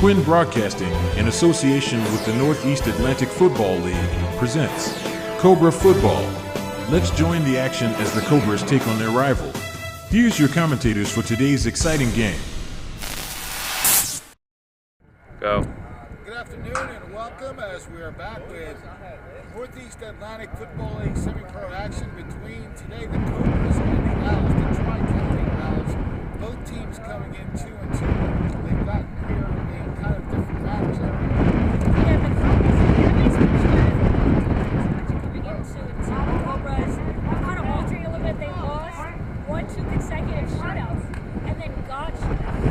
Quinn Broadcasting, in association with the Northeast Atlantic Football League, presents Cobra Football. Let's join the action as the Cobras take on their rival. Here's your commentators for today's exciting game. Go. Good afternoon and welcome as we are back with Northeast Atlantic Football League semi-pro action between today the Cobras and the Owls, the Tri-County Owls. Both teams coming in 2-2. They've got here in kind of different matters. Yeah, the Cobras have been coming into the Cobras. Kind of altering a little bit. They lost 1-2 consecutive shutouts and then got shut out.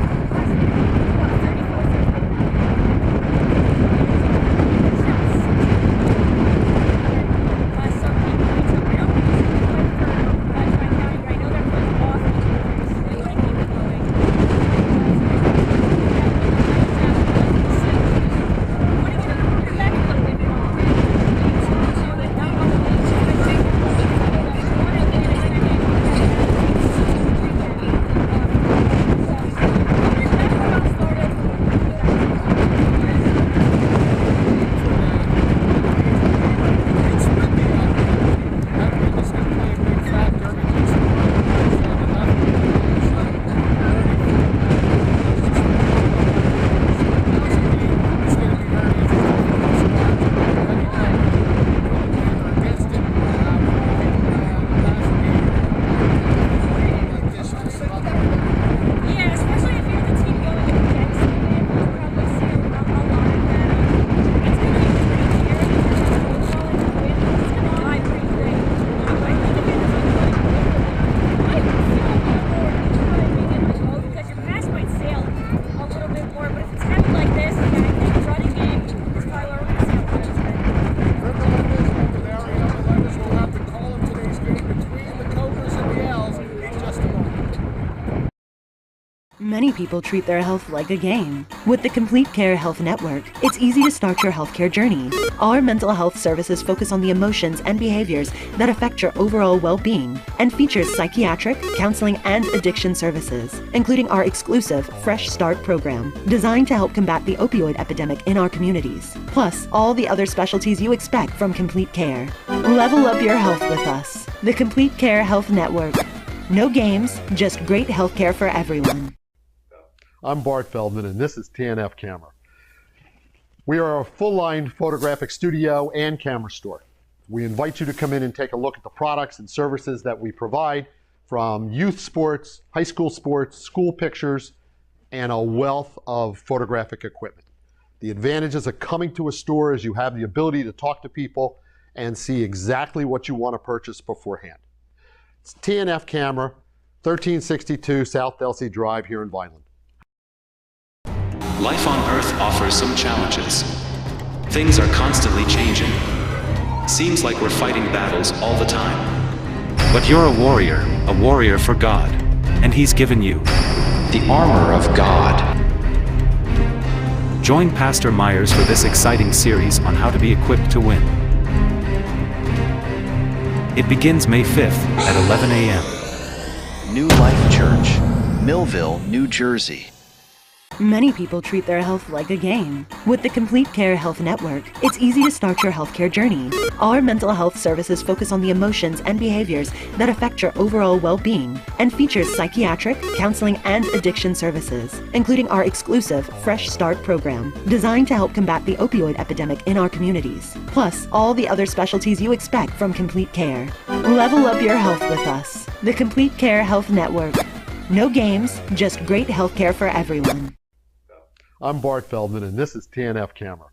Many people treat their health like a game. With the Complete Care Health Network, it's easy to start your healthcare journey. Our mental health services focus on the emotions and behaviors that affect your overall well-being and features psychiatric, counseling, and addiction services, including our exclusive Fresh Start program, designed to help combat the opioid epidemic in our communities, plus all the other specialties you expect from Complete Care. Level up your health with us. The Complete Care Health Network. No games, just great healthcare for everyone. I'm Bart Feldman, and this is TNF Camera. We are a full-line photographic studio and camera store. We invite you to come in and take a look at the products and services that we provide, from youth sports, high school sports, school pictures, and a wealth of photographic equipment. The advantages of coming to a store is you have the ability to talk to people and see exactly what you want to purchase beforehand. It's TNF Camera, 1362 South Delsey Drive here in Vineland. Life on Earth offers some challenges. Things are constantly changing. Seems like we're fighting battles all the time. But you're a warrior for God. And He's given you the armor of God. Join Pastor Myers for this exciting series on how to be equipped to win. It begins May 5th at 11 a.m. New Life Church, Millville, New Jersey. Many people treat their health like a game. With the Complete Care Health Network, it's easy to start your healthcare journey. Our mental health services focus on the emotions and behaviors that affect your overall well-being and features psychiatric, counseling, and addiction services, including our exclusive Fresh Start program, designed to help combat the opioid epidemic in our communities, plus all the other specialties you expect from Complete Care. Level up your health with us. The Complete Care Health Network. No games, just great healthcare for everyone. I'm Bart Feldman, and this is TNF Camera.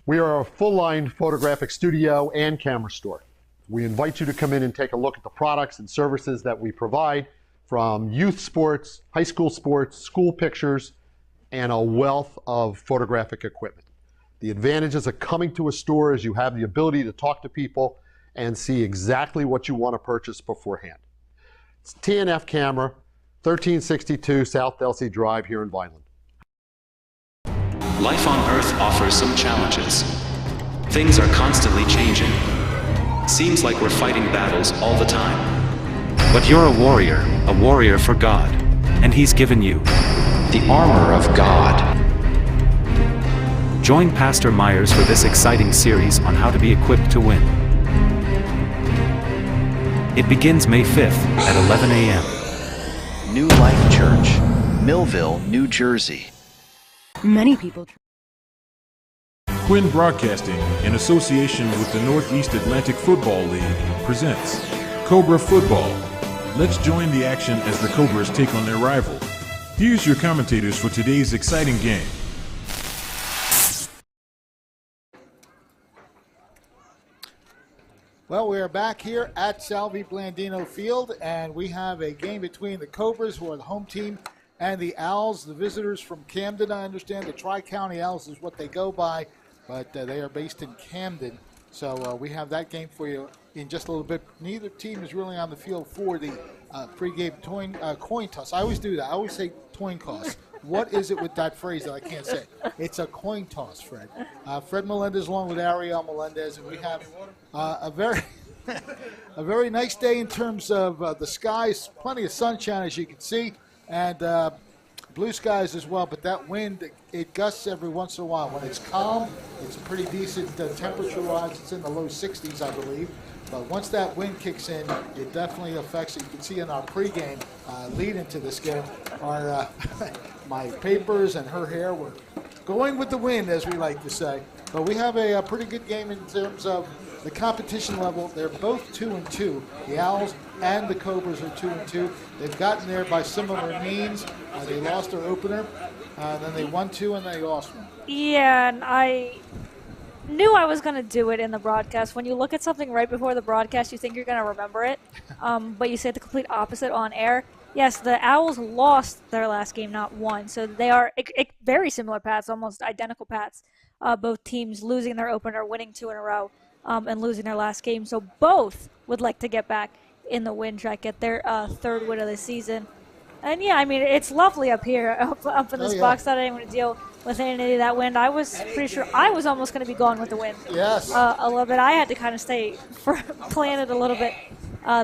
We are a full-line photographic studio and camera store. We invite you to come in and take a look at the products and services that we provide, from youth sports, high school sports, school pictures, and a wealth of photographic equipment. The advantages of coming to a store is you have the ability to talk to people and see exactly what you want to purchase beforehand. It's TNF Camera, 1362 South Delsey Drive here in Vineland. Life on Earth offers some challenges. Things are constantly changing. Seems like we're fighting battles all the time. But you're a warrior for God. And He's given you the armor of God. Join Pastor Myers for this exciting series on how to be equipped to win. It begins May 5th at 11 a.m. New Life Church, Millville, New Jersey. Many people. Quinn Broadcasting, in association with the Northeast Atlantic Football League, presents Cobra Football. Let's join the action as the Cobras take on their rival. Here's your commentators for today's exciting game. Well, we are back here at Salvi Blandino Field, and we have a game between the Cobras, who are the home team, and the Owls, the visitors from Camden. I understand the Tri-County Owls is what they go by, but they are based in Camden. So we have that game for you in just a little bit. Neither team is really on the field for the pregame coin toss. I always do that. I always say coin toss. What is it with that phrase that I can't say? It's a coin toss, Fred. Fred Melendez along with Ariel Melendez, and we have a very nice day in terms of the skies. Plenty of sunshine, as you can see, and blue skies as well. But that wind, it gusts every once in a while. When it's calm, it's a pretty decent temperature-wise. It's in the low 60s, I believe. But once that wind kicks in, it definitely affects it. You can see in our pregame lead into this game, our my papers and her hair were going with the wind, as we like to say. But we have a pretty good game in terms of the competition level. They're both 2-2. The Owls and the Cobras are 2-2. They've gotten there by similar means. They lost their opener, then they won two, and they lost one. Yeah, and I knew I was going to do it in the broadcast. When you look at something right before the broadcast, you think you're going to remember it, but you say the complete opposite on air. Yes, the Owls lost their last game, not won. So they are very similar paths, almost identical paths. Both teams losing their opener, winning two in a row, and losing their last game. So both would like to get back in the win track, get their third win of the season. And yeah, I mean, it's lovely up here, up in this box. That I didn't want to deal with any of that wind. I was pretty sure I was almost going to be gone with the wind. Yes. A little bit. I had to kind of stay planted a little bit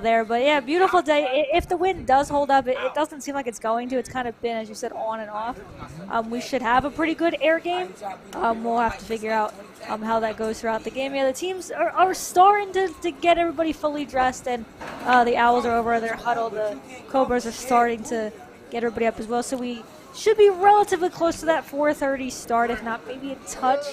there. But yeah, beautiful day. If the wind does hold up, it doesn't seem like it's going to. It's kind of been, as you said, on and off. We should have a pretty good air game. We'll have to figure out how that goes throughout the game. Yeah, the teams are starting to get everybody fully dressed, and the Owls are over their huddle. The Cobras are starting to get everybody up as well. So we should be relatively close to that 4:30 start, if not maybe a touch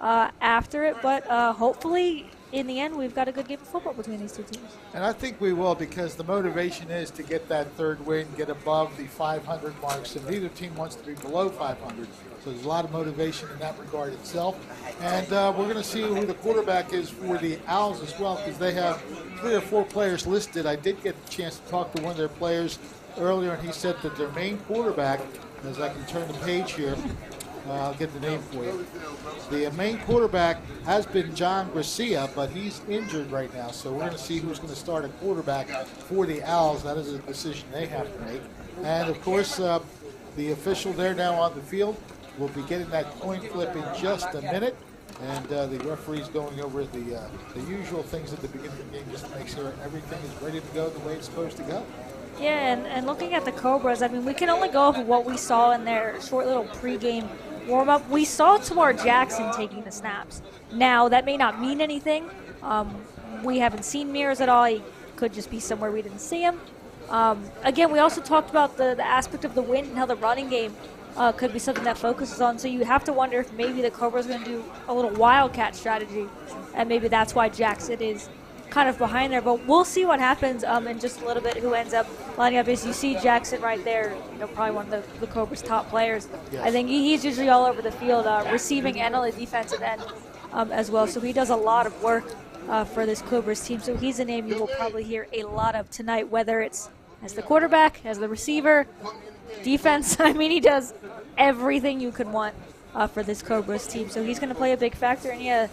after it. But hopefully, in the end, we've got a good game of football between these two teams. And I think we will, because the motivation is to get that third win, get above the 500 marks, and neither team wants to be below 500. So there's a lot of motivation in that regard itself. And we're going to see who the quarterback is for the Owls as well, because they have 3 or 4 players listed. I did get the chance to talk to one of their players earlier, and he said that their main quarterback, as I can turn the page here, I'll get the name for you. The main quarterback has been John Garcia, but he's injured right now. So we're going to see who's going to start a quarterback for the Owls. That is a decision they have to make. And, of course, the official there now on the field will be getting that coin flip in just a minute. And the referee's going over the usual things at the beginning of the game just to make sure everything is ready to go the way it's supposed to go. Yeah, and looking at the Cobras, I mean, we can only go off of what we saw in their short little pregame warm-up. We saw Tamar Jackson taking the snaps. Now, that may not mean anything. We haven't seen Mears at all. He could just be somewhere we didn't see him. Again, we also talked about the aspect of the wind and how the running game could be something that focuses on. So you have to wonder if maybe the Cobras are going to do a little wildcat strategy, and maybe that's why Jackson is kind of behind there. But we'll see what happens in just a little bit, who ends up lining up. As you see Jackson right there, probably one of the Cobras' top players. Yes. I think he's usually all over the field, receiving and on the defensive end as well. So he does a lot of work for this Cobras team. So he's a name you will probably hear a lot of tonight, whether it's as the quarterback, as the receiver, defense. I mean, he does everything you could want for this Cobras team. So he's going to play a big factor. And yeah,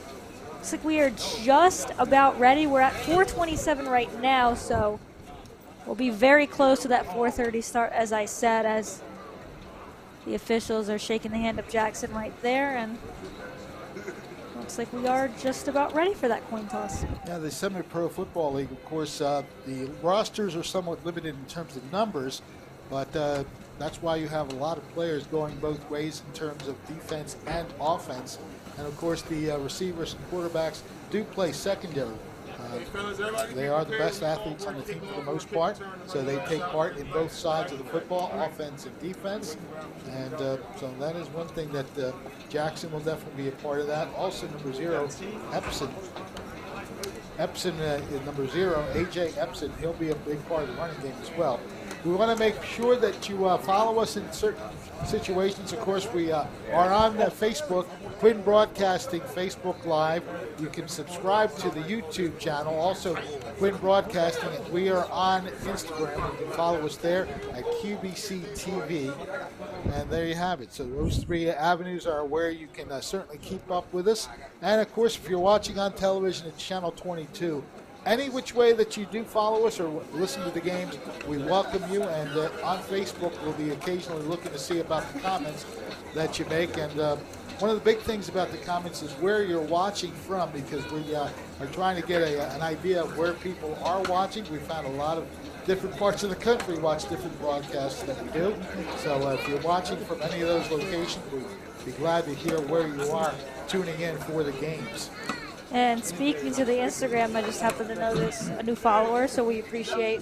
looks like we are just about ready. We're at 4:27 right now, so we'll be very close to that 4:30 start, as I said, as the officials are shaking the hand of Jackson right there. And looks like we are just about ready for that coin toss. Yeah, the Semi-Pro Football League, of course, the rosters are somewhat limited in terms of numbers, but that's why you have a lot of players going both ways in terms of defense and offense. And of course, the receivers and quarterbacks do play secondary. They are the best athletes on the team for the most part, so they take part in both sides of the football, offense and defense. And so that is one thing that Jackson will definitely be a part of that. Also, number 0, Epson. Epson is number 0, A.J. Epson. He'll be a big part of the running game as well. We want to make sure that you follow us in certain situations. Of course, we are on Facebook, Quinn Broadcasting Facebook Live. You can subscribe to the YouTube channel, also Quinn Broadcasting. We are on Instagram. You can follow us there at QBC TV. And there you have it. So those 3 avenues are where you can certainly keep up with us. And of course, if you're watching on television, it's Channel 22. Any which way that you do follow us or listen to the games, we welcome you. And on Facebook, we'll be occasionally looking to see about the comments that you make. And one of the big things about the comments is where you're watching from, because we are trying to get an idea of where people are watching. We found a lot of different parts of the country watch different broadcasts that we do. So if you're watching from any of those locations, we'd be glad to hear where you are tuning in for the games. And speaking to the Instagram, I just happened to notice a new follower, so we appreciate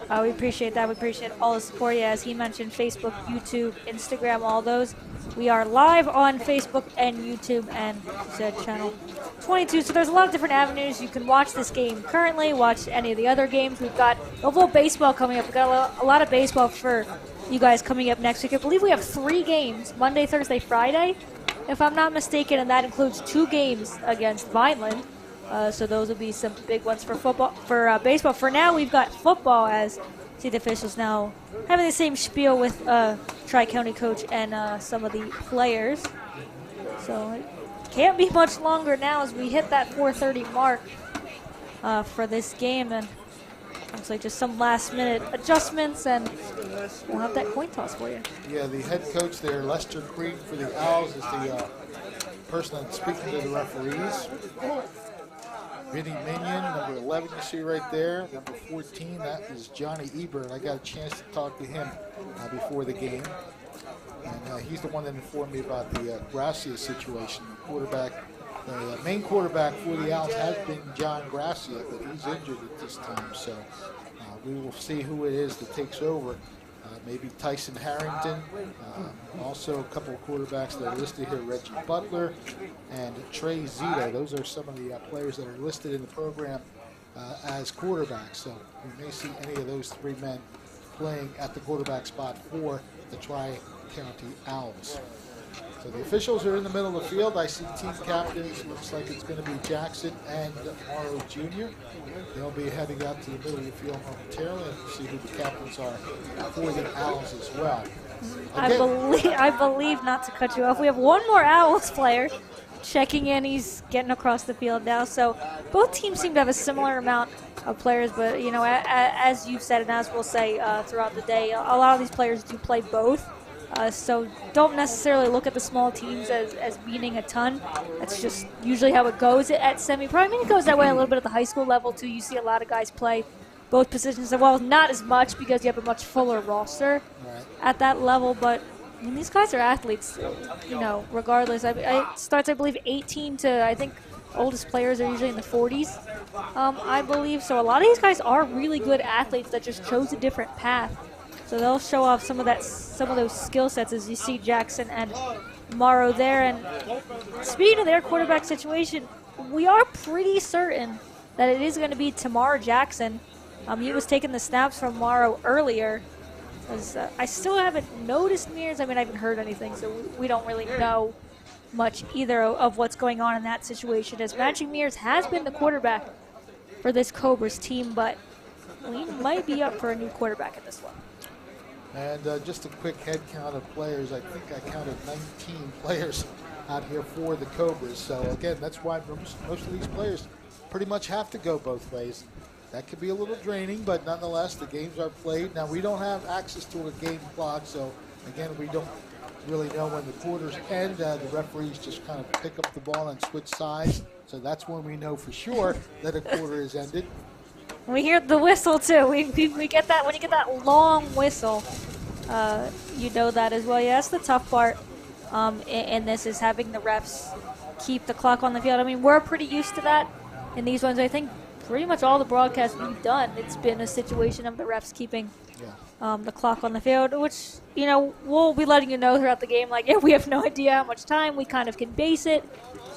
that. We appreciate all the support. Yeah, as he mentioned, Facebook, YouTube, Instagram, all those. We are live on Facebook and YouTube, and said Channel 22. So there's a lot of different avenues. You can watch this game currently, watch any of the other games. We've got OVO baseball coming up. We've got a lot of baseball for you guys coming up next week. I believe we have 3 games, Monday, Thursday, Friday, if I'm not mistaken, and that includes 2 games against Vineland. So those will be some big ones for football, for baseball. For now, we've got football, as see the officials now having the same spiel with Tri-County coach and some of the players. So it can't be much longer now as we hit that 4:30 mark for this game, and looks like just some last-minute adjustments, and we'll have that coin toss for you. Yeah, the head coach there, Lester Creed for the Owls, is the person that's speaking to the referees. Vinny Minion, number 11, you see right there. Number 14, that is Johnny Ebert. I got a chance to talk to him before the game. And he's the one that informed me about the Gracia situation. The quarterback, the main quarterback for the Owls has been John Gracia, but he's injured at this time. So we will see who it is that takes over. Maybe Tyson Harrington. Also a couple of quarterbacks that are listed here, Reggie Butler and Trey Zito. Those are some of the players that are listed in the program as quarterbacks. So we may see any of those 3 men playing at the quarterback spot for the Tri-County Owls. So the officials are in the middle of the field. I see team captains. Looks like it's going to be Jackson and Morrow Jr. They'll be heading out to the middle of the field momentarily and see who the captains are for the Owls as well. I believe, not to cut you off, we have one more Owls player checking in. He's getting across the field now. So both teams seem to have a similar amount of players, but you know, as you've said and as we'll say throughout the day, a lot of these players do play both. So don't necessarily look at the small teams as meaning a ton. That's just usually how it goes at semi-pro. I mean, it goes that way a little bit at the high school level, too. You see a lot of guys play both positions. Well, not as much because you have a much fuller roster at that level. But, I mean, these guys are athletes, you know, regardless. It starts, I believe, 18 to, I think, oldest players are usually in the 40s, I believe. So a lot of these guys are really good athletes that just chose a different path. So they'll show off some of those skill sets as you see Jackson and Morrow there. And speaking of their quarterback situation, we are pretty certain that it is going to be Tamar Jackson. He was taking the snaps from Morrow earlier. I still haven't noticed Mears. I mean, I haven't heard anything, so we don't really know much either of what's going on in that situation. As Magic Mears has been the quarterback for this Cobras team, but we might be up for a new quarterback at this one. And just a quick head count of players. I think I counted 19 players out here for the Cobras. So again, that's why most of these players pretty much have to go both ways. That could be a little draining, but nonetheless, the games are played. Now, we don't have access to a game clock, so again, we don't really know when the quarters end. The referees just kind of pick up the ball and switch sides. So that's when we know for sure that a quarter is ended. We hear the whistle too. We get that when you get that long whistle. you know that as well. Yeah, that's the tough part in this, is having the refs keep the clock on the field. I mean, we're pretty used to that in these ones. I think pretty much all the broadcasts we've done, it's been a situation of the refs keeping the clock on the field, which, you know, we'll be letting you know throughout the game, like, yeah, we have no idea how much time. We kind of can base it,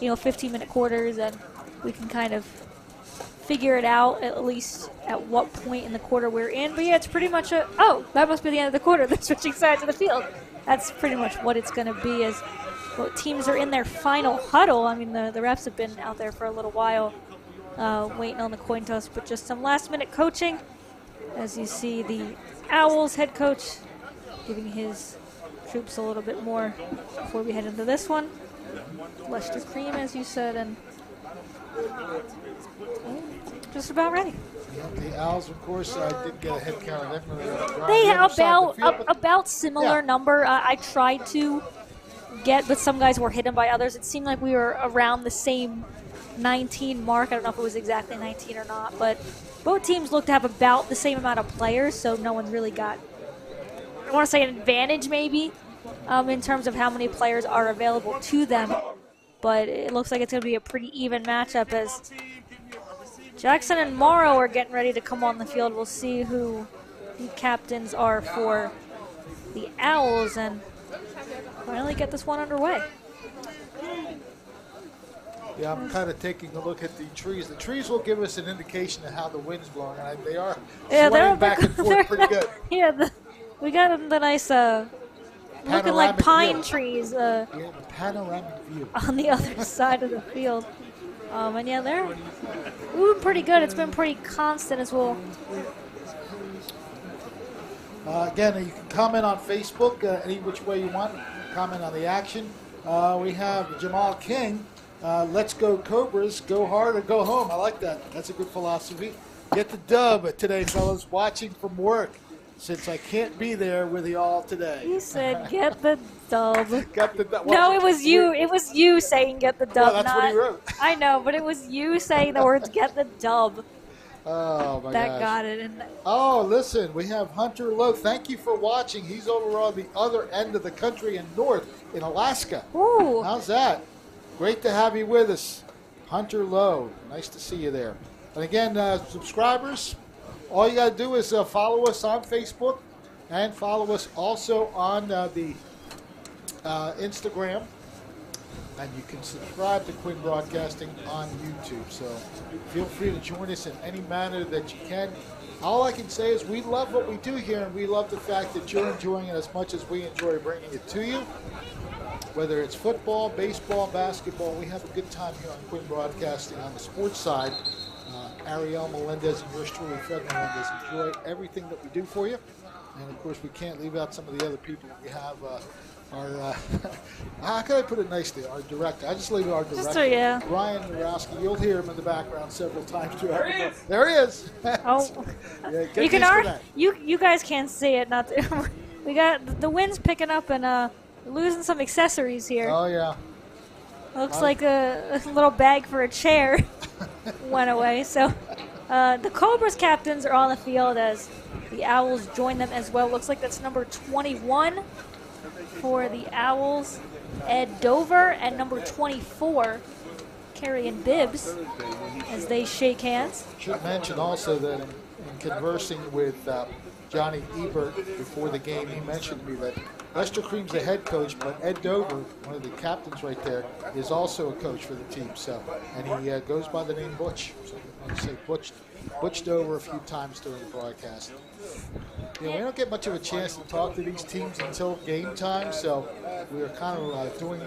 15-minute quarters, and we can kind of figure it out at least at what point in the quarter we're in. But yeah, it's pretty much that must be the end of the quarter. They're switching sides of the field. That's pretty much what it's going to be, as teams are in their final huddle. I mean, the refs have been out there for a little while waiting on the coin toss, but just some last-minute coaching. As you see, the Owls head coach giving his troops a little bit more before we head into this one. Lester Cream, as you said, and just about ready. The Owls, of course, did get a head count of them. They have about similar number. I tried to get, but some guys were hidden by others. It seemed like we were around the same 19 mark. I don't know if it was exactly 19 or not, but both teams look to have about the same amount of players, so no one's really got, I want to say, an advantage maybe in terms of how many players are available to them. But it looks like it's going to be a pretty even matchup, as Jackson and Morrow are getting ready to come on the field. We'll see who the captains are for the Owls and finally get this one underway. Yeah, I'm kind of taking a look at the trees. The trees will give us an indication of how the wind's blowing. They are swaying back and forth pretty good. Yeah, we got the nice looking like pine trees panoramic view on the other side of the field. And yeah, they're moving pretty good. It's been pretty constant as well. Again, you can comment on Facebook any which way you want. Comment on the action. We have Jamal King. Let's go Cobras. Go hard or go home. I like that. That's a good philosophy. Get the dub today, fellas. Watching from work, since I can't be there with you all today. You said get the dub. Got the dub. No, it was you. It was you saying get the dub. Well, that's what he wrote. I know, but it was you saying the words get the dub. Oh, my that gosh. got it. Oh, listen, we have Hunter Lowe. Thank you for watching. He's over on the other end of the country in north, in Alaska. Ooh. How's that? Great to have you with us, Hunter Lowe. Nice to see you there. And again, subscribers, all you got to do is follow us on Facebook and follow us also on the Instagram. And you can subscribe to Quinn Broadcasting on YouTube. So feel free to join us in any manner that you can. All I can say is we love what we do here, and we love the fact that you're enjoying it as much as we enjoy bringing it to you. Whether it's football, baseball, basketball, we have a good time here on Quinn Broadcasting on the sports side. Ariel Melendez and yours truly, Fred Melendez, enjoy everything that we do for you. And, of course, we can't leave out some of the other people that we have. Our how can I put it nicely? Our director. I just leave it our director. Yeah. Ryan Murowski. You'll hear him in the background several times throughout the day. There he is. Oh, yeah, you can you guys can't see it. Not we got the wind's picking up and losing some accessories here. Oh yeah. Looks like a little bag for a chair went away. So the Cobras captains are on the field as the Owls join them as well. Looks like that's number 21 for the Owls, Ed Dover, and number 24, Carrion Bibbs, as they shake hands. Should mention also that in conversing with Johnny Ebert before the game, he mentioned to me that Lester Cream's the head coach, but Ed Dover, one of the captains right there, is also a coach for the team. So, and he goes by the name Butch. So I'm going to say Butch Dover a few times during the broadcast. You know, we don't get much of a chance to talk to these teams until game time, so we are kind of doing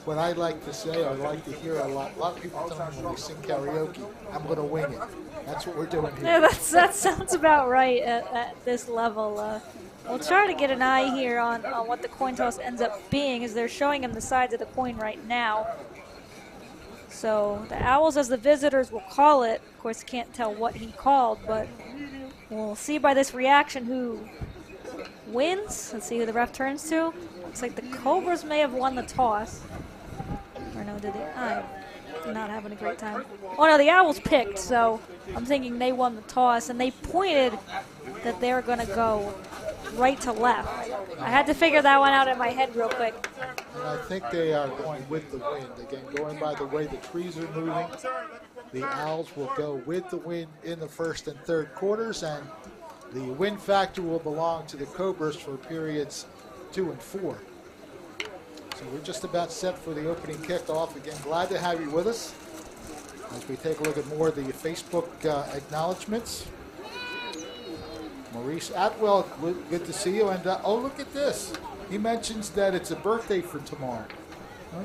what I like to say. I like to hear a lot of people tell me when they sing karaoke, I'm going to wing it. That's what we're doing here. Yeah, that sounds about right at this level. We'll try to get an eye here on what the coin toss ends up being, as they're showing him the sides of the coin right now. So the Owls, as the visitors, will call it. Of course, can't tell what he called, but we'll see by this reaction who wins. Let's see who the ref turns to. Looks like the Cobras may have won the toss. Or no, did they? I'm not having a great time. Oh no, the Owls picked, so I'm thinking they won the toss, and they pointed that they're going to go right to left. I had to figure that one out in my head real quick. And I think they are going with the wind. Again, going by the way the trees are moving, the Owls will go with the wind in the first and third quarters, and the wind factor will belong to the Cobras for periods 2 and 4. So we're just about set for the opening kickoff. Again, glad to have you with us as we take a look at more of the Facebook acknowledgments. Maurice Atwell, good to see you. And oh, look at this. He mentions that it's a birthday for tomorrow.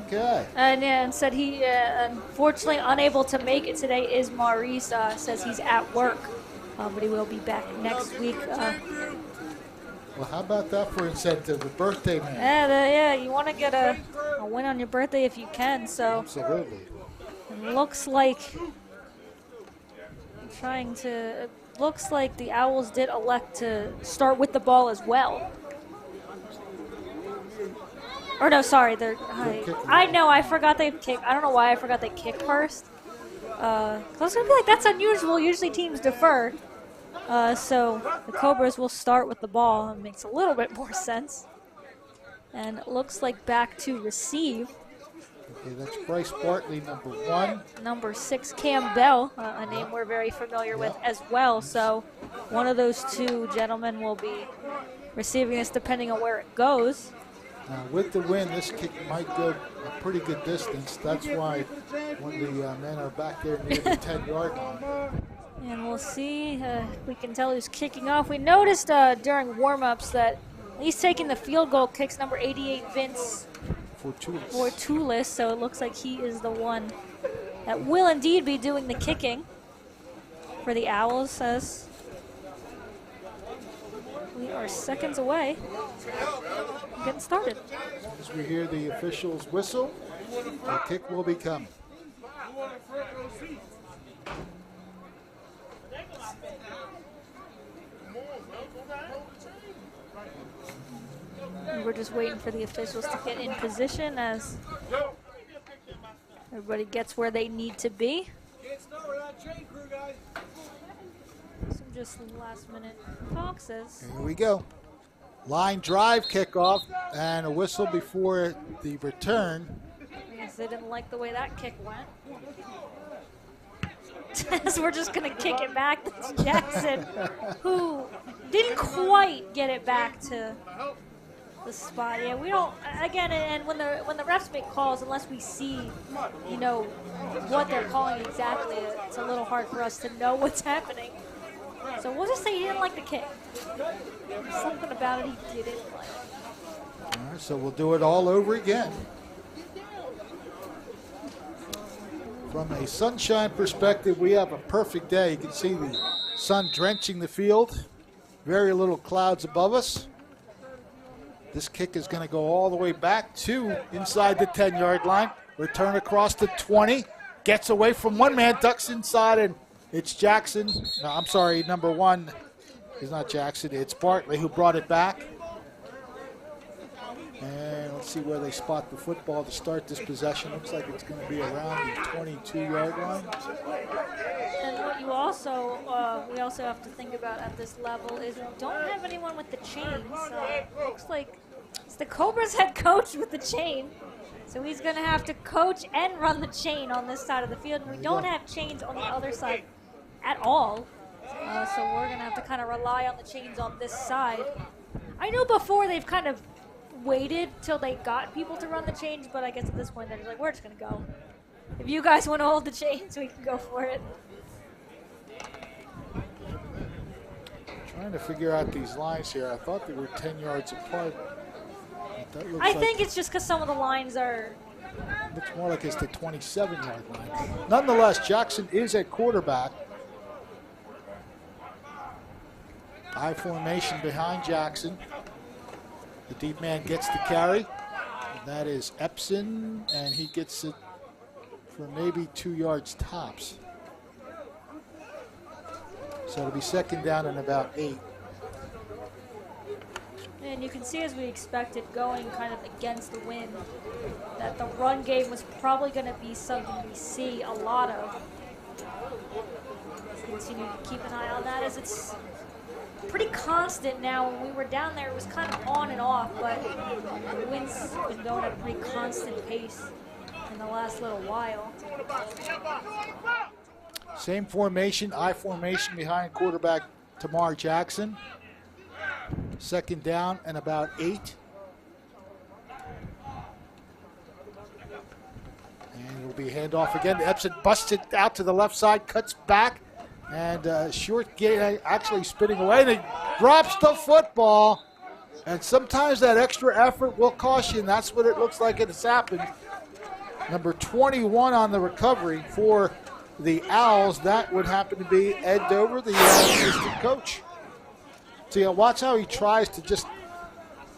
Okay. And said he, unfortunately, unable to make it today is Maurice. Says he's at work, but he will be back next week. Well, how about that for incentive, a birthday man? Yeah, you want to get a win on your birthday if you can. So absolutely. It looks like looks like the Owls did elect to start with the ball as well. Or no, sorry, I forgot they kick. I don't know why I forgot they kick first. I was gonna be like, that's unusual. Usually teams defer. So the Cobras will start with the ball. It makes a little bit more sense. And it looks like back to receive. Okay, that's Bryce Bartley, number 1. Number 6, Cam Bell, a name we're very familiar with as well. So one of those two gentlemen will be receiving this depending on where it goes. Now with the wind, this kick might go a pretty good distance. That's why when the men are back there near the 10-yard line. And we'll see if we can tell who's kicking off. We noticed during warm-ups that he's taking the field goal kicks, number 88, Vince Fortulis. So it looks like he is the one that will indeed be doing the kicking for the Owls, as we are seconds away from getting started. As we hear the officials whistle, the kick will be coming. We're just waiting for the officials to get in position as everybody gets where they need to be. Some just last-minute talks as here we go. Line drive kickoff and a whistle before the return. I guess they didn't like the way that kick went. So we're just going to kick it back to Jackson, who didn't quite get it back to the spot. Yeah, we don't, again, and when the refs make calls, unless we see, what they're calling exactly, it's a little hard for us to know what's happening. So we'll just say he didn't like the kick. There's something about it he didn't like. All right, so we'll do it all over again. From a sunshine perspective, we have a perfect day. You can see the sun drenching the field. Very little clouds above us. This kick is going to go all the way back to inside the 10-yard line. Return across the 20. Gets away from one man, ducks inside, and it's Jackson. No, I'm sorry, number 1 is not Jackson. It's Bartley who brought it back. And let's see where they spot the football to start this possession. Looks like it's going to be around the 22-yard line. And what you also, we also have to think about at this level is we don't have anyone with the chains. Looks like it's the Cobras head coach with the chain. So he's going to have to coach and run the chain on this side of the field. And we don't have chains on the other side at all. So we're going to have to kind of rely on the chains on this side. I know before they've kind of waited till they got people to run the chains, but I guess at this point they're just like, we're just going to go. If you guys want to hold the chains, we can go for it. Trying to figure out these lines here. I thought they were 10 yards apart. I think it's just because some of the lines are... Looks more like it's the 27-yard line. Nonetheless, Jackson is at quarterback. High formation behind Jackson. The deep man gets the carry. That is Epson, and he gets it for maybe 2 yards tops. So it'll be second down and about 8. And you can see, as we expected, going kind of against the wind, that the run game was probably going to be something we see a lot of. Let's continue to keep an eye on that, as it's pretty constant now. When we were down there, it was kind of on and off, but the wind's been going at a pretty constant pace in the last little while. Same formation, I formation behind quarterback Tamar Jackson. Second down and about 8. And it'll be a handoff again. Epson busts it out to the left side, cuts back, and short gain actually spinning away, and he drops the football. And sometimes that extra effort will cost you, and that's what it looks like it has happened. Number 21 on the recovery for the Owls. That would happen to be Ed Dover, the assistant coach. So watch how he tries to just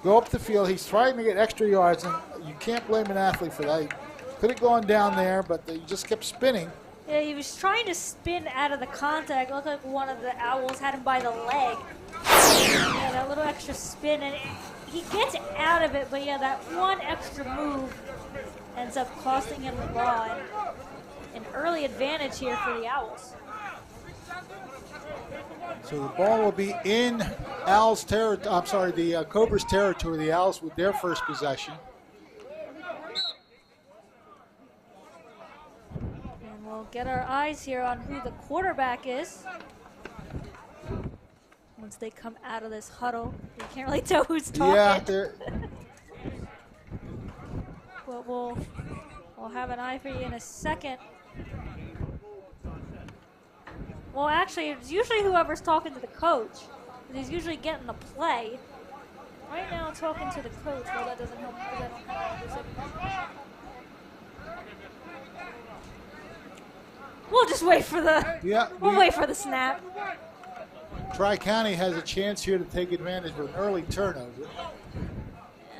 go up the field. He's trying to get extra yards, and you can't blame an athlete for that. He could have gone down there, but he just kept spinning. Yeah, he was trying to spin out of the contact. It looked like one of the Owls had him by the leg. Yeah, that little extra spin, and he gets out of it, but yeah, that one extra move ends up costing him the ball. And an early advantage here for the Owls. So the ball will be in Owls territory. I'm sorry, the Cobras territory. The Owls with their first possession. And we'll get our eyes here on who the quarterback is. Once they come out of this huddle, you can't really tell who's talking. Yeah, But we'll have an eye for you in a second. Well, actually, it's usually whoever's talking to the coach. He's usually getting the play. Right now, talking to the coach. Well, that doesn't help because I don't have We'll just wait for the. We'll wait for the snap. Tri-County has a chance here to take advantage of an early turnover.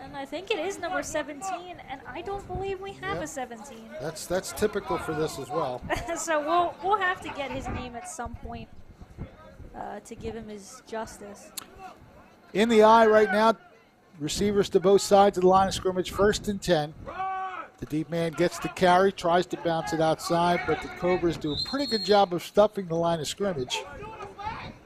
And I think it is number 17, and I don't believe we have a 17. That's typical for this as well. So we'll have to get his name at some point to give him his justice. In the eye right now, receivers to both sides of the line of scrimmage, 1st and 10. The deep man gets the carry, tries to bounce it outside, but the Cobras do a pretty good job of stuffing the line of scrimmage.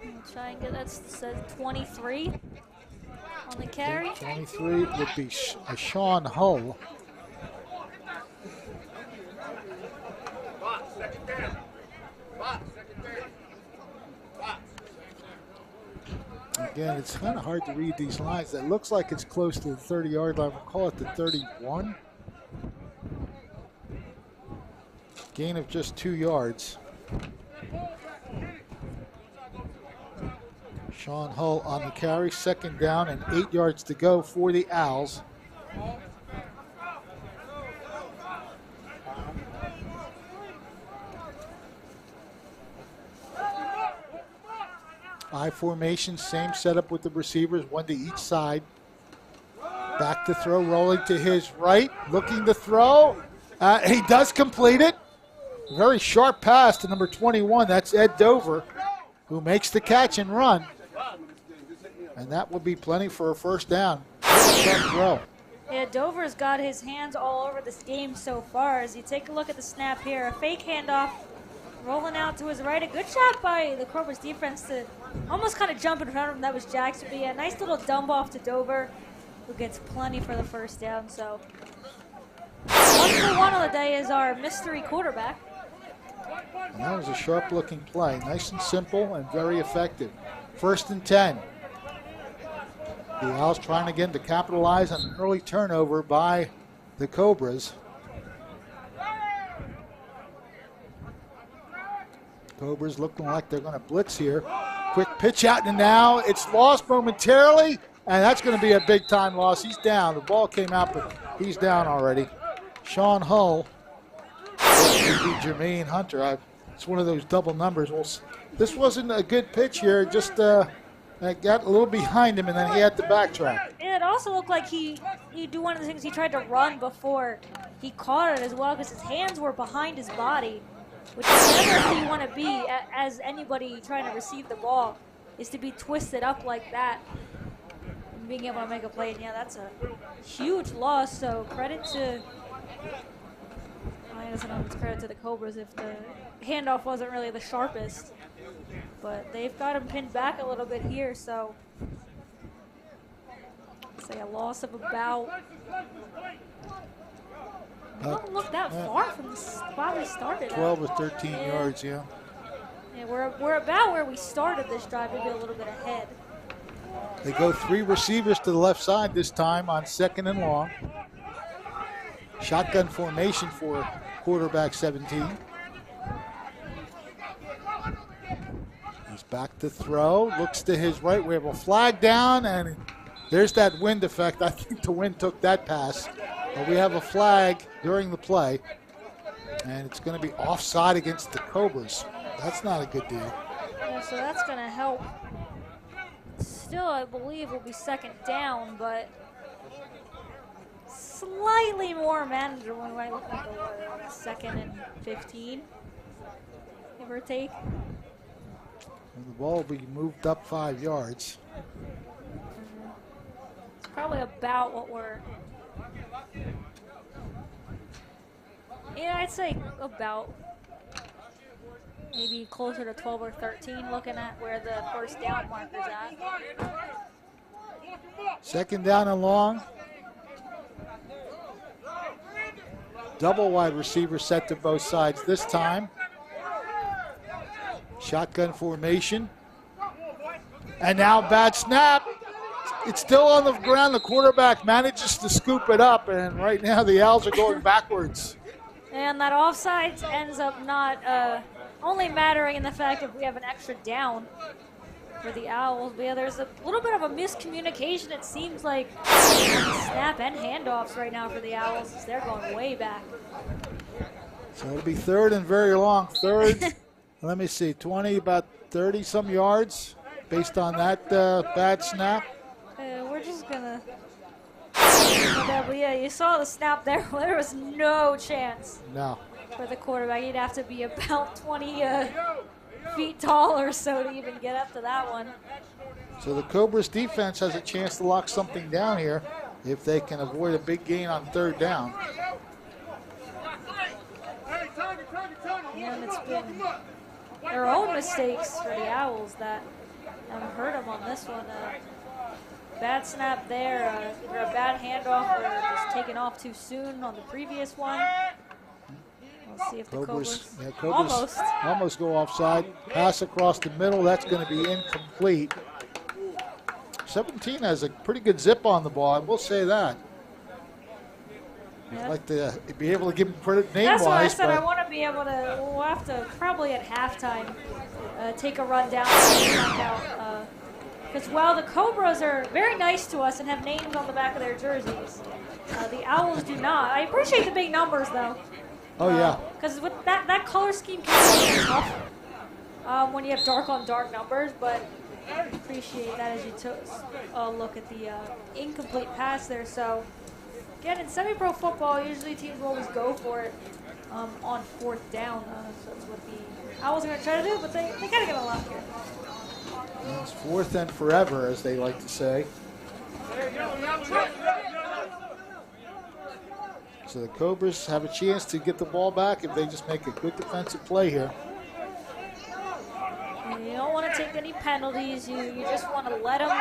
We'll try and get that 23 on the carry. 23 would be Sean Hull. Again, it's kind of hard to read these lines. That looks like it's close to the 30-yard line. We'll call it the 31. Gain of just 2 yards. Sean Hull on the carry, 2nd down and 8 yards to go for the Owls. I formation, same setup with the receivers, 1 to each side. Back to throw, rolling to his right, looking to throw. He does complete it. Very sharp pass to number 21. That's Ed Dover, who makes the catch and run. And that will be plenty for a 1st down. Sharp throw. Yeah, Dover's got his hands all over this game so far. As you take a look at the snap here, a fake handoff, rolling out to his right. A good shot by the Cobras defense to almost kind of jump in front of him. That was Jackson. But yeah, nice little dump off to Dover, who gets plenty for the 1st down. So 1 for 1 on the day is our mystery quarterback. And that was a sharp-looking play. Nice and simple and very effective. 1st and 10. The Owls trying again to capitalize on an early turnover by the Cobras. Cobras looking like they're going to blitz here. Quick pitch out, and now it's lost momentarily, and that's going to be a big-time loss. He's down. The ball came out, but he's down already. Sean Hull. Jermaine Hunter. It's one of those double numbers. Well, this wasn't a good pitch here. Just got a little behind him, and then he had to backtrack. It also looked like he do one of the things he tried to run before he caught it as well, because his hands were behind his body, which is never how you want to be as anybody trying to receive the ball, is to be twisted up like that and being able to make a play. And yeah, that's a huge loss. So credit to. I don't know if it's credit to the Cobras if the handoff wasn't really the sharpest. but they've got him pinned back a little bit here, so say a loss of about, don't look that far from the spot we started 12 at. or 13 yards, yeah. Yeah, we're about where we started this drive, maybe a little bit ahead. They go 3 receivers to the left side this time on 2nd and long. Shotgun formation for quarterback 17. He's back to throw, looks to his right. We have a flag down, and there's that wind effect. I think the wind took that pass. But we have a flag during the play, and it's going to be offside against the Cobras. That's not a good deal. Yeah, so that's going to help. Still, I believe, will be 2nd down, but slightly more manageable when I look at the 2nd and 15, give or take. And the ball will be moved up 5 yards. It's probably about what we're, yeah, I'd say about maybe closer to 12 or 13, looking at where the first down marker's at. 2nd down and long. Double wide receiver set to both sides this time. Shotgun formation. And now bad snap. It's still on the ground. The quarterback manages to scoop it up, and right now the Owls are going backwards. And that offsides ends up not only mattering in the fact that we have an extra down for the Owls. But yeah, there's a little bit of a miscommunication, it seems like, snap and handoffs right now for the Owls as they're going way back. So it'll be 3rd and very long. 3rd, let me see, 20, about 30 some yards based on that bad snap. We're just gonna. But yeah, you saw the snap there. There was no chance. No. For the quarterback, he'd have to be about 20 feet tall or so to even get up to that one. So the Cobras defense has a chance to lock something down here if they can avoid a big gain on 3rd down. And it's been their own mistakes for the Owls that have hurt them on this one. Bad snap there, either a bad handoff or just taken off too soon on the previous one. We'll see if the Cobras almost go offside. Pass across the middle, that's going to be incomplete. 17 has a pretty good zip on the ball, I will say that. I'd like to be able to give him credit name-wise. That's what I said. I want to be able to, we'll have to probably at halftime take a run down and find out. Because while the Cobras are very nice to us and have names on the back of their jerseys, the Owls do not. I appreciate the big numbers, though. Oh, yeah. Because with that color scheme can be tough when you have dark on dark numbers, but I appreciate that as you took a look at the incomplete pass there. So, again, in semi-pro football, usually teams will always go for it on 4th down. So that's what the Owls are going to try to do, but they got to get a lot here. It's 4th and forever, as they like to say. So the Cobras have a chance to get the ball back if they just make a good defensive play here. And you don't want to take any penalties. You just want to let them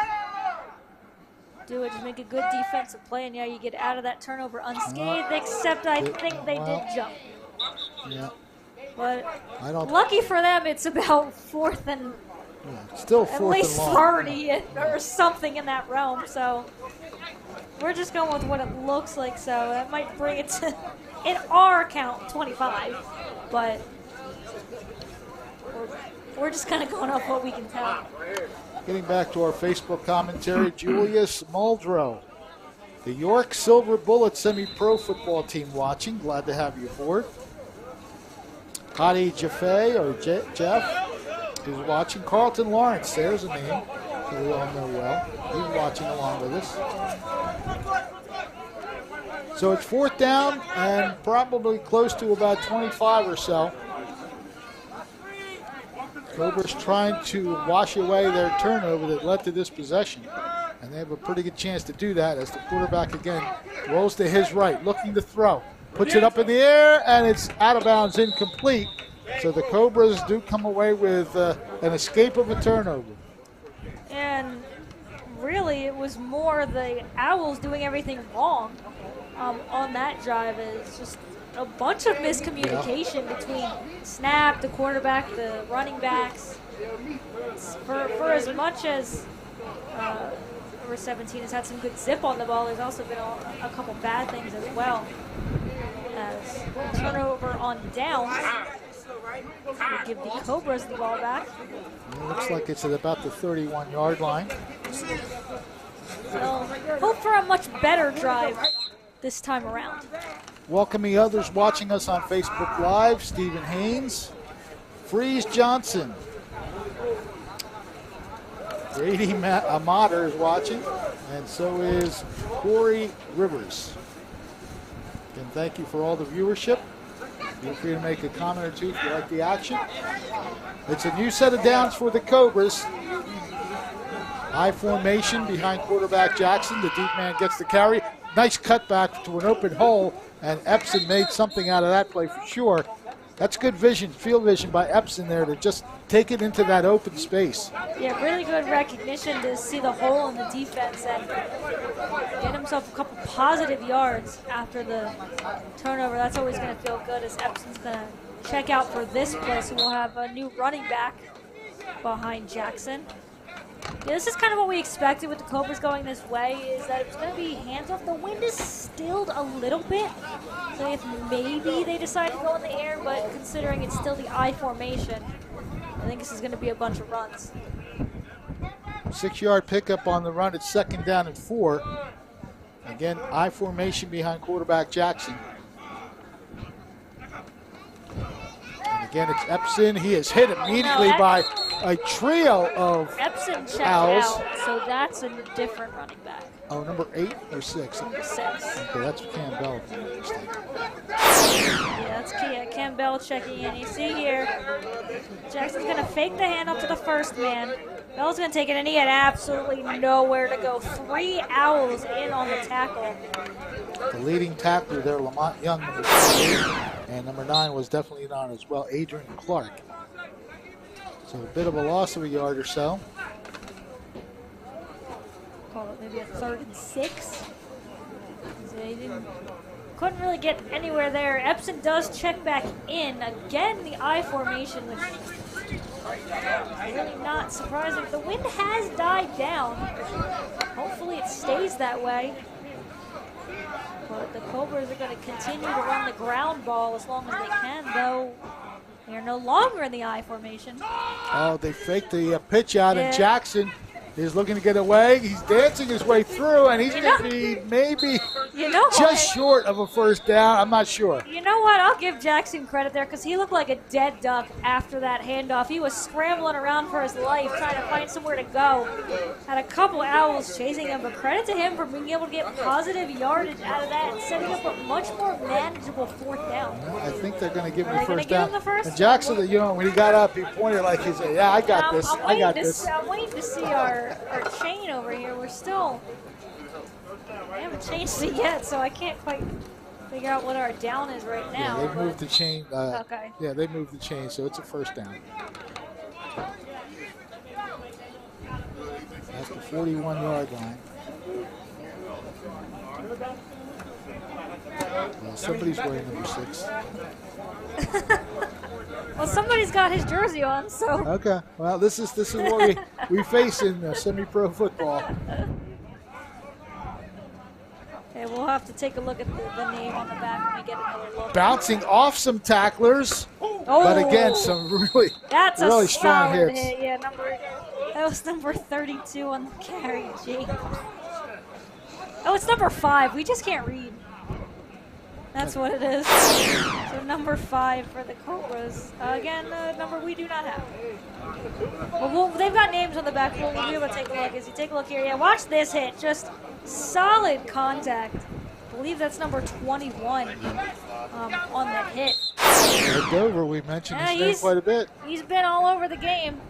do it. Just make a good defensive play, and yeah, you get out of that turnover unscathed, except I think they did jump. Yeah. But lucky for them, it's about 4th and still 4th at least and long. 30 or something in that realm. So we're just going with what it looks like. So that might bring it to, in our count, 25. But we're just kind of going off what we can tell. Getting back to our Facebook commentary, Julius Muldrow, the York Silver Bullet semi-pro football team watching. Glad to have you aboard. Hadi Jaffe, or Jeff, is watching. Carlton Lawrence, there's a name that we all know well. He's watching along with us. So it's 4th down and probably close to about 25 or so. Cobras trying to wash away their turnover that led to this possession. And they have a pretty good chance to do that as the quarterback again rolls to his right, looking to throw. Puts it up in the air, and it's out of bounds, incomplete. So the Cobras do come away with an escape of a turnover. And really, it was more the Owls doing everything wrong on that drive. It's just a bunch of miscommunication between snap, the quarterback, the running backs. For as much as number 17 has had some good zip on the ball, there's also been a couple bad things as well. As turnover on downs will give the Cobras the ball back. It looks like it's at about the 31-yard line. So hope for a much better drive this time around. Welcoming others watching us on Facebook Live, Stephen Haynes, Freeze Johnson, Brady Amater is watching, and so is Corey Rivers. And thank you for all the viewership. Feel free to make a comment or two if you like the action. It's a new set of downs for the Cobras. High formation behind quarterback Jackson. The deep man gets the carry. Nice cutback to an open hole, and Epson made something out of that play for sure. That's good vision, field vision by Epson there to just take it into that open space. Yeah, really good recognition to see the hole in the defense and get himself a couple positive yards after the turnover. That's always going to feel good as Epson's going to check out for this play, so we'll have a new running back behind Jackson. Yeah, this is kind of what we expected with the Cobras going this way, is that it's going to be hands off. The wind is stilled a little bit, so if maybe they decide to go in the air, but considering it's still the I formation, I think this is going to be a bunch of runs. 6-yard pickup on the run. It's 2nd down and 4. Again, I formation behind quarterback Jackson. And again, it's Epson. He is hit immediately by a trio of Epson checked Owls. out, so that's a different running back. Oh, number 8 or 6? Number 6. Okay, that's Campbell. Yeah, that's Campbell checking in. You see here, Jackson's going to fake the handoff to the first man. Bell's going to take it, and he had absolutely nowhere to go. 3 Owls in on the tackle. The leading tackler there, Lamont Young, number 8, and number 9 was definitely on as well, Adrian Clark. So a bit of a loss of a yard or so. Call it maybe a 3rd and 6. They couldn't really get anywhere there. Epson does check back in. Again, the I formation, which is really not surprising. The wind has died down. Hopefully it stays that way. But the Cobras are going to continue to run the ground ball as long as they can, though they are no longer in the I formation. Oh, they faked the pitch out, and Jackson is looking to get away. He's dancing his way through, and he's going to be maybe just short of a first down. I'm not sure. You know what? I'll give Jackson credit there because he looked like a dead duck after that handoff. He was scrambling around for his life, trying to find somewhere to go. Had a couple Owls chasing him, but credit to him for being able to get positive yardage out of that and setting up a much more manageable 4th down. I think they're going to give him the first give down. him the first? And Jackson, when he got up, he pointed like he said, "Yeah, I got this. I got this." I'm waiting to see our chain over here. We haven't changed it yet, so I can't quite figure out what our down is right now. Yeah, they moved the chain. Okay. Yeah, they moved the chain, so it's a first down. That's the 41-yard line. Well, somebody's wearing number 6. Well, somebody's got his jersey on, so. Okay. Well, this is what we face in semi-pro football. Okay, we'll have to take a look at the name on the back when we get another look. Bouncing off some tacklers, but again, some really strong hits. Hit. Yeah, that was number 32 on the carry, Jake. Oh, it's number 5. We just can't read. That's what it is. So number 5 for the Cobras. Again, a number we do not have. Well, they've got names on the back. We'll be able to take a look. As you take a look here, yeah, watch this hit. Just solid contact. I believe that's number 21 on that hit. Dover, we mentioned his name quite a bit. He's been all over the game,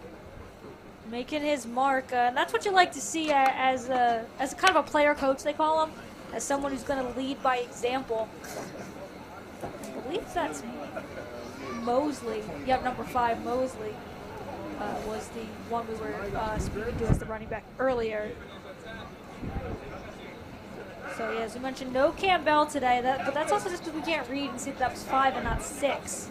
making his mark. And that's what you like to see as a kind of a player coach, they call him. As someone who's going to lead by example. I believe that's Mosley. Yep, number 5, Mosley, was the one we were speaking to as the running back earlier. So yeah, as we mentioned, no Campbell today, but that's also just because we can't read and see that was 5 and not 6.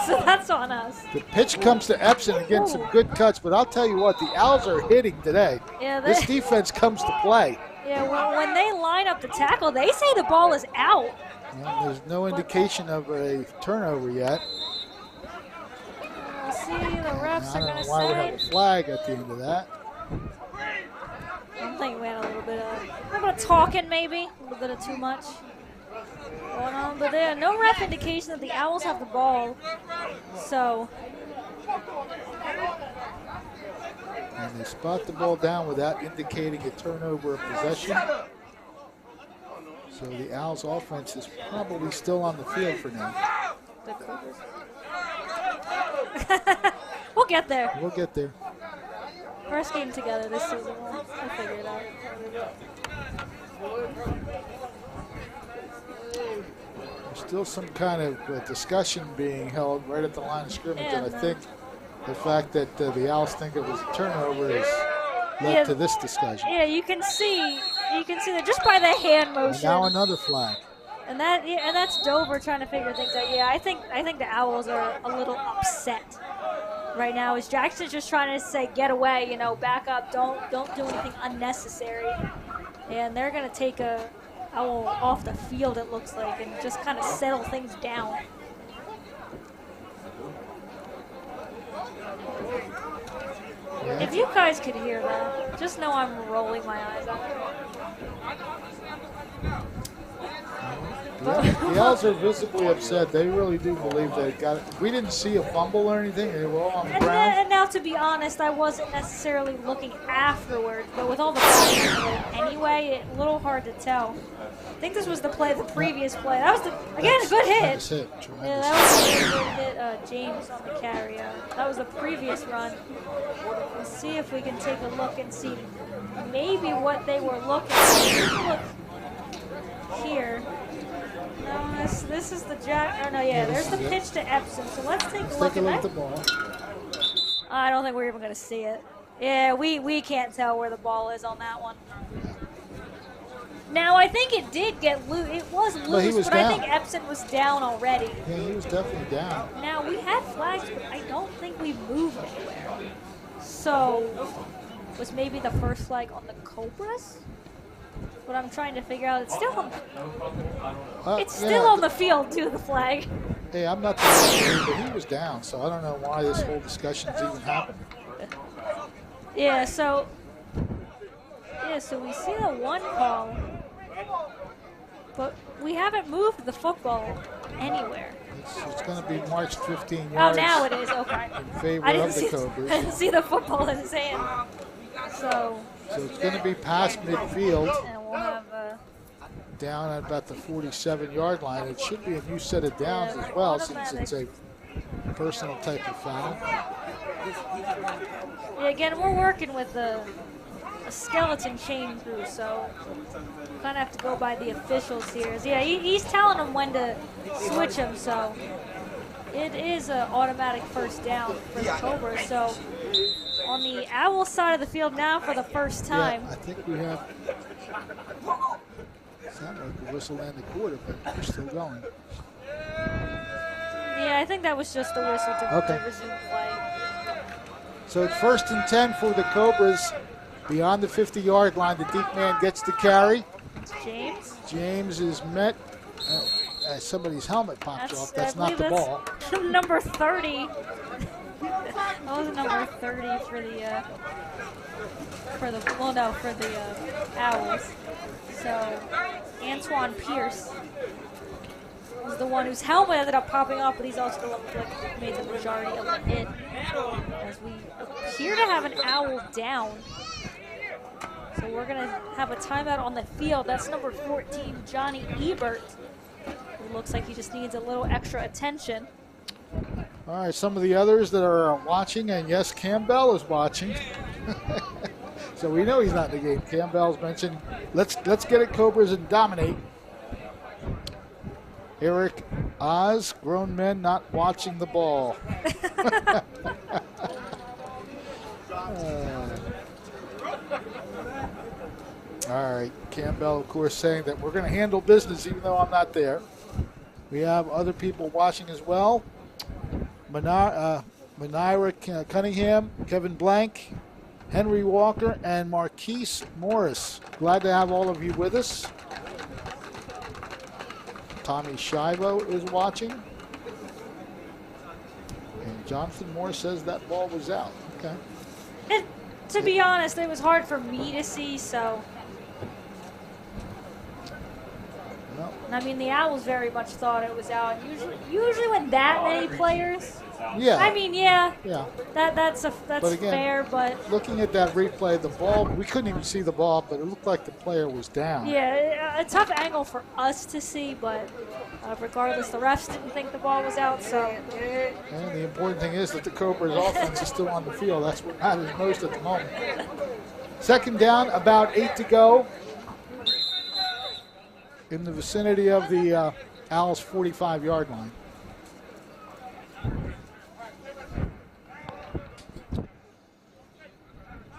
So that's on us. The pitch comes to Epson and getting some good cuts, but I'll tell you what, the Owls are hitting today. Yeah, this defense comes to play. Yeah, well, when they line up the tackle, they say the ball is out. Well, there's no indication of a turnover yet. We'll see, the refs are going to say. I don't know why we have a flag at the end of that. I'm thinking we had a little bit of talking, maybe. A little bit of too much going on. But there, no ref indication that the Owls have the ball. So. And they spot the ball down without indicating a turnover of possession. So the Owls offense is probably still on the field for now. The Cobras. We'll get there. We'll get there. First game together this season. We'll figure it out. There's still some kind of discussion being held right at the line of scrimmage, and I think the fact that the Owls think it was a turnover has led to this discussion. Yeah, you can see that just by the hand motion. And now another flag. And that's Dover trying to figure things out. Yeah, I think the Owls are a little upset right now. As Jackson's just trying to say, get away, you know, back up, don't do anything unnecessary. And they're gonna take a Owl off the field, it looks like, and just kind of settle things down. Yeah. If you guys could hear that, just know I'm rolling my eyes out. The Owls are visibly upset. They really do believe they got it. We didn't see a fumble or anything. They were all on the ground. And now, to be honest, I wasn't necessarily looking afterwards, but with all the flags anyway, it's a little hard to tell. I think this was the previous play. That was, again, a good hit. Tremendous. Yeah, that was a good hit, James on the carry. That was the previous run. Let's see if we can take a look and see maybe what they were looking at. Look here. No, this is the Jack. Oh, no, yeah, there's the pitch to Epson. So let's take a look at the ball. I don't think we're even going to see it. Yeah, we can't tell where the ball is on that one. Now, I think it did get loose. It was loose, but I think Epson was down already. Yeah, he was definitely down. Now, we had flags, but I don't think we moved anywhere. So, was maybe the first flag on the Cobras? What I'm trying to figure out, it's still on the field, too, the flag. Hey, I'm not the referee, but he was down, so I don't know why this whole discussion's even happening. Yeah, so we see the one call, but we haven't moved the football anywhere. It's going to be marched 15 yards. Oh, now it is, okay. In favor of the Cobras. I didn't see the football in his hand. So it's going to be past midfield. And we'll have down at about the 47-yard line. It should be a new set of downs as well, since it's a personal type of foul. Yeah, again, we're working with a skeleton chain crew, so we kind of have to go by the officials here. Yeah, he's telling them when to switch them, so it is an automatic first down for the Cobras. So on the Owl side of the field now for the first time. Yeah, I think we have. Sound like the whistle and the quarter, but we're still going. Yeah, I think that was just the whistle to resume play. So it's 1st and 10 for the Cobras. Beyond the 50-yard line, the deep man gets the carry. It's James. James is met. Somebody's helmet popped off. That's not the ball. Number 30. That was number 30 for the Owls. So Antoine Pierce was the one whose helmet ended up popping off, but he's also the one who made the majority of the hit. As we appear to have an Owl down. So we're going to have a timeout on the field. That's number 14, Johnny Ebert. It looks like he just needs a little extra attention. All right, some of the others that are watching, and yes, Campbell is watching. So we know he's not in the game. Campbell's mentioned, let's get it, Cobras, and dominate. Eric Oz, grown men not watching the ball. All right, Campbell, of course, saying that we're going to handle business even though I'm not there. We have other people watching as well. Manira Cunningham, Kevin Blank, Henry Walker, and Marquise Morris. Glad to have all of you with us. Tommy Shivo is watching. And Jonathan Moore says that ball was out. Okay. To be honest, it was hard for me to see, so. No. I mean, the Owls very much thought it was out. Usually when that many players. Yeah. I mean, yeah. Yeah. That's Again, fair, but. Looking at that replay, the ball, we couldn't even see the ball, but it looked like the player was down. Yeah, a tough angle for us to see, but regardless, the refs didn't think the ball was out, so. And the important thing is that the Cobras offense is still on the field. That's what matters most at the moment. Second down, about 8 to go. In the vicinity of the Owls' 45-yard line.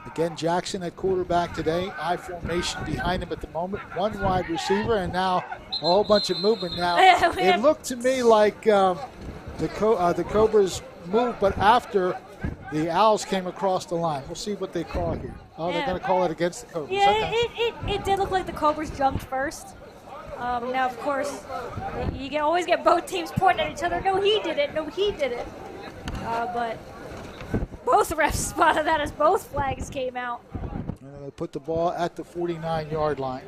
Again, Jackson at quarterback today. I formation behind him at the moment. One wide receiver, and now a whole bunch of movement. Now, it looked to me like the Cobras moved, but after the Owls came across the line. We'll see what they call here. Oh, they're going to call it against the Cobras. Yeah, okay. it did look like the Cobras jumped first. Now, of course, you can always get both teams pointing at each other. No, he did it. No, he did it. But both refs spotted that as both flags came out. They put the ball at the 49-yard line.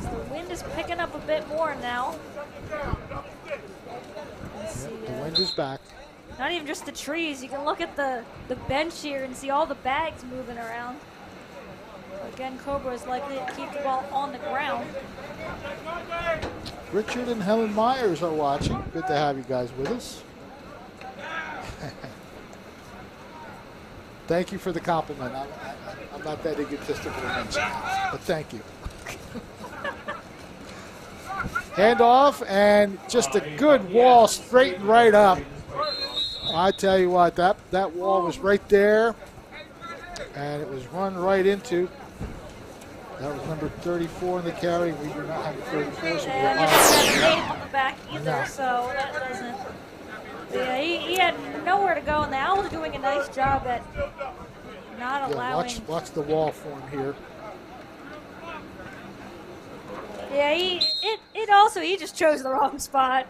So the wind is picking up a bit more now. The wind is back. Not even just the trees. You can look at the bench here and see all the bags moving around. Again, Cobra is likely to keep the ball on the ground. Richard and Helen Myers are watching. Good to have you guys with us. Thank you for the compliment. I'm not that egotistical to mention that, but thank you. Handoff, and just a good wall, straightened right up. I tell you what, that wall was right there, and it was run right into. That was number 34 in the carry. We do not have a 34, so and he doesn't have a name on the back either, No. so that doesn't. Yeah, he had nowhere to go, and the Owls are doing a nice job at not allowing. Watch the wall form here. Yeah, he just chose the wrong spot.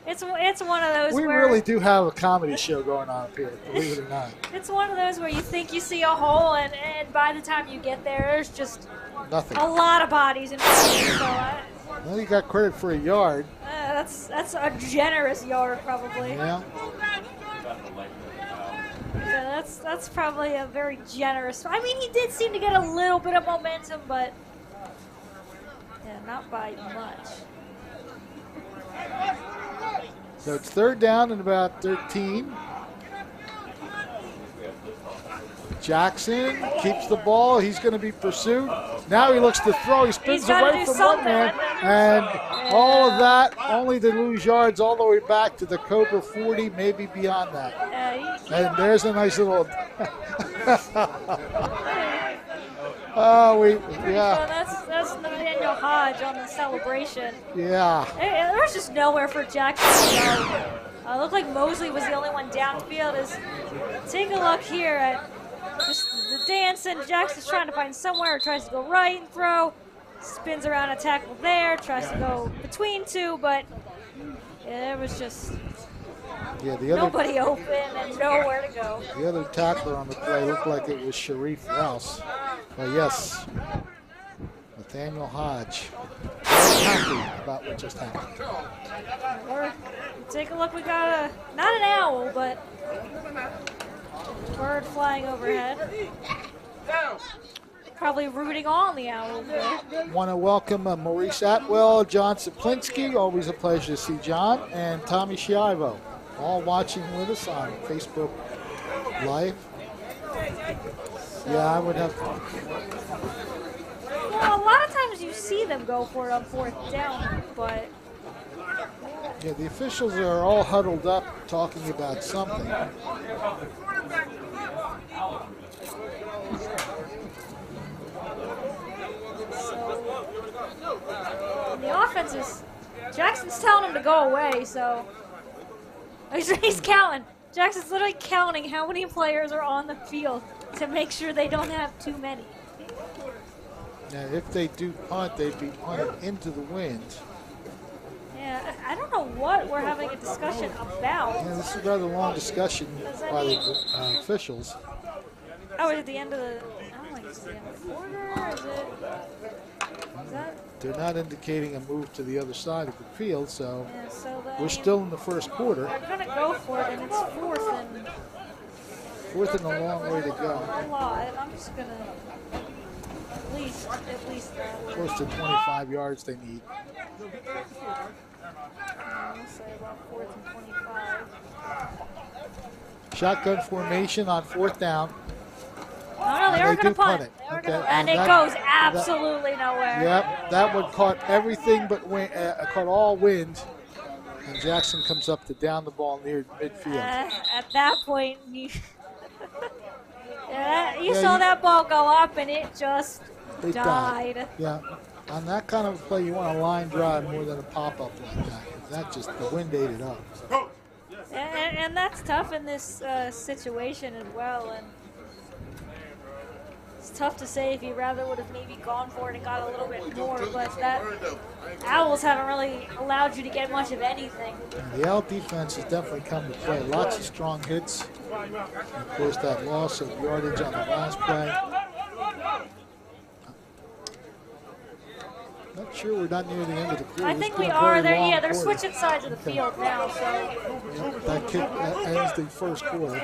It's one of those We where really do have a comedy show going on up here, believe it or not. it's one of those where you think you see a hole, and by the time you get there, there's just Nothing. a lot of bodies in front of you. So Well, you got credit for a yard. that's a generous yard, probably. Yeah. Yeah, that's probably a very generous. I mean, he did seem to get a little bit of momentum, but yeah, not by much. So it's third down and about 13. Jackson keeps the ball. He's going to be pursued. Now he looks to throw. He spins away from one man. And all of that only to lose yards all the way back to the Cobra 40, maybe beyond that. And there's a nice little... So that's Nathaniel Hodge on the celebration. Yeah. There was just nowhere for Jackson to go. Looked like Mosley was the only one downfield. Take a look here at just the dance, and Jackson's trying to find somewhere. Tries to go right and throw. Spins around a tackle there. Tries to go between two, but there was just nobody open and nowhere to go. The other tackler on the play looked like it was Sharif Rouse. Well, yes, Nathaniel Hodge. Very happy about what just happened. Take a look. We got not an owl, but a bird flying overhead. Probably rooting on the owl. Want to welcome Maurice Atwell, John Saplinski. Always a pleasure to see John, and Tommy Shivo, all watching with us on Facebook Live. Yeah, I would have. Well, a lot of times see them go for it on 4th down, but Yeah, the officials are all huddled up talking about something. The offense is, Jackson's telling him to go away, so he's counting. Jackson's literally counting how many players are on the field to make sure they don't have too many. Now, if they do punt, they'd be punting into the wind. Yeah, I don't know what we're having a discussion about. Yeah, this is a rather long discussion by the officials. Oh, is it the end of the, I don't think it's the end of the quarter, is that? They're not indicating a move to the other side of the field, so, Yeah, so then we're still in the first quarter. they're going to go for it, and it's 4th and Fourth and a long way to a go. lot. I'm just going to at least that. Close to 25 yards they need. We'll say about 4th and 25. Shotgun formation on 4th down. No, they are going to punt it. And it goes absolutely nowhere. Yep, that one caught everything but caught all wind. And Jackson comes up to down the ball near midfield. At that point, you saw that ball go up and it just died. Yeah, on that kind of play, you want a line drive more than a pop-up like that. That just, the wind ate it up. And that's tough in this situation as well. And it's tough to say if you rather would have maybe gone for it and got a little bit more, but that Owls haven't really allowed you to get much of anything. The Owl defense has definitely come to play. Lots of strong hits. And of course, that loss of yardage on the last play. Not sure we're not near the end of the quarter. I think we are. They're switching sides of the field now. So that ends the first quarter.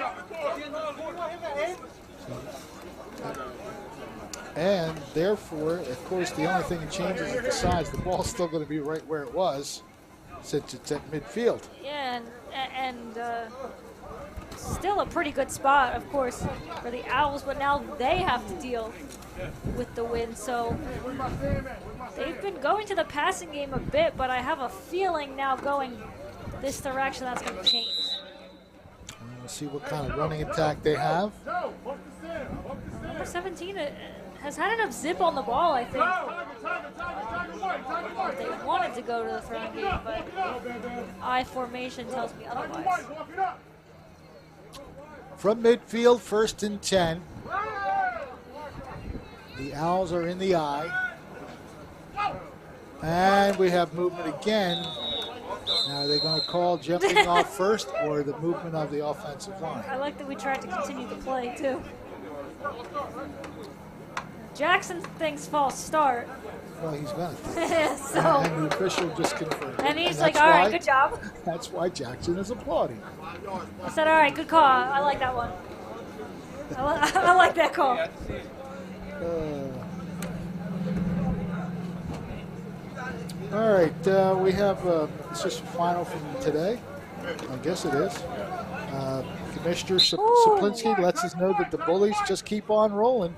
And therefore, of course, the only thing that changes is the size. The ball's still going to be right where it was since it's at midfield. Yeah, and still a pretty good spot, of course, for the Owls, but now they have to deal with the wind. So they've been going to the passing game a bit, but I have a feeling now going this direction that's going to change. We'll see what kind of running attack they have. Number 17 has had enough zip on the ball, I think. They wanted to go to the throwing game, but I formation tells me otherwise. From midfield, 1st and 10. The Owls are in the eye. And we have movement again. Now, are they going to call jumping off first or the movement of the offensive line? I like that we tried to continue the play, too. Jackson thinks false start. Well, he's going to. So, and the official just confirmed. And he's like, all right, good job. That's why Jackson is applauding. I said, all right, good call. I like that one. I like that call. All right, we have, it's just a final from today. I guess it is. Commissioner Saplinski lets us know that the Bullies just keep on rolling.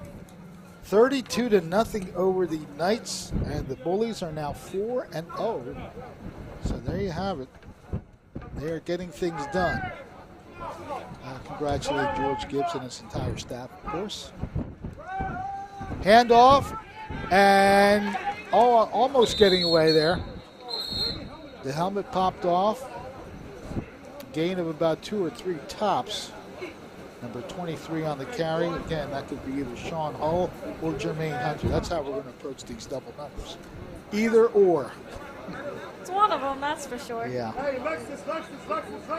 32-0 over the Knights, and the Bullies are now 4-0. So there you have it. They are getting things done. Congratulate George Gibbs and his entire staff, of course. Handoff, and almost getting away there. The helmet popped off. Gain of about 2 or 3 tops. Number 23 on the carry. Again, that could be either Sean Hull or Jermaine Hunter. That's how we're going to approach these double numbers. Either or. It's one of them, that's for sure. Yeah.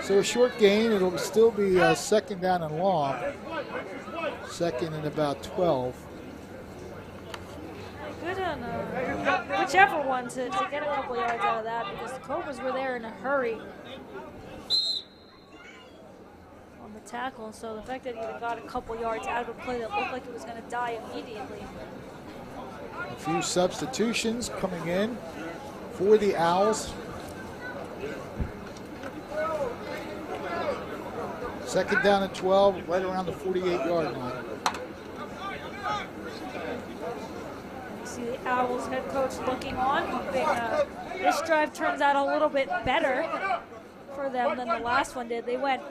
So a short gain. It'll still be 2nd down and long. 2nd and about 12. Good on whichever one to get a couple yards out of that, because the Cobras were there in a hurry on the tackle. So the fact that he got a couple yards out of a play that looked like it was going to die immediately. A few substitutions coming in for the Owls. 2nd down and 12, right around the 48-yard line. see the Owls head coach looking on, hoping this drive turns out a little bit better for them than the last one did. They went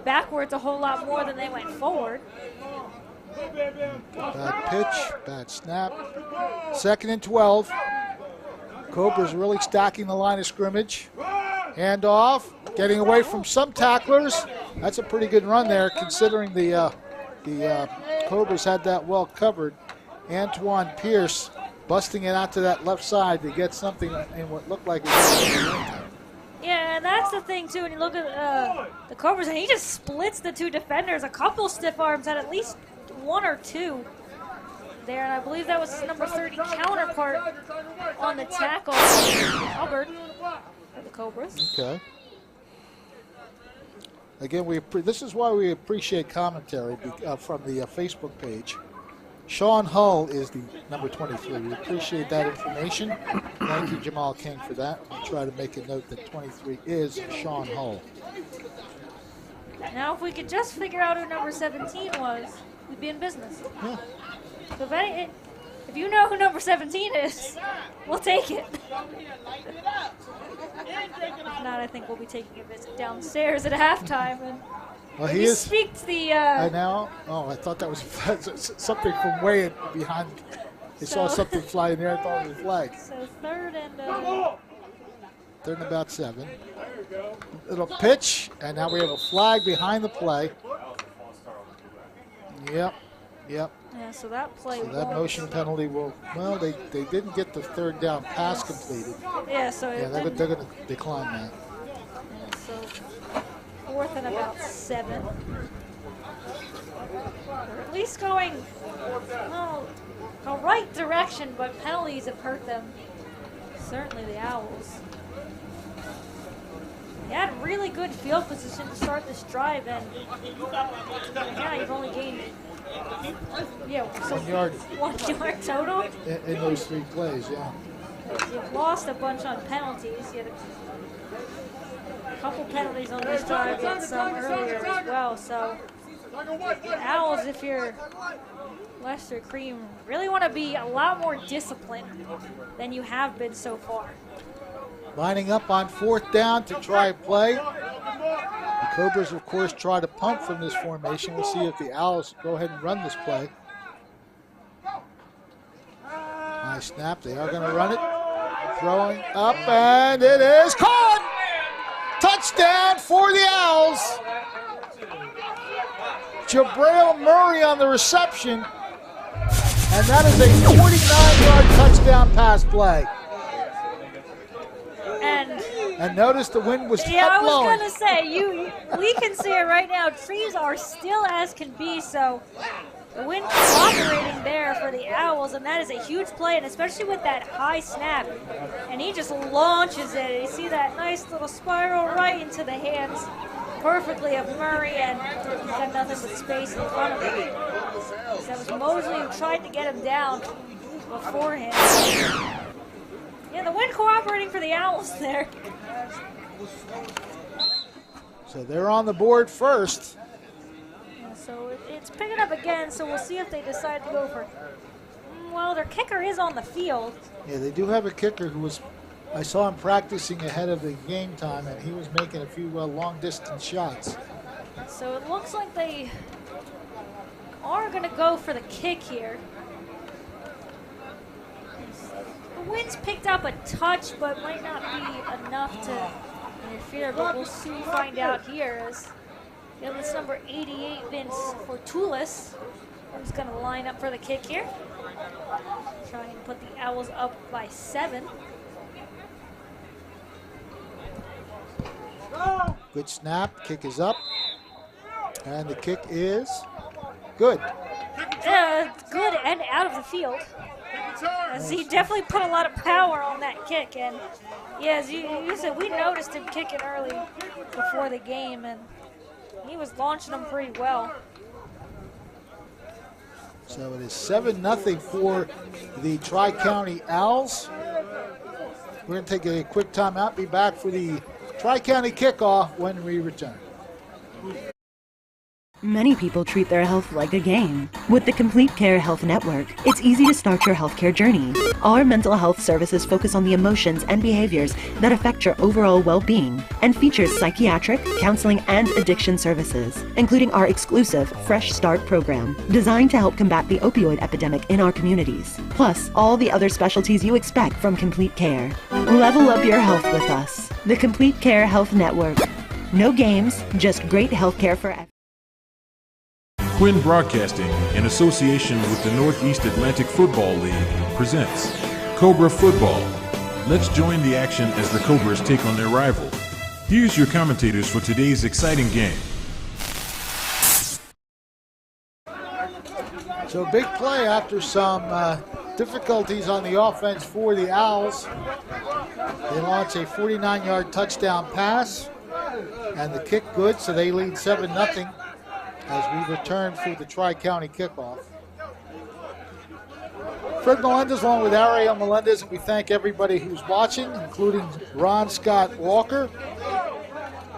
backwards a whole lot more than they went forward. Bad pitch, bad snap. 2nd and 12. Cobras really stacking the line of scrimmage. Hand off, getting away from some tacklers. That's a pretty good run there, considering the Cobras had that well covered. Antoine Pierce busting it out to that left side to get something in what looked like a Yeah, and that's the thing, too. When you look at the Cobras, and he just splits the two defenders. A couple stiff arms, had at least 1 or 2 there, and I believe that was his number 30 counterpart on the tackle, Hubbard, for the Cobras. Okay. Again, this is why we appreciate commentary from the Facebook page. Sean Hull is the number 23. We appreciate that information. Thank you, Jamal King, for that. We'll try to make a note that 23 is Sean Hull. Now, if we could just figure out who number 17 was, we'd be in business. Yeah. So if you know who number 17 is, we'll take it. If not, I think we'll be taking a visit downstairs at halftime. And well, he is. Speak to the. I know. Oh, I thought that was something from way behind. I saw something fly in there. I thought it was a flag. So third and about 7. Little pitch, and now we have a flag behind the play. Yep. Yeah, so that play. So that motion penalty will. Well, they didn't get the 3rd down pass completed. Yeah, so they're going to decline that. Yeah, so 4th and about 7. We're at least going the right direction, but penalties have hurt them. Certainly the Owls. They had really good field position to start this drive, and yeah, you've only gained 1 yard. 1 yard total In those 3 plays, yeah. You've lost a bunch on penalties. You had a couple penalties on this drive and some earlier as well. So the Owls, if you're Lester Cream, really want to be a lot more disciplined than you have been so far. Lining up on 4th down to try and play. The Cobras, of course, try to punt from this formation. We'll see if the Owls go ahead and run this play. Nice snap. They are going to run it. Throwing up, and it is caught! Touchdown for the Owls. Jabrail Murray on the reception. And that is a 49-yard touchdown pass play. And notice the wind was blowing. I was blowing. going to say, we can see it right now. Trees are still as can be, so the wind cooperating there for the Owls, and that is a huge play, and especially with that high snap. And he just launches it. You see that nice little spiral right into the hands perfectly of Murray, and he's got nothing but space in front of him. That was Mosley who tried to get him down beforehand. Yeah, the wind cooperating for the Owls there. So they're on the board first. Yeah, so it's picking up again, so we'll see if they decide to go for... Well, their kicker is on the field. Yeah, they do have a kicker who was... I saw him practicing ahead of the game time, and he was making a few long-distance shots. So it looks like they are going to go for the kick here. The wind's picked up a touch, but might not be enough to interfere, but we'll soon find out here as this number 88, Vince Fortulis, is going to line up for the kick here. Try and put the Owls up by 7. Good snap, kick is up, and the kick is good. Good and out of the field. As he definitely put a lot of power on that kick, and yeah, as you said, we noticed him kicking early before the game, and he was launching them pretty well. So it is 7-0 for the Tri-County Owls. We're going to take a quick timeout, be back for the Tri-County kickoff when we return. Many people treat their health like a game. With the Complete Care Health Network, it's easy to start your healthcare journey. Our mental health services focus on the emotions and behaviors that affect your overall well-being and features psychiatric, counseling, and addiction services, including our exclusive Fresh Start program, designed to help combat the opioid epidemic in our communities, plus all the other specialties you expect from Complete Care. Level up your health with us. The Complete Care Health Network. No games, just great healthcare for everyone. Quinn Broadcasting, in association with the Northeast Atlantic Football League, presents Cobra Football. Let's join the action as the Cobras take on their rival. Here's your commentators for today's exciting game. So big play after some difficulties on the offense for the Owls. They launch a 49-yard touchdown pass, and the kick good, so they lead 7-0. As we return for the Tri-County kickoff. Fred Melendez along with Ariel Melendez, and we thank everybody who's watching, including Ron Scott Walker.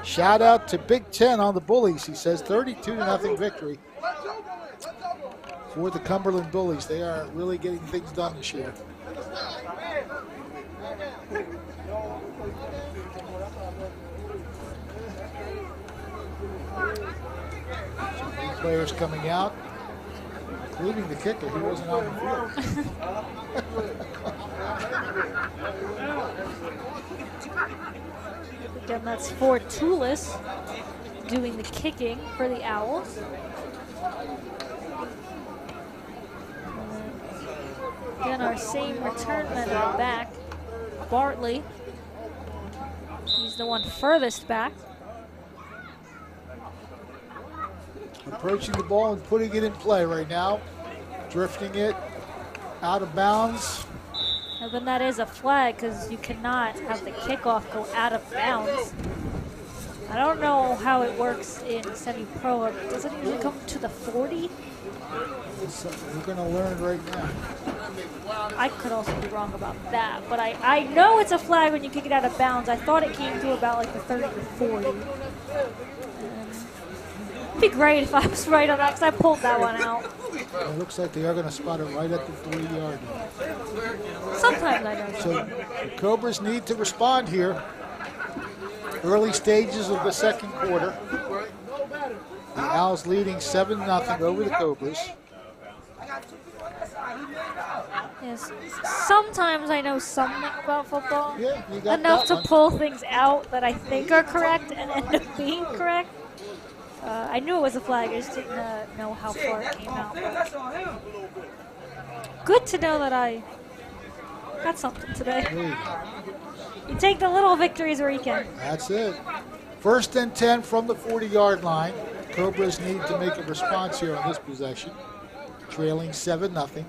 Shout out to Big Ten on the Bullies. He says 32-0 victory for the Cumberland Bullies. They are really getting things done this year. Players coming out, including the kicker. He wasn't on the field. Again, that's Ford Toulis doing the kicking for the Owls. Again, our same return men are back. Bartley, he's the one furthest back. Approaching the ball and putting it in play right now. Drifting it out of bounds. And then that is a flag because you cannot have the kickoff go out of bounds. I don't know how it works in semi-pro. Does it usually come to the 40? We're going to learn right now. I could also be wrong about that, but I know it's a flag when you kick it out of bounds. I thought it came to about like the 30 to 40. It'd be great if I was right on that because I pulled that one out. It looks like they are going to spot it right at the 40-yard line. Sometimes I know. So the Cobras need to respond here. Early stages of the second quarter. The Owls leading 7-0 over the Cobras. Yes. Sometimes I know something about football. Yeah, you got enough that to pull things out that I think are correct and end up being correct. I knew it was a flag, I just didn't know how far it came out. Good to know that I got something today. You take the little victories where you can. That's it. 1st and 10 from the 40-yard line. Cobras need to make a response here on this possession. Trailing 7-0.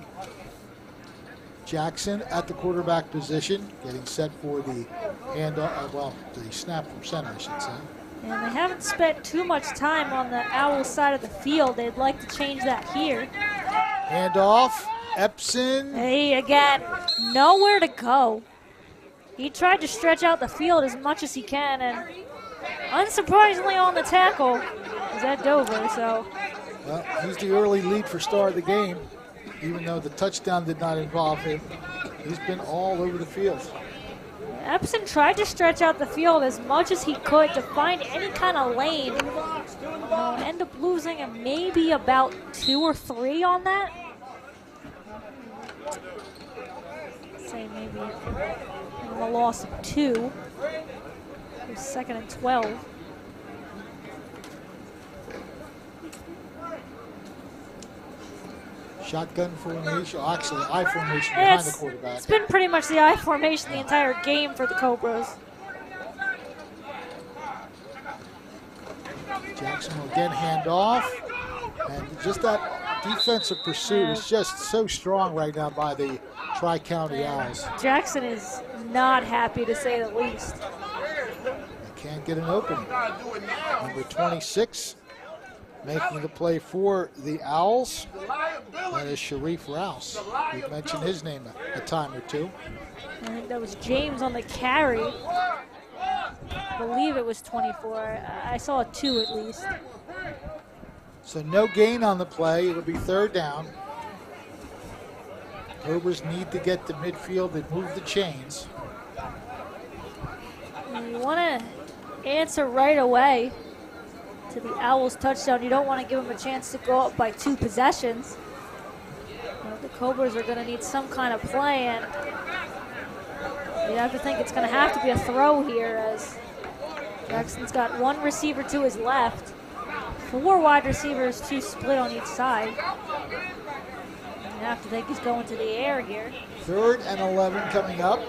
Jackson at the quarterback position, getting set for the handoff, the snap from center, I should say. And they haven't spent too much time on the Owl side of the field. They'd like to change that here. Handoff, Epson. Hey, again, nowhere to go. He tried to stretch out the field as much as he can, and unsurprisingly on the tackle is Ed Dover, so. Well, he's the early lead for star of the game, even though the touchdown did not involve him. He's been all over the field. Epson tried to stretch out the field as much as he could to find any kind of lane. End up losing maybe about 2 or 3 on that. Say maybe a loss of 2. It was 2nd and 12. Shotgun formation, actually I formation behind the quarterback. It's been pretty much the I formation the entire game for the Cobras. Jackson will again hand off. And just that defensive pursuit is just so strong right now by the Tri-County Owls. Jackson is not happy to say the least. They can't get an opening. Number 26. Making the play for the Owls, that is Sharif Rouse. We've mentioned his name a time or two. I think that was James on the carry. I believe it was 24. I saw a 2 at least. So no gain on the play. It'll be third down. Cobras need to get to midfield and move the chains. You want to answer right away to the Owls' touchdown. You don't want to give them a chance to go up by 2 possessions. The Cobras are going to need some kind of play, and you have to think it's going to have to be a throw here, as Jackson's got 1 receiver to his left, 4 wide receivers, 2 split on each side. You have to think he's going to the air here. 3rd and 11 coming up.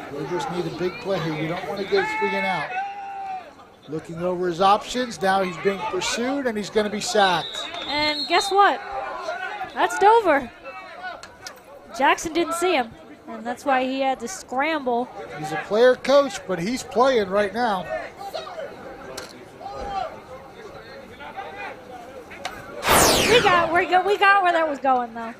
Cobras need a big play here. You don't want to go 3 and out. Looking over his options. Now he's being pursued, and he's going to be sacked. And guess what? That's Dover. Jackson didn't see him, and that's why he had to scramble. He's a player coach, but he's playing right now. We got where that was going, though.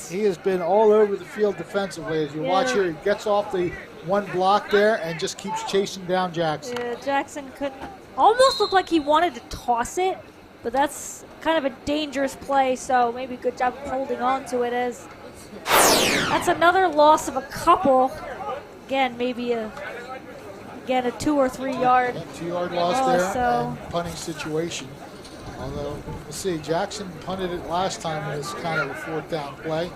He has been all over the field defensively. As you watch here, he gets off the 1 block there and just keeps chasing down Jackson. Yeah, Jackson couldn't. Almost looked like he wanted to toss it, but that's kind of a dangerous play, so maybe good job of holding on to it. As that's another loss of a couple. Again, maybe a 2 or 3 yard. 2-yard loss there, so. and punting situation. Although, we'll see, Jackson punted it last time in this kind of a 4th down play.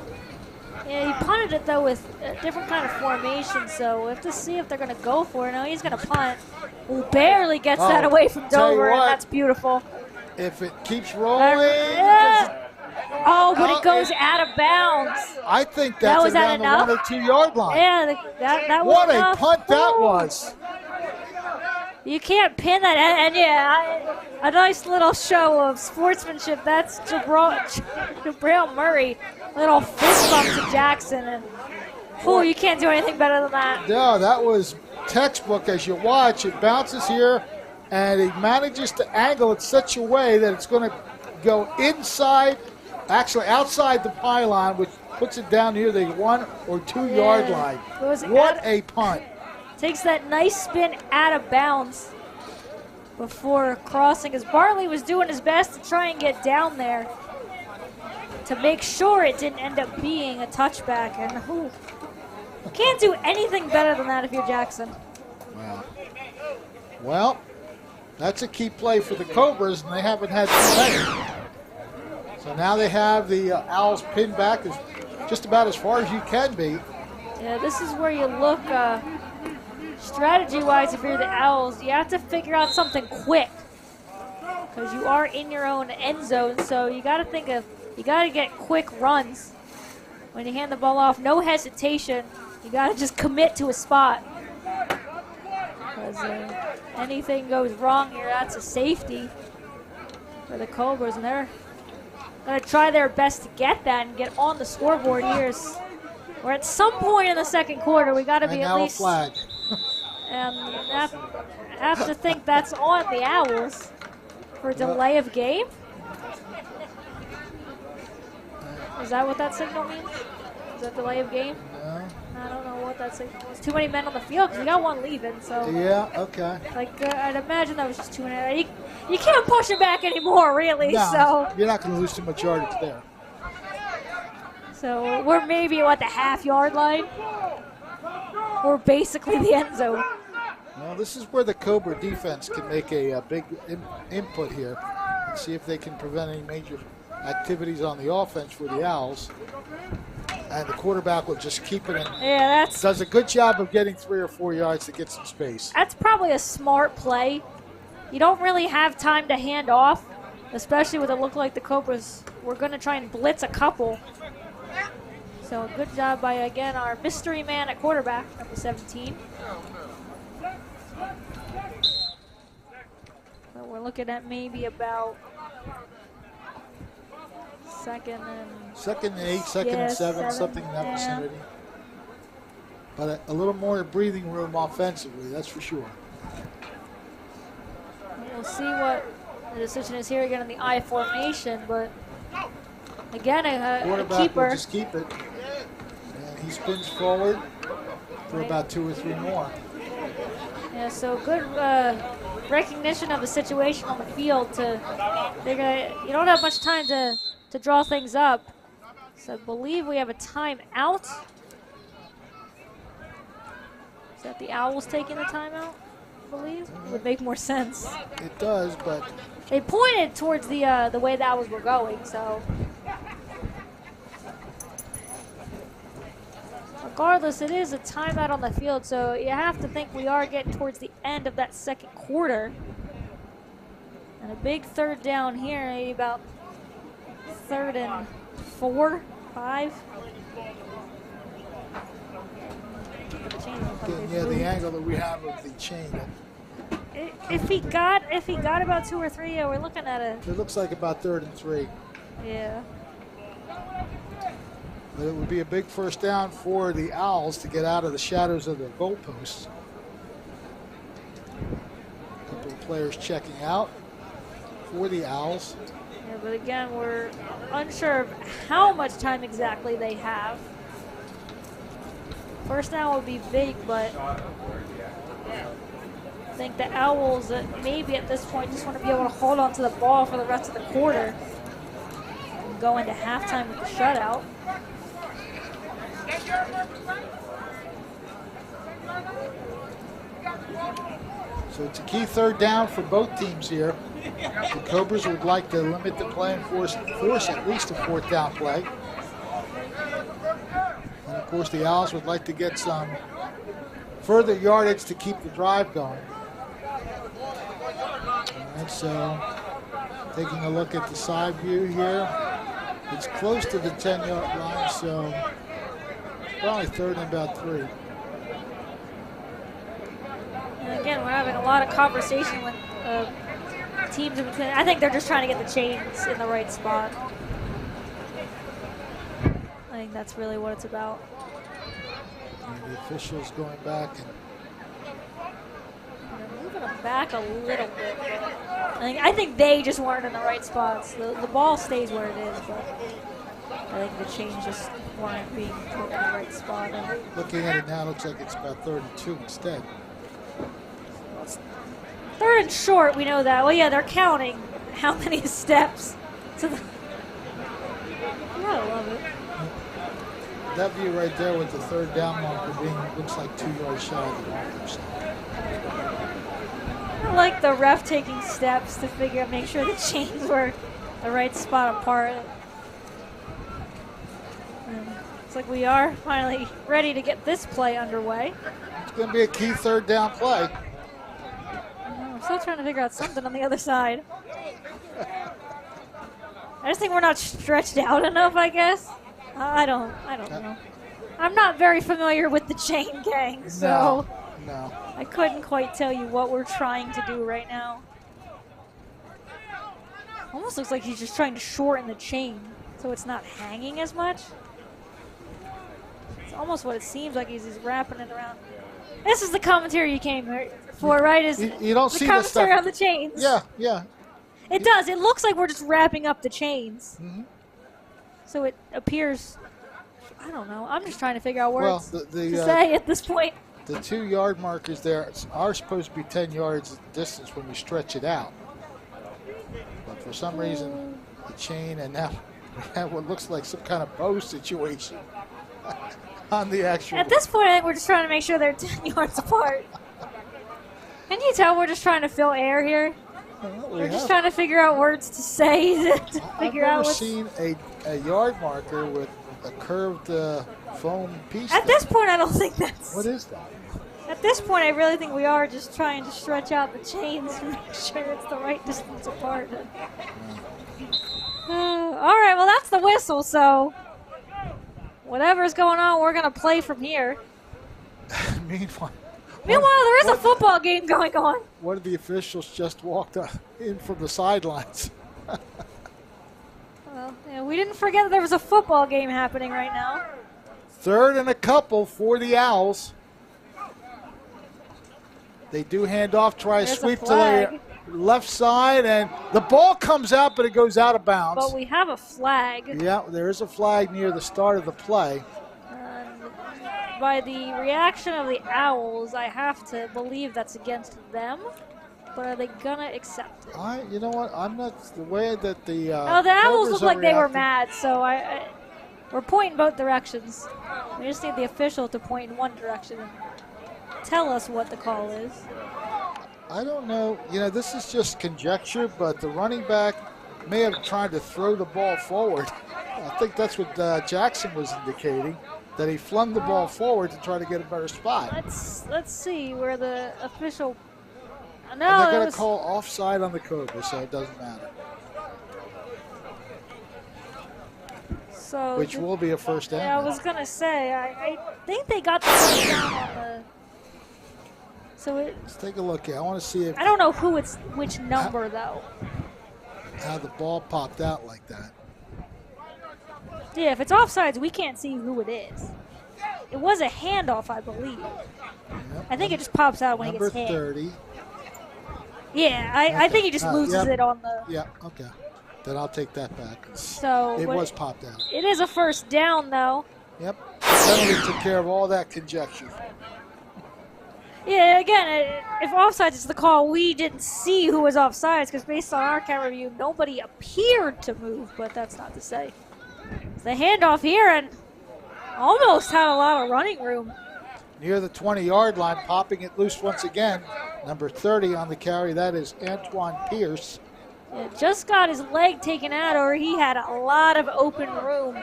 Yeah, he punted it, though, with a different kind of formation, so we have to see if they're going to go for it. No, he's going to punt. Who barely gets that away from Dover, and that's beautiful. If it keeps rolling. But it goes out of bounds. I think that's around the 1 or 2 yard line. Yeah, that was what enough. A punt that was. You can't pin that, and a nice little show of sportsmanship. That's Jabril Murray, little fist bump to Jackson, and you can't do anything better than that. No, that was textbook. As you watch, it bounces here, and he manages to angle it such a way that it's going to go inside, actually outside the pylon, which puts it down near the 1 or 2 yard line. What a punt. Takes that nice spin out of bounds before crossing, as Bartley was doing his best to try and get down there to make sure it didn't end up being a touchback. And can't do anything better than that if you're Jackson. Wow. Well, that's a key play for the Cobras, and they haven't had too many. So now they have the Owls pinned back as just about as far as you can be. Yeah, this is where you look strategy-wise. If you're the Owls, you have to figure out something quick because you are in your own end zone. So you got to get quick runs when you hand the ball off. No hesitation. You got to just commit to a spot. Because anything goes wrong here, that's a safety for the Cobras, and they're going to try their best to get that and get on the scoreboard here. We're at some point in the second quarter. We got to be at least. A flag. And have to think that's on the Owls for delay of game. Is that what that signal means? Is that delay of game? No. I don't know what that signal is. Too many men on the field because we got 1 leaving. So yeah, okay. I'd imagine that was just 2 and a. You can't push it back anymore, really. No, so you're not going to lose too much yardage there. So we're maybe at the half-yard line. We're basically the end zone. Well, this is where the Cobra defense can make a big input here and see if they can prevent any major activities on the offense for the Owls. And the quarterback will just keep it in. Yeah, does a good job of getting 3 or 4 yards to get some space. That's probably a smart play. You don't really have time to hand off, especially with it look like the Cobras were going to try and blitz a couple. So a good job by, again, our mystery man at quarterback, number 17. So we're looking at maybe about second and 8, second and 7, something in that vicinity. But a little more breathing room offensively, that's for sure. We'll see what the decision is here again in the I formation, but again, a keeper. Will just keep it. And he spins forward for about 2 or 3 more. Yeah, so good recognition of the situation on the field. You don't have much time to draw things up. So I believe we have a timeout. Is that the Owls taking the timeout? I believe would make more sense. It does, but they pointed towards the way the Owls were going. So regardless, it is a timeout on the field. So you have to think we are getting towards the end of that second quarter. And a big third down here, maybe about 3rd and 4, 5. Yeah, the angle that we have of the chain. If he got about 2 or 3, yeah, we're looking at it. It looks like about 3rd and 3. Yeah. But it would be a big first down for the Owls to get out of the shadows of the goalposts. A couple of players checking out for the Owls. Yeah, but again, we're unsure of how much time exactly they have. First down would be big, but I think the Owls maybe at this point just want to be able to hold on to the ball for the rest of the quarter and go into halftime with the shutout. So it's a key third down for both teams here. The Cobras would like to limit the play and force at least a 4th down play. And of course the Owls would like to get some further yardage to keep the drive going. All right, so taking a look at the side view here. It's close to the 10-yard line, so probably 3rd and about 3. And again, we're having a lot of conversation with teams in between. I think they're just trying to get the chains in the right spot. I think that's really what it's about. And the officials going back and they're moving them back a little bit. I think they just weren't in the right spots. The ball stays where it is, but I think the chains just weren't being put in the right spot. And looking at it now, it looks like it's about 3rd and 2 instead. 3rd and short, we know that. Well, yeah, they're counting how many steps to the. You gotta love it. That view right there with the 3rd down marker being, looks like 2 yards shy of the markers. I like the ref taking steps to make sure the chains were the right spot apart. Looks like we are finally ready to get this play underway. It's going to be a key 3rd down play. I'm still trying to figure out something on the other side. I just think we're not stretched out enough, I guess. I don't know. I'm not very familiar with the chain gang, so no. I couldn't quite tell you what we're trying to do right now. Almost looks like he's just trying to shorten the chain so it's not hanging as much. It's almost what it seems like. He's wrapping it around. This is the commentary you came for, right? Is you don't see the this stuff commentary on the chains? Yeah. It does. It looks like we're just wrapping up the chains. Mm-hmm. So it appears, I don't know. I'm just trying to figure out words to say at this point. The 2 yard markers there are supposed to be 10 yards distance when we stretch it out. But for some reason, the chain and now we have what looks like some kind of bow situation on the actual. At this point, I think we're just trying to make sure they're 10 yards apart. Can you tell we're just trying to fill air here? We're just trying to figure out words to say to figure out what's. I've never seen a yard marker with a curved foam piece. At this point, I don't think that's. What is that? At this point, I really think we are just trying to stretch out the chains and make sure it's the right distance apart. All right, well, that's the whistle, so whatever's going on, we're going to play from here. Meanwhile, there is a football game going on. One of the officials just walked in from the sidelines. Well, yeah, we didn't forget that there was a football game happening right now. 3rd and a couple for the Owls. They do hand off, try to sweep to the left side, and the ball comes out, but it goes out of bounds. But we have a flag. Yeah, there is a flag near the start of the play. by the reaction of the Owls, I have to believe that's against them. But are they gonna accept it? You know what? I'm not the way that the. Oh, the Owls Cobras look are like they were reacting. mad, so we're pointing both directions. We just need the official to point in one direction and tell us what the call is. I don't know. You know, this is just conjecture, but the running back may have tried to throw the ball forward. I think that's what Jackson was indicating, that he flung the ball forward to try to get a better spot. Let's see where the official. No, And they're going was, to call offside on the Cobras, so it doesn't matter. so Which will be a first down. Yeah, I was gonna say I think they got the first down on the. So Let's take a look here. I want to see if I don't know which number though. how the ball popped out like that. Yeah, if it's offsides, we can't see who it is. It was a handoff, I believe. Yep. I think it just pops out when Number he gets hit. 30. Yeah, I think he just loses yep. it on the. Yeah, okay. Then I'll take that back. So It was popped out. It is a first down though. Yep. Penalty took care of all that conjecture. Yeah, again, if offsides is the call, we didn't see who was offsides because based on our camera view, nobody appeared to move, but that's not to say. It's the handoff here and almost had a lot of running room. Near the 20-yard line, popping it loose once again. Number 30 on the carry, that is Antoine Pierce. Yeah, just got his leg taken out, or he had a lot of open room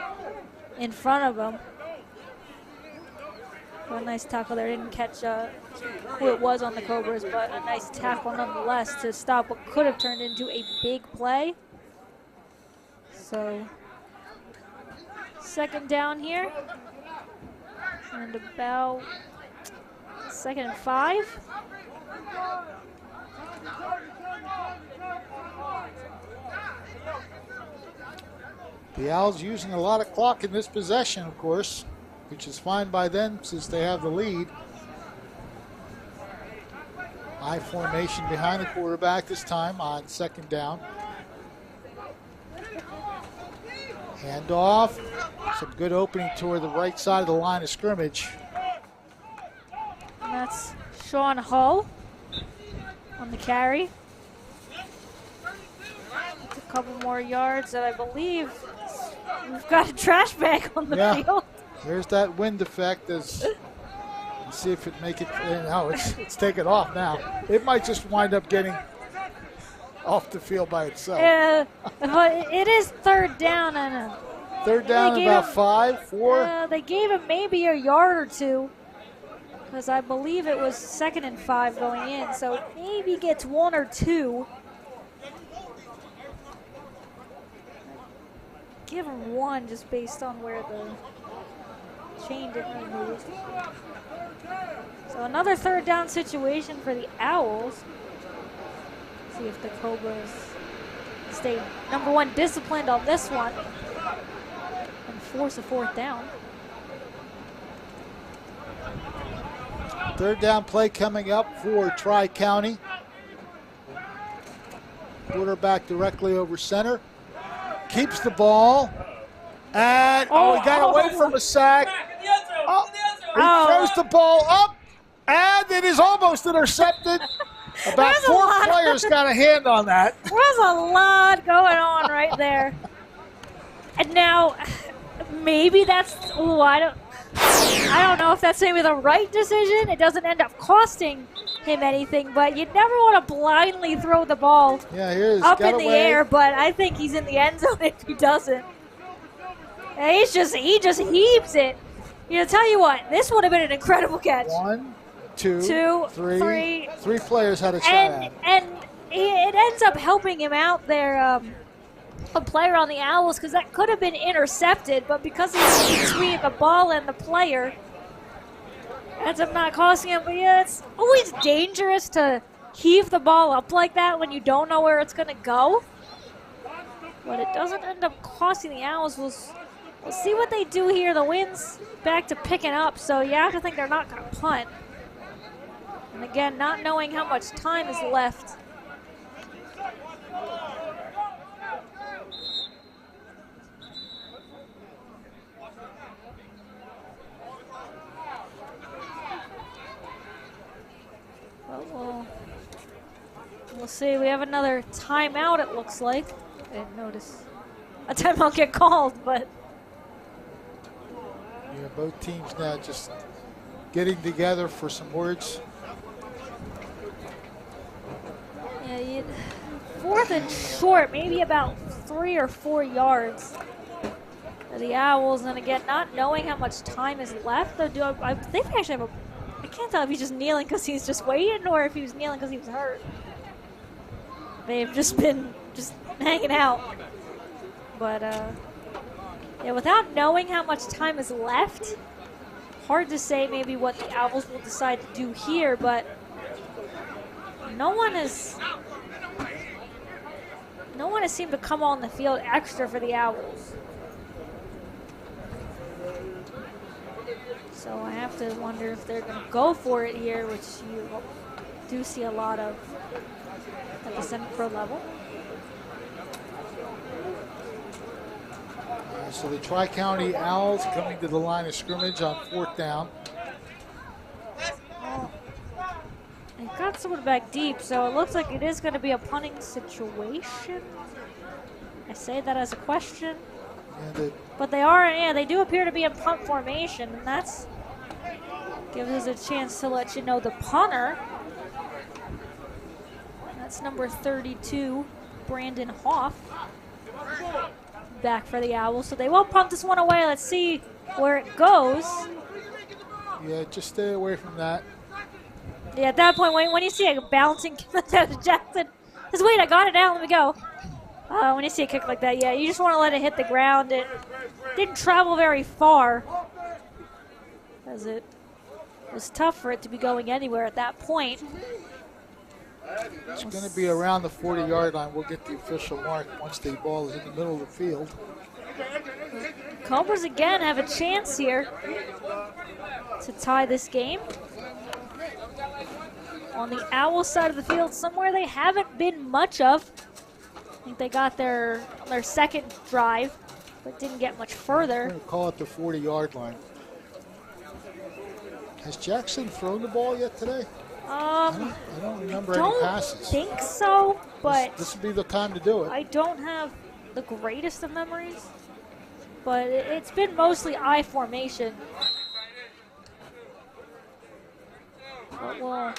in front of him. A nice tackle there. Didn't catch who it was on the Cobras, but a nice tackle nonetheless to stop what could have turned into a big play. So, second down here. And about 2nd and 5. The Owls using a lot of clock in this possession, of course, which is fine by them since they have the lead. High formation behind the quarterback this time on second down. Handoff. Some good opening toward the right side of the line of scrimmage. And that's Sean Hull on the carry. A couple more yards, and I believe we've got a trash bag on the field. There's that wind effect. Let's see if it make it. No, it's taken off now. It might just wind up getting off the field by itself. Yeah, but it is third down and third down about 5, 4. they gave him maybe a yard or two because I believe it was 2nd and 5 going in, so maybe gets 1 or 2. Give him 1 just based on where the chain didn't really move. So another third down situation for the Owls. See if the Cobras stay number 1 disciplined on this one and force a 4th down. Third down play coming up for Tri-County. Quarterback directly over center. Keeps the ball. And, he got away from a sack. He throws the ball up. And it is almost intercepted. About 4 players got a hand on that. There's a lot going on right there. And now, maybe that's, I don't know if that's maybe the right decision. It doesn't end up costing him anything, but you never want to blindly throw the ball up in the air, but I think he's in the end zone if he doesn't. And he just heaves it. You know, tell you what, this would have been an incredible catch. 1, 2, 3. 3 players had a shot at it. And it ends up helping him out there, a player on the Owls, because that could have been intercepted, but because he's between the ball and the player, ends up not costing him. But yeah, it's always dangerous to heave the ball up like that when you don't know where it's going to go. But it doesn't end up costing the Owls. We'll see what they do here. The wind's back to picking up, so you have to think they're not going to punt. And again, not knowing how much time is left. see. We have another timeout, it looks like. I didn't notice a timeout get called, but. Yeah, both teams now just getting together for some words. Yeah, 4th and short, maybe about 3 or 4 yards for the Owls. And again, not knowing how much time is left. I think they actually have I can't tell if he's just kneeling because he's just waiting or if he was kneeling because he was hurt. They've just been hanging out. But yeah, without knowing how much time is left, hard to say maybe what the Owls will decide to do here, but no one has seemed to come on the field extra for the Owls. So I have to wonder if they're going to go for it here, which you do see a lot of at the semi-pro level. So the Tri-County Owls coming to the line of scrimmage on 4th down. They've got someone back deep, so it looks like it is going to be a punting situation. I say that as a question. But they do appear to be in punt formation, and that's gives us a chance to let you know the punter. That's number 32, Brandon Hoff, back for the Owls. So they will punt this one away. Let's see where it goes. Yeah, just stay away from that. Yeah, at that point, when you see a bouncing kick down to Jackson, just wait, I got it out, let me go. When you see a kick like that, yeah, you just want to let it hit the ground. It didn't travel very far, as it was tough for it to be going anywhere at that point. It's going to be around the 40-yard line. We'll get the official mark once the ball is in the middle of the field. Cobras again have a chance here to tie this game. On the Owl side of the field, somewhere they haven't been much of. I think they got their second drive, but didn't get much further. I'm going to call it the 40-yard line. Has Jackson thrown the ball yet today? I don't remember any passes. I don't think so, but this would be the time to do it. I don't have the greatest of memories, but it's been mostly I formation. But well,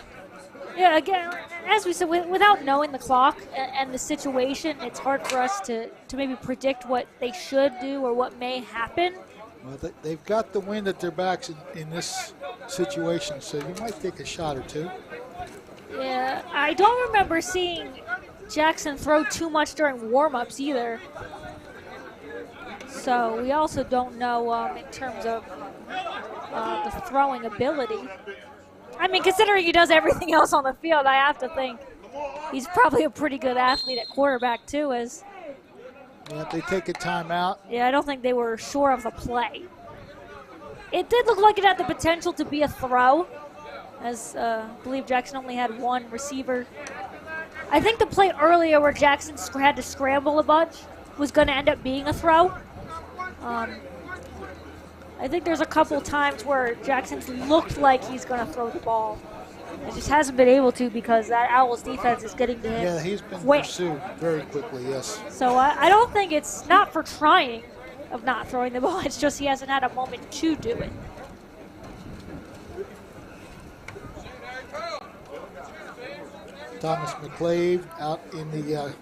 yeah, again, as we said, without knowing the clock and the situation, it's hard for us to maybe predict what they should do or what may happen. Well, they've got the wind at their backs in this situation, so you might take a shot or two. Yeah, I don't remember seeing Jackson throw too much during warm-ups either. So we also don't know in terms of the throwing ability. I mean, considering he does everything else on the field, I have to think he's probably a pretty good athlete at quarterback too. Yeah, they take a timeout. Yeah, I don't think they were sure of the play. It did look like it had the potential to be a throw, as I believe Jackson only had one receiver. I think the play earlier where Jackson had to scramble a bunch was going to end up being a throw. I think there's a couple times where Jackson's looked like he's going to throw the ball. It just hasn't been able to because that Owls defense is getting to him. Yeah, he's been quick. pursued very quickly, yes. So I don't think it's not for trying of not throwing the ball. It's just he hasn't had a moment to do it. Thomas McClave out in the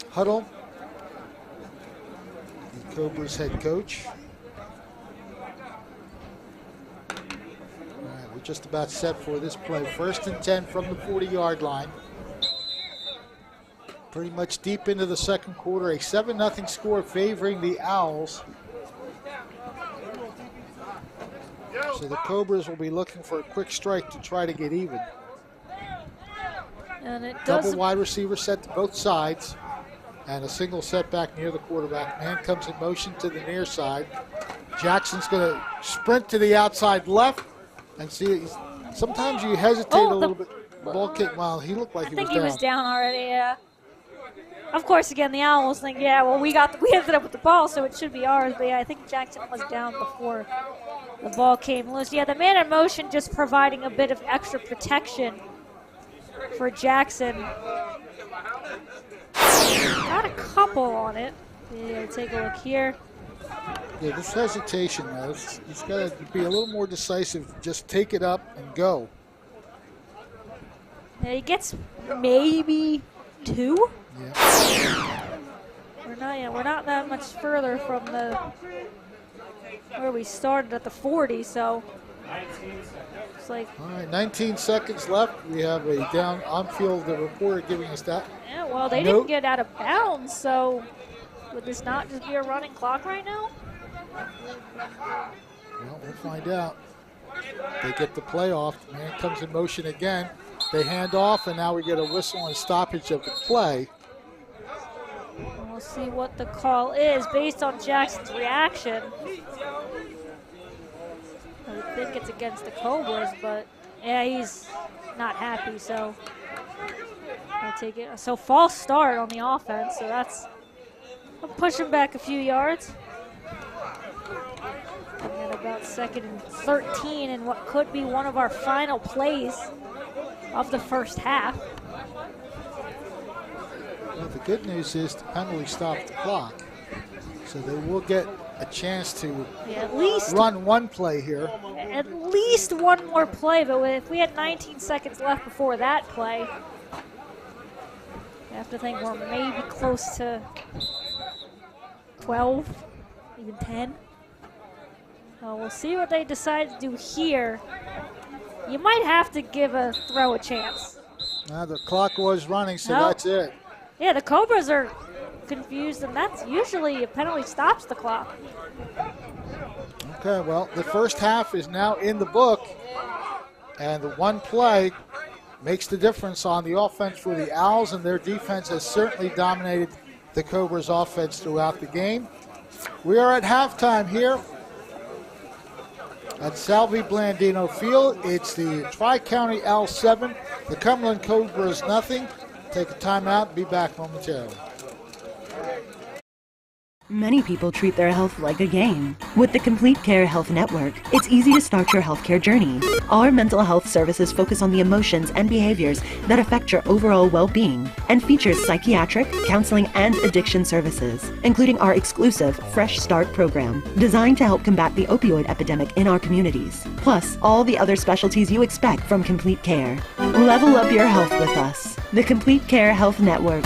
huddle. The Cobras head coach. Just about set for this play. 1st and 10 from the 40-yard line. Pretty much deep into the second quarter. A 7-0 score favoring the Owls. So the Cobras will be looking for a quick strike to try to get even. And it Double wide receiver set to both sides. And a single setback near the quarterback. Man comes in motion to the near side. Jackson's going to sprint to the outside left. And see, sometimes you hesitate a little bit. Ball kick. Well, he looked like he was down. I think he was down already. Yeah. Of course, again, the Owls think, yeah, well, we ended up with the ball, so it should be ours. But yeah, I think Jackson was down before the ball came loose. Yeah, the man in motion just providing a bit of extra protection for Jackson. Got a couple on it. Yeah, take a look here. Yeah, this hesitation, though, he's got to be a little more decisive. Just take it up and go. Yeah, he gets maybe 2. Yeah. We're not that much further from where we started at the 40, so it's like. All right, 19 seconds left. We have a down on-field reporter giving us that. Yeah, well, they didn't get out of bounds, so would this not just be a running clock right now? Well, we'll find out. They get the play off. The man comes in motion again. They hand off, and now we get a whistle and stoppage of the play. And we'll see what the call is based on Jackson's reaction. I would think it's against the Cobras, but yeah, he's not happy, so I'll take it. So false start on the offense, so that's pushing back a few yards. And then about 2nd and 13 in what could be one of our final plays of the first half. Well, the good news is the penalty stopped the clock, so they will get a chance to at least run one play here. At least one more play, but if we had 19 seconds left before that play, I have to think we're maybe close to 12, even 10. So we'll see what they decide to do here. You might have to give a throw a chance. Now the clock was running, so Nope. that's it. Yeah, the Cobras are confused, and that's usually a penalty stops the clock. Okay, well, the first half is now in the book, and the one play makes the difference on the offense for the Owls, and their defense has certainly dominated the Cobras' offense throughout the game. We are at halftime here at Salvi Blandino Field. It's the Tri-County Owls 7, the Cumberland Cobras nothing. Take a timeout, be back momentarily. Many people treat their health like a game. With the Complete Care Health Network, it's easy to start your healthcare journey. Our mental health services focus on the emotions and behaviors that affect your overall well-being and features psychiatric, counseling, and addiction services, including our exclusive Fresh Start program, designed to help combat the opioid epidemic in our communities, plus all the other specialties you expect from Complete Care. Level up your health with us. The Complete Care Health Network.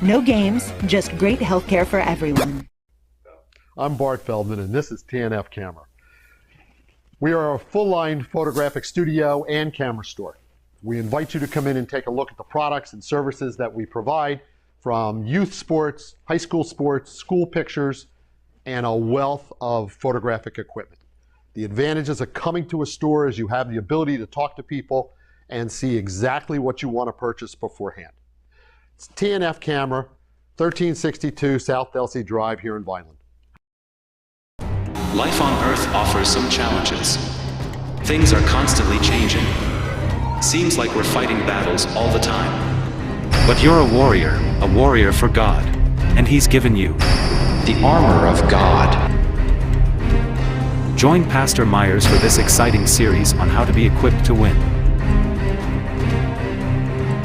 No games, just great healthcare for everyone. I'm Bart Feldman, and this is TNF Camera. We are a full-line photographic studio and camera store. We invite you to come in and take a look at the products and services that we provide, from youth sports, high school sports, school pictures, and a wealth of photographic equipment. The advantages of coming to a store is you have the ability to talk to people and see exactly what you want to purchase beforehand. It's TNF Camera, 1362 South Delsey Drive here in Vineland. Life on Earth offers some challenges. Things are constantly changing. Seems like we're fighting battles all the time. But you're a warrior for God. And He's given you The armor of God. Join Pastor Myers for this exciting series on how to be equipped to win.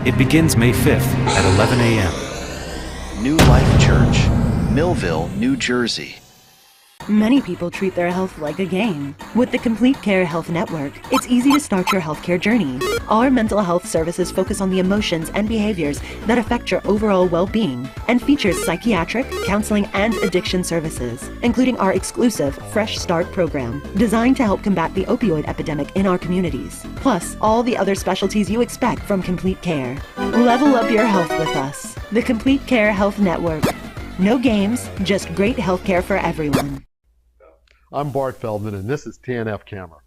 It begins May 5th at 11 a.m. New Life Church, Millville, New Jersey. Many people treat their health like a game. With the Complete Care Health Network, it's easy to start your healthcare journey. Our mental health services focus on the emotions and behaviors that affect your overall well-being and features psychiatric, counseling, and addiction services, including our exclusive Fresh Start program, designed to help combat the opioid epidemic in our communities, plus all the other specialties you expect from Complete Care. Level up your health with us. The Complete Care Health Network. No games, just great healthcare for everyone. I'm Bart Feldman, and this is TNF Camera.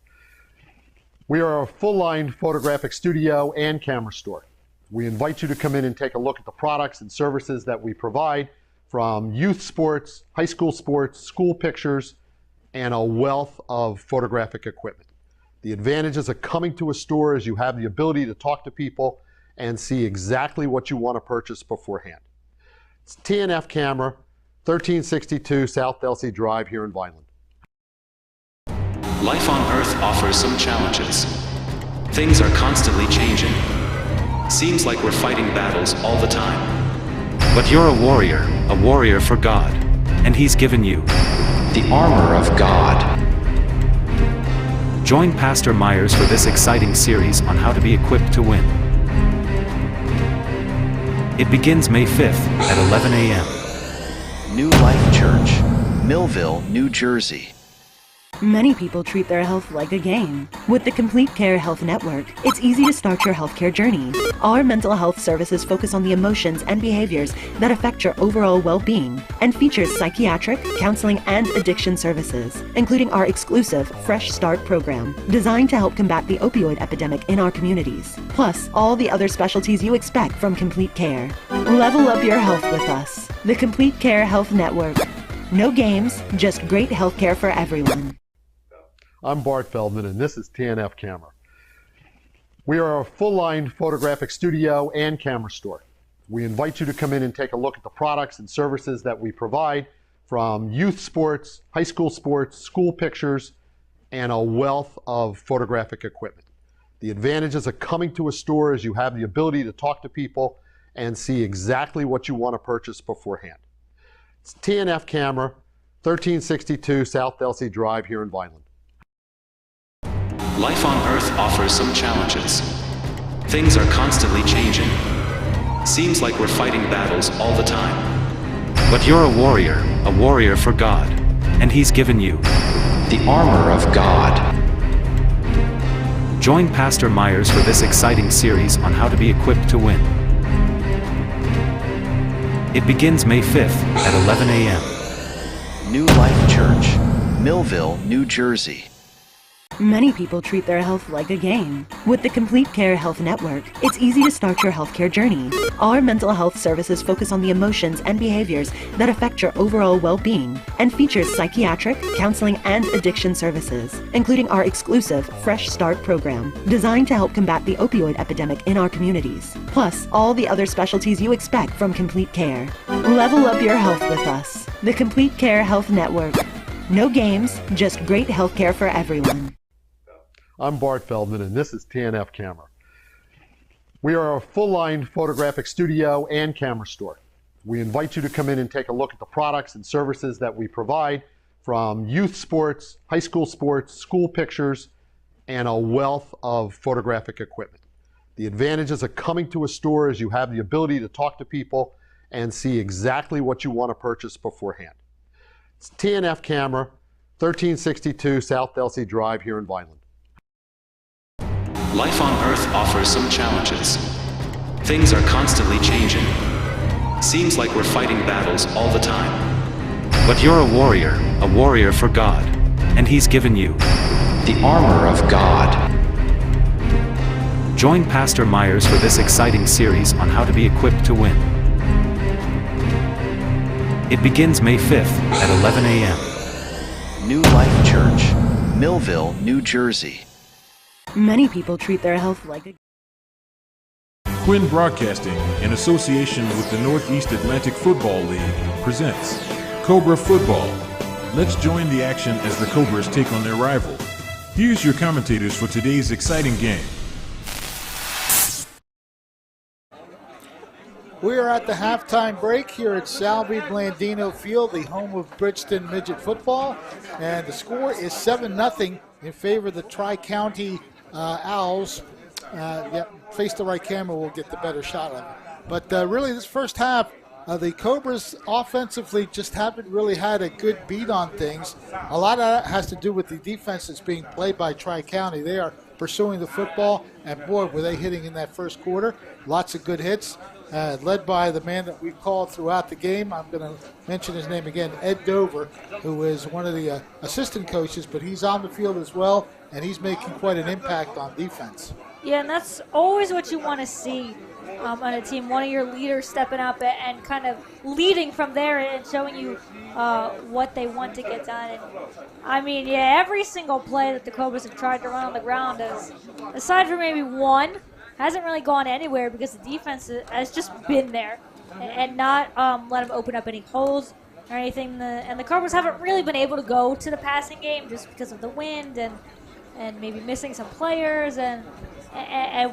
We are a full-line photographic studio and camera store. We invite you to come in and take a look at the products and services that we provide, from youth sports, high school sports, school pictures, and a wealth of photographic equipment. The advantages of coming to a store is you have the ability to talk to people and see exactly what you want to purchase beforehand. It's TNF Camera, 1362 South Delsey Drive here in Vineland. Life on Earth offers some challenges. Things are constantly changing. Seems like we're fighting battles all the time. But you're a warrior for God. And He's given you The armor of God. Join Pastor Myers for this exciting series on how to be equipped to win. It begins May 5th at 11 a.m. New Life Church, Millville, New Jersey. Many people treat their health like a game. With the Complete Care Health Network, it's easy to start your healthcare journey. Our mental health services focus on the emotions and behaviors that affect your overall well-being and features psychiatric, counseling, and addiction services, including our exclusive Fresh Start program, designed to help combat the opioid epidemic in our communities, plus all the other specialties you expect from Complete Care. Level up your health with us. The Complete Care Health Network. No games, just great healthcare for everyone. I'm Bart Feldman, and this is TNF Camera. We are a full-line photographic studio and camera store. We invite you to come in and take a look at the products and services that we provide, from youth sports, high school sports, school pictures, and a wealth of photographic equipment. The advantages of coming to a store is you have the ability to talk to people and see exactly what you want to purchase beforehand. It's TNF Camera, 1362 South Delsey Drive here in Vineland. Life on Earth offers some challenges. Things are constantly changing. Seems like we're fighting battles all the time. But you're a warrior for God. And He's given you The armor of God. Join Pastor Myers for this exciting series on how to be equipped to win. It begins May 5th at 11 a.m. New Life Church, Millville, New Jersey. Many people treat their health like a game. With the Complete Care Health Network, it's easy to start your healthcare journey. Our mental health services focus on the emotions and behaviors that affect your overall well-being and features psychiatric, counseling, and addiction services, including our exclusive Fresh Start program, designed to help combat the opioid epidemic in our communities, plus all the other specialties you expect from Complete Care. Level up your health with us. The Complete Care Health Network. No games, just great healthcare for everyone. I'm Bart Feldman, and this is TNF Camera. We are a full-line photographic studio and camera store. We invite you to come in and take a look at the products and services that we provide, from youth sports, high school sports, school pictures, and a wealth of photographic equipment. The advantages of coming to a store is you have the ability to talk to people and see exactly what you want to purchase beforehand. It's TNF Camera, 1362 South Delsey Drive here in Vineland. Life on Earth offers some challenges. Things are constantly changing. Seems like we're fighting battles all the time. But you're a warrior for God. And He's given you The armor of God. Join Pastor Myers for this exciting series on how to be equipped to win. It begins May 5th at 11 a.m. New Life Church, Millville, New Jersey. Many people treat their health like a Quinn Broadcasting, in association with the Northeast Atlantic Football League, presents Cobra Football. Let's join the action as the Cobras take on their rival. Here's your commentators for today's exciting game. We are at the halftime break here at Salvi Blandino Field, the home of Bridgeton Midget Football, and the score is 7-0 in favor of the Tri-County Owls. Face the right camera, we'll get the better shot of it. But really, this first half, the Cobras offensively just haven't really had a good beat on things. A lot of that has to do with the defense that's being played by Tri-County. They are pursuing the football, and boy, were they hitting in that first quarter. Lots of good hits. Led by the man that we've called throughout the game. I'm going to mention his name again, Ed Dover, who is one of the assistant coaches, but he's on the field as well, and he's making quite an impact on defense. Yeah, and that's always what you want to see on a team. One of your leaders stepping up and kind of leading from there and showing you what they want to get done. And I mean, yeah, every single play that the Cobras have tried to run on the ground is, aside from maybe one, hasn't really gone anywhere because the defense has just been there and not let them open up any holes or anything. And the Cobras haven't really been able to go to the passing game just because of the wind and maybe missing some players and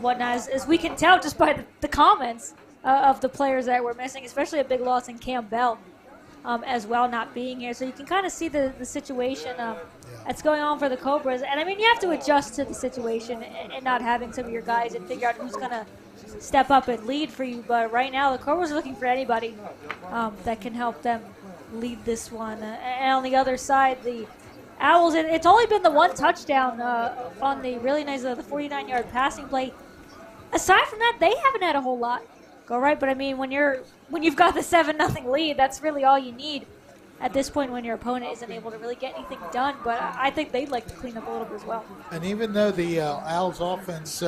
whatnot, as we can tell just by the comments. of the players that were missing, especially a big loss in Campbell as well, not being here. So you can kind of see the situation that's going on for the Cobras. And, I mean, you have to adjust to the situation and not having some of your guys and figure out who's going to step up and lead for you. But right now, the Cobras are looking for anybody that can help them lead this one. And on the other side, the Owls, it's only been the one touchdown on the really nice the 49-yard passing play. Aside from that, they haven't had a whole lot go right. But I mean, when you've got the 7-0 lead, that's really all you need at this point when your opponent isn't able to really get anything done. But I think they'd like to clean up a little bit as well. And even though the Owls offense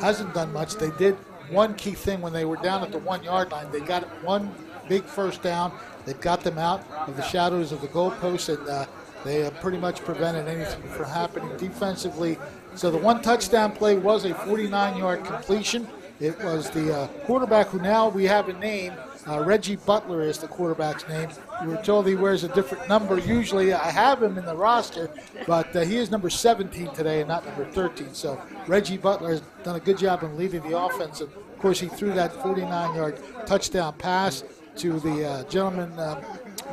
hasn't done much, they did one key thing when they were down at the 1-yard line. They got one big first down. They got them out of the shadows of the goalpost, and they pretty much prevented anything from happening defensively. So the one touchdown play was a 49-yard completion. It was the quarterback who now we have a name. Reggie Butler is the quarterback's name. We were told he wears a different number. Usually I have him in the roster, but he is number 17 today and not number 13. So Reggie Butler has done a good job in leading the offense. Of course, he threw that 49-yard touchdown pass to the gentleman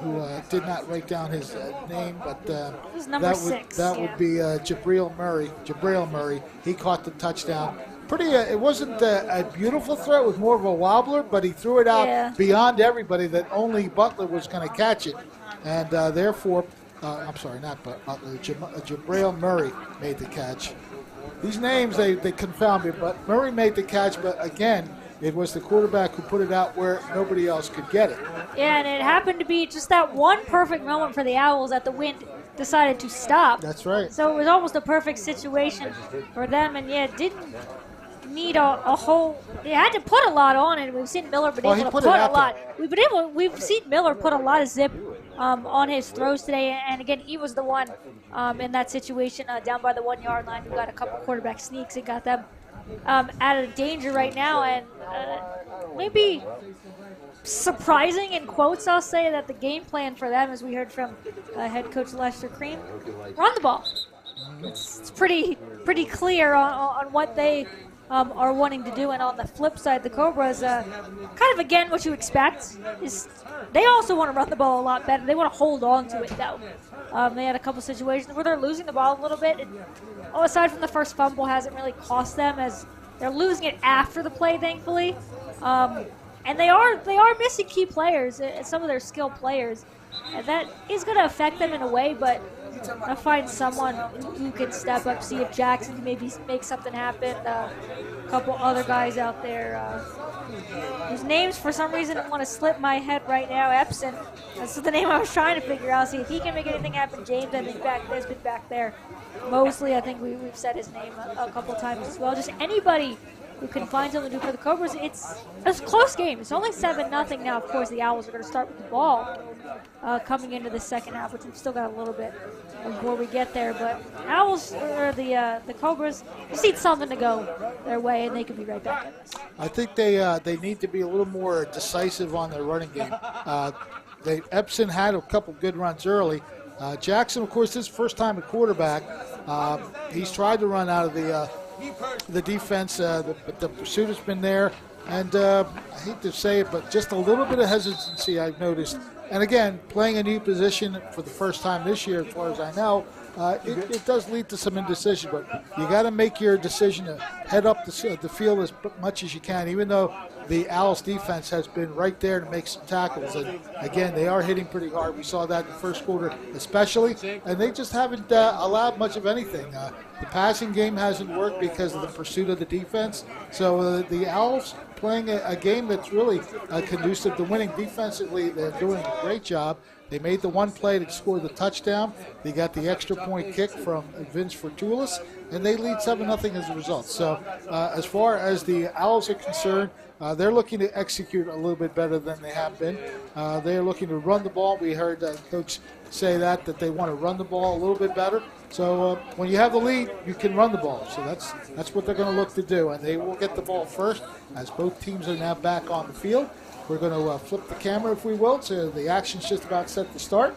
who did not write down his name, but it was number 6. That would be Jabril Murray. He caught the touchdown. It wasn't a beautiful throw. It was more of a wobbler, but he threw it out beyond everybody that only Butler was going to catch it. And therefore, I'm sorry, not Butler, Jabril Murray made the catch. These names, they confound me, but Murray made the catch, but again, it was the quarterback who put it out where nobody else could get it. Yeah, and it happened to be just that one perfect moment for the Owls that the wind decided to stop. That's right. So it was almost a perfect situation for them, and it didn't need a whole. They had to put a lot on it. We've seen Miller able to put a lot. We've seen Miller put a lot of zip on his throws today, and again, he was the one in that situation down by the 1-yard line who got a couple quarterback sneaks and got them out of danger right now, and maybe surprising in quotes, I'll say, that the game plan for them, as we heard from head coach Lester Cream, run the ball. It's pretty clear on what they are wanting to do. And on the flip side, the Cobras, kind of again what you expect, is they also want to run the ball a lot better. They want to hold on to it, though. They had a couple situations where they're losing the ball a little bit. And, aside from the first fumble, hasn't really cost them, as they're losing it after the play, thankfully. And they are missing key players, some of their skilled players. And that is going to affect them in a way, but I'll find someone who can step up, see if Jackson can maybe make something happen. A couple other guys out there whose names for some reason want to slip my head right now. Epson, that's the name I was trying to figure out, see if he can make anything happen. James, I think has been back there. Mosley, I think we've said his name a couple times as well. Just anybody who can find something to do for the Cobras. It's a close game. It's only 7-0 now. Of course, the Owls are going to start with the ball coming into the second half, which we've still got a little bit before we get there. But Owls, or the Cobras, just need something to go their way, and they could be right back in this. I think they need to be a little more decisive on their running game. Epson had a couple good runs early. Jackson, of course, his first time at quarterback. He's tried to run out of the defense, but the pursuit has been there. And I hate to say it, but just a little bit of hesitancy I've noticed. And again, playing a new position for the first time this year, as far as I know, it does lead to some indecision. But you got to make your decision to head up the field as much as you can, even though the Owls defense has been right there to make some tackles. And again, they are hitting pretty hard. We saw that in the first quarter especially, and they just haven't allowed much of anything. The passing game hasn't worked because of the pursuit of the defense. So the Owls playing a game that's really conducive to winning. Defensively, they're doing a great job. They made the one play to score the touchdown. They got the extra point kick from Vince Fortulis, and they lead 7-0 as a result. So as far as the Owls are concerned, they're looking to execute a little bit better than they have been. They're looking to run the ball. We heard Coach say that they want to run the ball a little bit better. So when you have the lead, you can run the ball. So that's what they're going to look to do, and they will get the ball first, as both teams are now back on the field. We're going to flip the camera, if we will, so the action's just about set to start.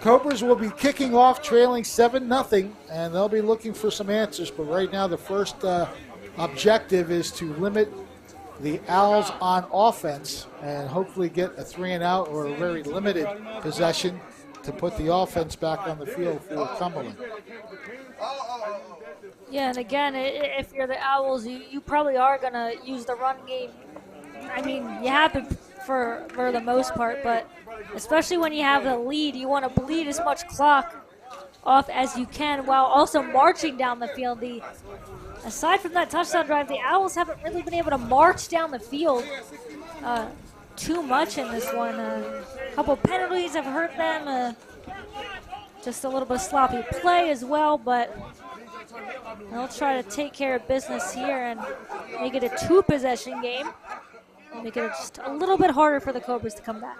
Cobras will be kicking off, trailing 7-0, and they'll be looking for some answers. But right now, the first objective is to limit the Owls on offense and hopefully get a 3-and-out or a very limited possession to put the offense back on the field for Cumberland. Yeah, and again, if you're the Owls, you probably are going to use the run game. I mean, you have to for the most part, but especially when you have the lead, you want to bleed as much clock off as you can while also marching down the field. Aside from that touchdown drive, the Owls haven't really been able to march down the field too much in this one. A couple penalties have hurt them. Just a little bit of sloppy play as well, but they'll try to take care of business here and make it a 2-possession game. Make it just a little bit harder for the Cobras to come back.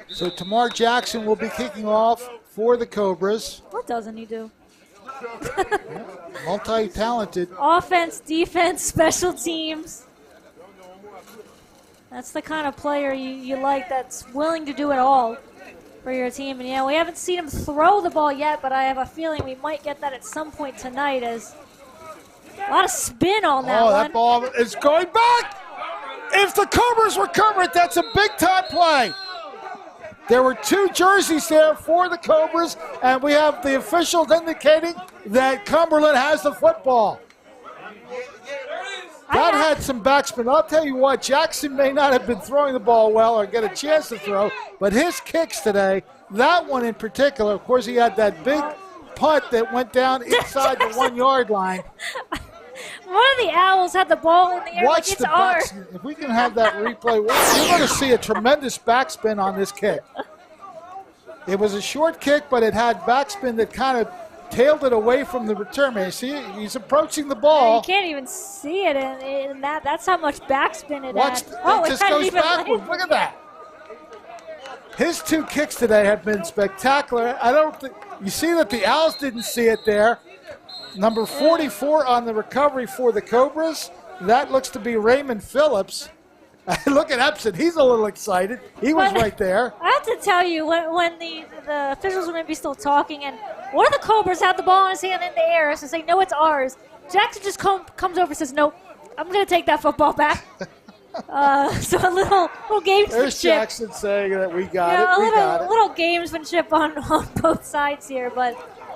So Tamar Jackson will be kicking off for the Cobras. What doesn't he do? Multi-talented. Offense, defense, special teams. That's the kind of player you like, that's willing to do it all for your team. And yeah, we haven't seen him throw the ball yet, but I have a feeling we might get that at some point tonight, as a lot of spin on that one. That ball is going back. If the Cobras recover it, that's a big-time play. There were 2 jerseys there for the Cobras, and we have the officials indicating that Cumberland has the football. That had some backspin. I'll tell you what, Jackson may not have been throwing the ball well or get a chance to throw, but his kicks today, that one in particular, of course, he had that big punt that went down inside the 1-yard line. One of the Owls had the ball in the air. Watch like it's the ours. backspin. If we can have that replay, you're going to see a tremendous backspin on this kick. It was a short kick, but it had backspin that kind of tailed it away from the return man. See, he's approaching the ball. You can't even see it in that. That's how much backspin it Watch, had. it just goes backwards. Look at that. His 2 kicks today have been spectacular. I don't think you see that the Owls didn't see it there. Number 44 on the recovery for the Cobras. That looks to be Raymond Phillips. Look at Epson. He's a little excited. He was right there. I have to tell you, when the officials were maybe still talking, and one of the Cobras had the ball in his hand in the air, so say, no, it's ours. Jackson just comes over and says, nope, I'm going to take that football back. So a little gamesmanship. There's Jackson saying that we got it. We got it. A little gamesmanship on both sides here, but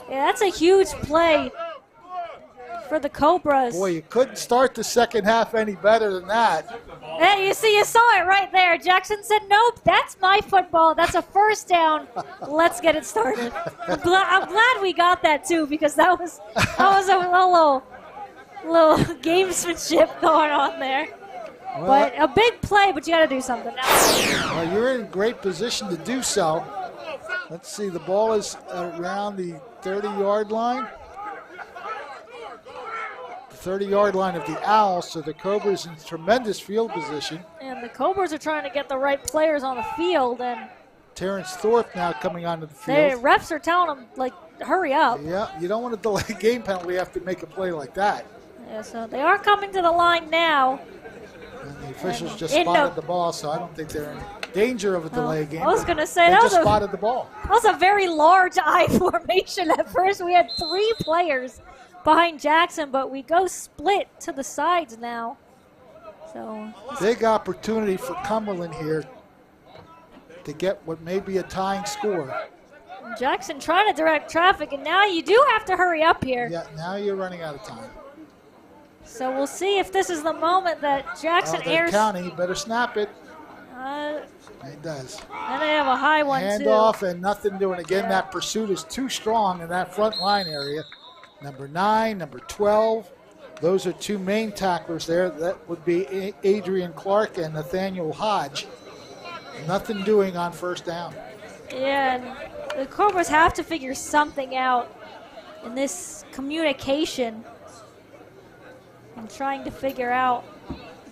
yeah, that's a huge play for the Cobras. Boy, you couldn't start the second half any better than that. Hey, you saw it right there. Jackson said, nope, that's my football. That's a first down. Let's get it started. I'm glad we got that, too, because that was a little gamesmanship going on there. Well, but a big play, but you got to do something now. Well, you're in great position to do so. Let's see, the ball is around the 30-yard line. 30-yard line of the Owls, so the Cobras in tremendous field position. And the Cobras are trying to get the right players on the field, and Terrence Thorpe now coming onto the field. The refs are telling them, like, hurry up. Yeah, you don't want to delay game penalty after make a play like that. Yeah, so they are coming to the line now. And the officials just spotted the ball, so I don't think they're in danger of a delay game. I was going to say, they just spotted the ball. That was a very large I formation at first. We had 3 players behind Jackson, but we go split to the sides now. So big opportunity for Cumberland here to get what may be a tying score. Jackson trying to direct traffic, and now you do have to hurry up here. Yeah, now you're running out of time. So we'll see if this is the moment that Jackson airs. County better snap it. It does. And they have a high one, Hand off and nothing doing. Again, that pursuit is too strong in that front line area. Number 9, number 12. Those are 2 main tacklers there. That would be Adrian Clark and Nathaniel Hodge. Nothing doing on first down. Yeah, and the Cobras have to figure something out in this communication and trying to figure out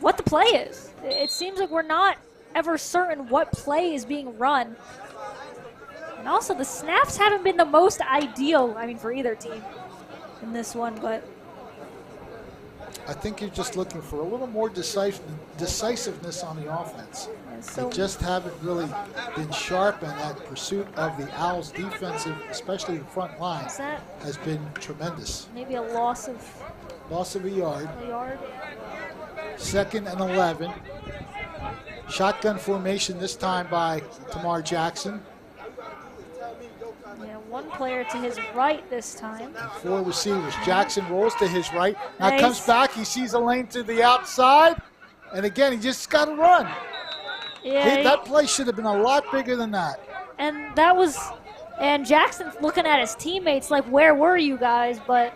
what the play is. It seems like we're not ever certain what play is being run. And also the snaps haven't been the most ideal, for either team in this one, but I think you're just looking for a little more decisiveness on the offense. They just haven't really been sharp, and that pursuit of the Owls' defensive, especially the front line, has been tremendous. Maybe a loss of a yard. 2nd and 11. Shotgun formation this time by Tamar Jackson. Yeah, one player to his right this time. And 4 receivers. Jackson rolls to his right. Now Nice. comes back. He sees a lane to the outside. And again, he just got to run. Yeah, That play should have been a lot bigger than that. and that was, and Jackson's looking at his teammates like, where were you guys? But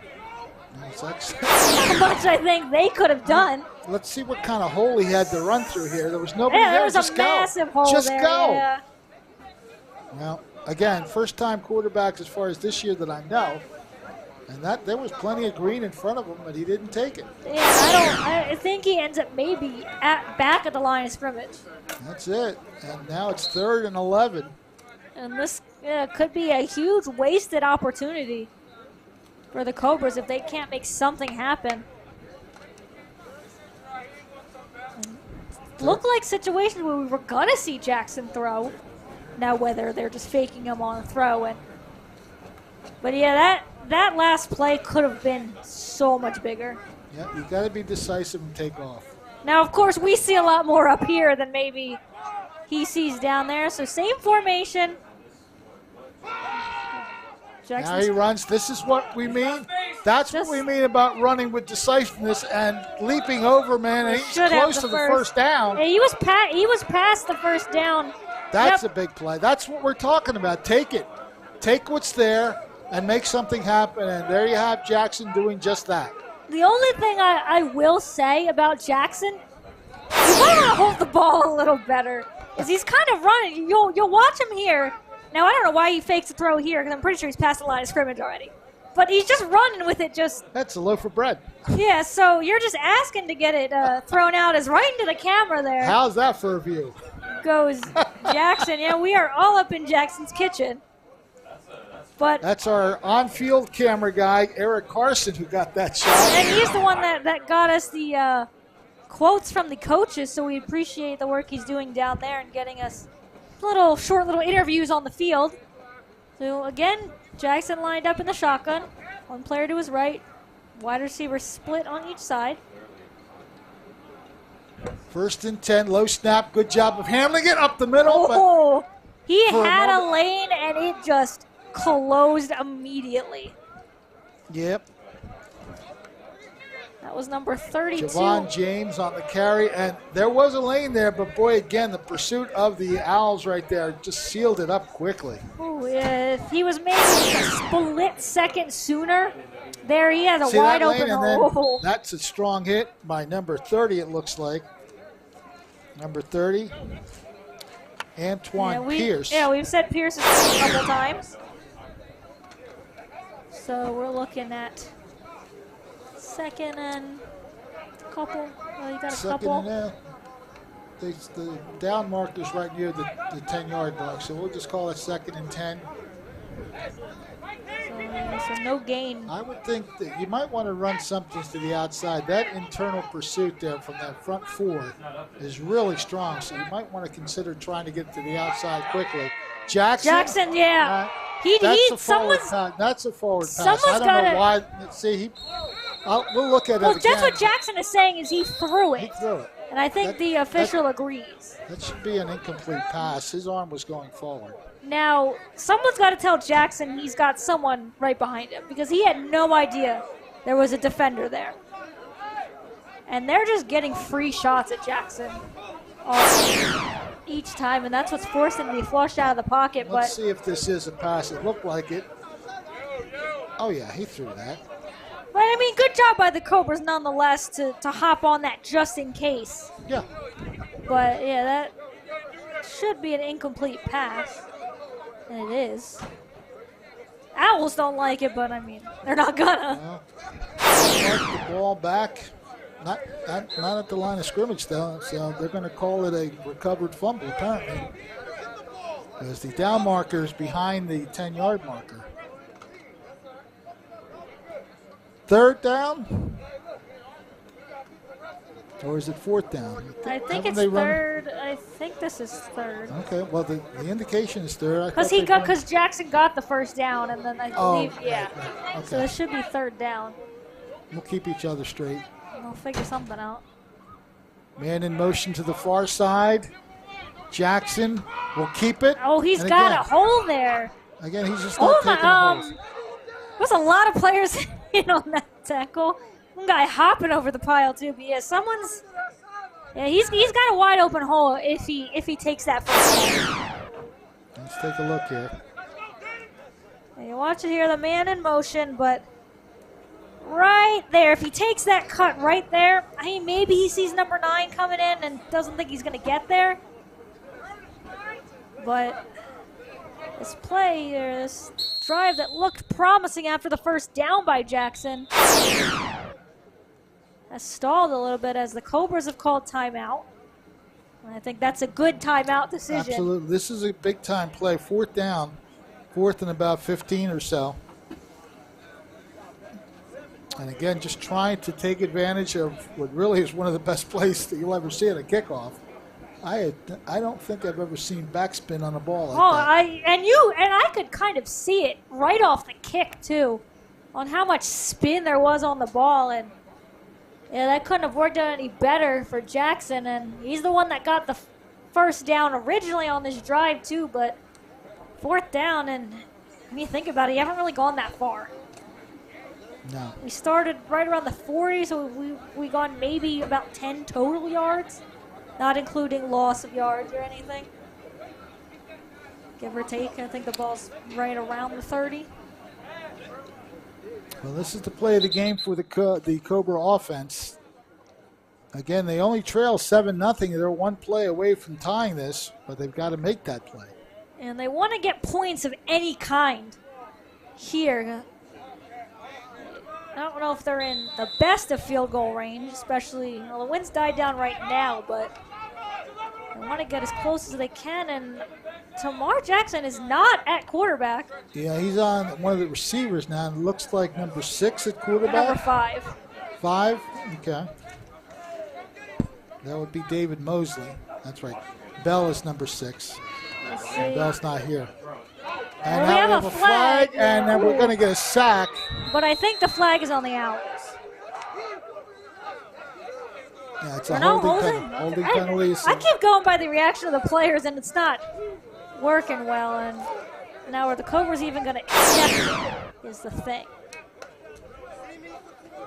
how much I think they could have done. Let's see what kind of hole he had to run through here. There was nobody Yeah, there. there was Just a go. massive hole Just there. go. Yeah. Well, again, first-time quarterbacks as far as this year that I know. And there was plenty of green in front of him, but he didn't take it. Yeah, I think he ends up maybe back at the line of scrimmage. That's it. And now it's 3rd and 11. And this could be a huge wasted opportunity for the Cobras if they can't make something happen. Look like situations where we were gonna see Jackson throw. Now whether they're just faking him on a throw, but yeah, that last play could have been so much bigger. Yeah, you got to be decisive and take off. Now, of course, we see a lot more up here than maybe he sees down there. So same formation. Now he runs. This is what we mean. That's what we mean about running with decisiveness and leaping over, man. And he's close to the first down. Yeah, he was past the first down. That's a big play. That's what we're talking about. Take it. Take what's there and make something happen. And there you have Jackson doing just that. The only thing I will say about Jackson, you might want to hold the ball a little better, is he's kind of running. You'll watch him here. Now, I don't know why he fakes a throw here, because I'm pretty sure he's past the line of scrimmage already. But he's just running with it That's a loaf of bread. Yeah, so you're just asking to get it thrown out as right into the camera there. How's that for a view? Goes Jackson. Yeah, we are all up in Jackson's kitchen. But that's our on-field camera guy, Eric Carson, who got that shot. And he's the one that got us the quotes from the coaches, so we appreciate the work he's doing down there and getting us short little interviews on the field. So again, Jackson lined up in the shotgun. One player to his right. Wide receiver split on each side. 1st and 10, low snap. Good job of handling it up the middle. Oh, he had a lane and it just closed immediately. Yep. That was number 32. Javon James on the carry, and there was a lane there, but boy, again, the pursuit of the Owls right there just sealed it up quickly. Oh, yeah. If he was maybe a split second sooner, there he has a See wide that lane, open and then hole. that's a strong hit by number 30, it looks like. Number 30, Antoine Pierce. Yeah, we've said Pierce a couple times. So we're looking at 2nd and couple. Well, you got a couple. The down marker's right near the 10-yard mark, so we'll just call it 2nd and 10. So no gain. I would think that you might want to run something to the outside. That internal pursuit there from that front 4 is really strong, so you might want to consider trying to get to the outside quickly. Jackson, yeah. That's a forward pass. Someone's I don't know why. See, we'll look at it again. That's what Jackson is saying, is he threw it. He threw it. And I think the official agrees. That should be an incomplete pass. His arm was going forward. Now, someone's got to tell Jackson he's got someone right behind him, because he had no idea there was a defender there. And they're just getting free shots at Jackson each time, and that's what's forced him to be flushed out of the pocket. Let's see if this is a pass. It looked like it. Oh, yeah, he threw that. But, I mean, good job by the Cobras nonetheless to hop on that just in case. Yeah. But, yeah, that should be an incomplete pass. And it is. Owls don't like it, but, I mean, they're not gonna. The ball back. Not at the line of scrimmage, though, so they're going to call it a recovered fumble, apparently. Because the down marker is behind the 10-yard marker. 3rd down? Or is it 4th down? I think it's 3rd. I think this is 3rd. Okay, well, the indication is 3rd. Because Jackson got the first down, and then I believe, right. Okay. So it should be 3rd down. We'll keep each other straight. We'll figure something out. Man in motion to the far side. Jackson will keep it. Oh, he's And got again, a hole there. Again, he's just not taking holes. There's a lot of players in on that tackle. One guy hopping over the pile too. But yeah, he's got a wide open hole if he takes that first. Let's take a look here. You watch it here, the man in motion, but right there, if he takes that cut right there, I mean, maybe he sees number 9 coming in and doesn't think he's going to get there. But this play here, this drive that looked promising after the first down by Jackson has stalled a little bit as the Cobras have called timeout. And I think that's a good timeout decision. Absolutely. This is a big-time play. 4th down. 4th and about 15 or so. And again, just trying to take advantage of what really is one of the best plays that you'll ever see at a kickoff. I don't think I've ever seen backspin on a ball like that. I could kind of see it right off the kick too, on how much spin there was on the ball, and yeah, that couldn't have worked out any better for Jackson, and he's the one that got the first down originally on this drive too, but 4th down, and when you think about it, you haven't really gone that far. No. We started right around the 40, so we gone maybe about 10 total yards, not including loss of yards or anything. Give or take, I think the ball's right around the 30. Well, this is the play of the game for the Cobra offense. Again, they only trail 7-0. They're one play away from tying this, but they've got to make that play. And they want to get points of any kind here. I don't know if they're in the best of field goal range, especially, the wind's died down right now, but they want to get as close as they can, and Tamar Jackson is not at quarterback. Yeah, he's on one of the receivers now. It looks like number 6 at quarterback. Number 5. 5? Okay. That would be David Mosley. That's right. Bell is number 6. And Bell's not here. And we now have a flag. And then we're going to get a sack. But I think the flag is on the Owls. Yeah, it's a holding penalty. I keep going by the reaction of the players, and it's not working well. And now are the Cobras even going to accept it is the thing.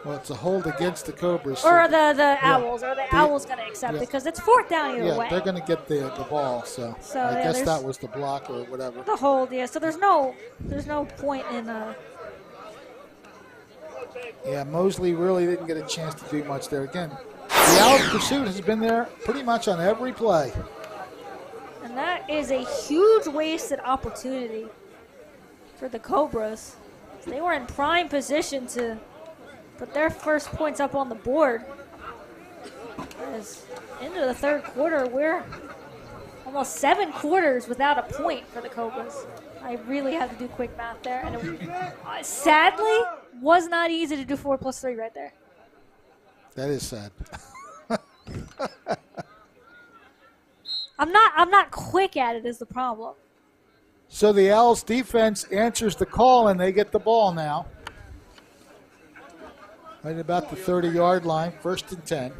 Well, it's a hold against the Cobras. Or the Owls. Are the Owls going to accept it? Because it's 4th down either way. Yeah, they're going to get the ball. So I guess that was the block or whatever. The hold, yeah. So there's no point in... Yeah, Mosley really didn't get a chance to do much there. Again, the Owls' pursuit has been there pretty much on every play. And that is a huge wasted opportunity for the Cobras. They were in prime position to put their first points up on the board. As into the 3rd quarter, we're almost 7 quarters without a point for the Cobras. I really had to do quick math there, and it sadly was not easy to do 4 + 3 right there. That is sad. I'm not quick at it is the problem. So the Owls defense answers the call, and they get the ball now. Right about the 30-yard line, 1st and 10.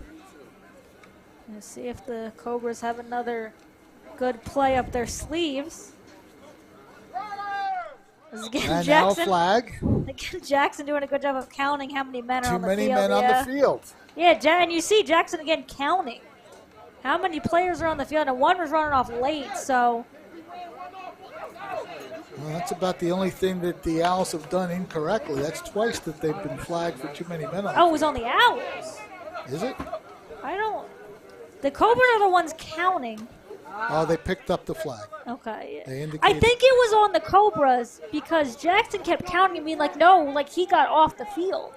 Let's see if the Cobras have another good play up their sleeves. Again, and Jackson, now flag. Again, Jackson doing a good job of counting how many men are on the field. Too many men on the field. Yeah, and you see Jackson again counting how many players are on the field, and one was running off late, so. Well, that's about the only thing that the Owls have done incorrectly. That's twice that they've been flagged for too many men on the field. It was on the Owls. Is it? The Cobras are the ones counting. Oh, they picked up the flag. Okay. Yeah. They indicated. I think it was on the Cobras because Jackson kept counting and being like, no, like he got off the field.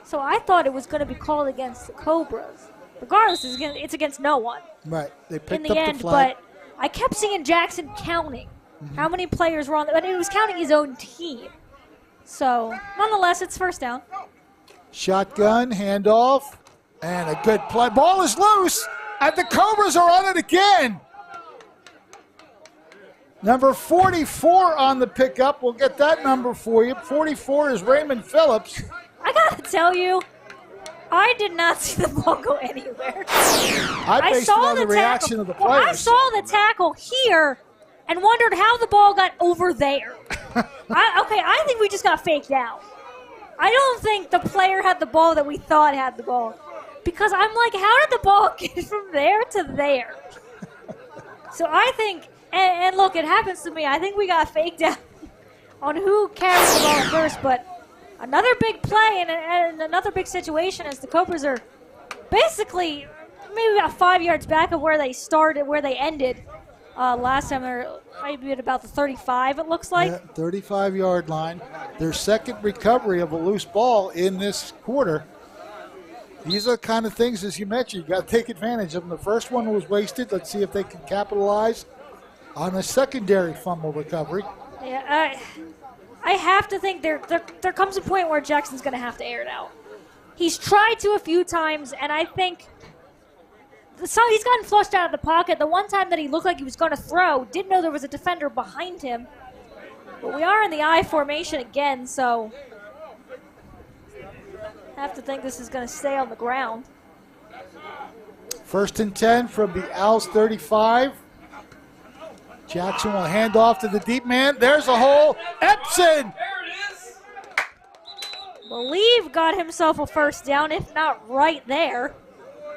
So I thought it was going to be called against the Cobras. Regardless, it's against no one. Right. They picked in the up end, the flag. but I kept seeing Jackson counting how many players were on the, and he was counting his own team. So, nonetheless, it's 1st down. Shotgun, handoff, and a good play. Ball is loose, and the Cobras are on it again. Number 44 on the pickup. We'll get that number for you. 44 is Raymond Phillips. I got to tell you, I did not see the ball go anywhere. I based it on the reaction of the players. Well, I saw the tackle here and wondered how the ball got over there. I think we just got faked out. I don't think the player had the ball that we thought had the ball. Because I'm like, how did the ball get from there to there? So I think, and look, it happens to me. I think we got faked out on who carried the ball first, but another big play and another big situation as the Cobras are basically maybe about 5 yards back of where they started, where they ended last time. They're maybe at about the 35, it looks like. Yeah, 35-yard line. Their second recovery of a loose ball in this quarter. These are the kind of things, as you mentioned, you got to take advantage of them. The first one was wasted. Let's see if they can capitalize on a secondary fumble recovery. Yeah, I have to think there comes a point where Jackson's going to have to air it out. He's tried to a few times, and I think he's gotten flushed out of the pocket. The one time that he looked like he was going to throw, didn't know there was a defender behind him. But we are in the I formation again, so I have to think this is going to stay on the ground. 1st and 10 from the Owls 35. Jackson will hand off to the deep man. There's a hole. Epson! Believe got himself a first down, if not right there.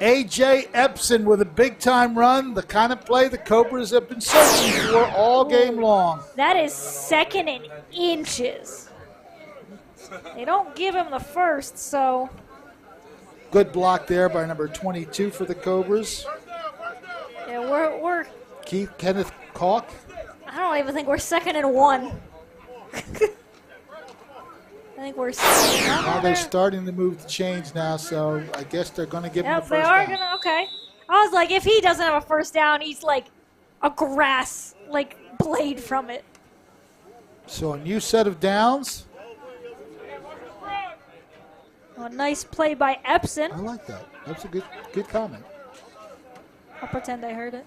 A.J. Epson with a big-time run, the kind of play the Cobras have been searching for all game long. That is 2nd and inches. They don't give him the first, so. Good block there by number 22 for the Cobras. Yeah, we're Kenneth Kalk. I don't even think we're 2nd and 1. I think we're Now they're starting to move the chains now, so I guess they're going to give him a first down. Yep, they are going to, okay. I was like, if he doesn't have a first down, he's like a grass, like, blade from it. So a new set of downs. A nice play by Epson. I like that. That's a good comment. I'll pretend I heard it.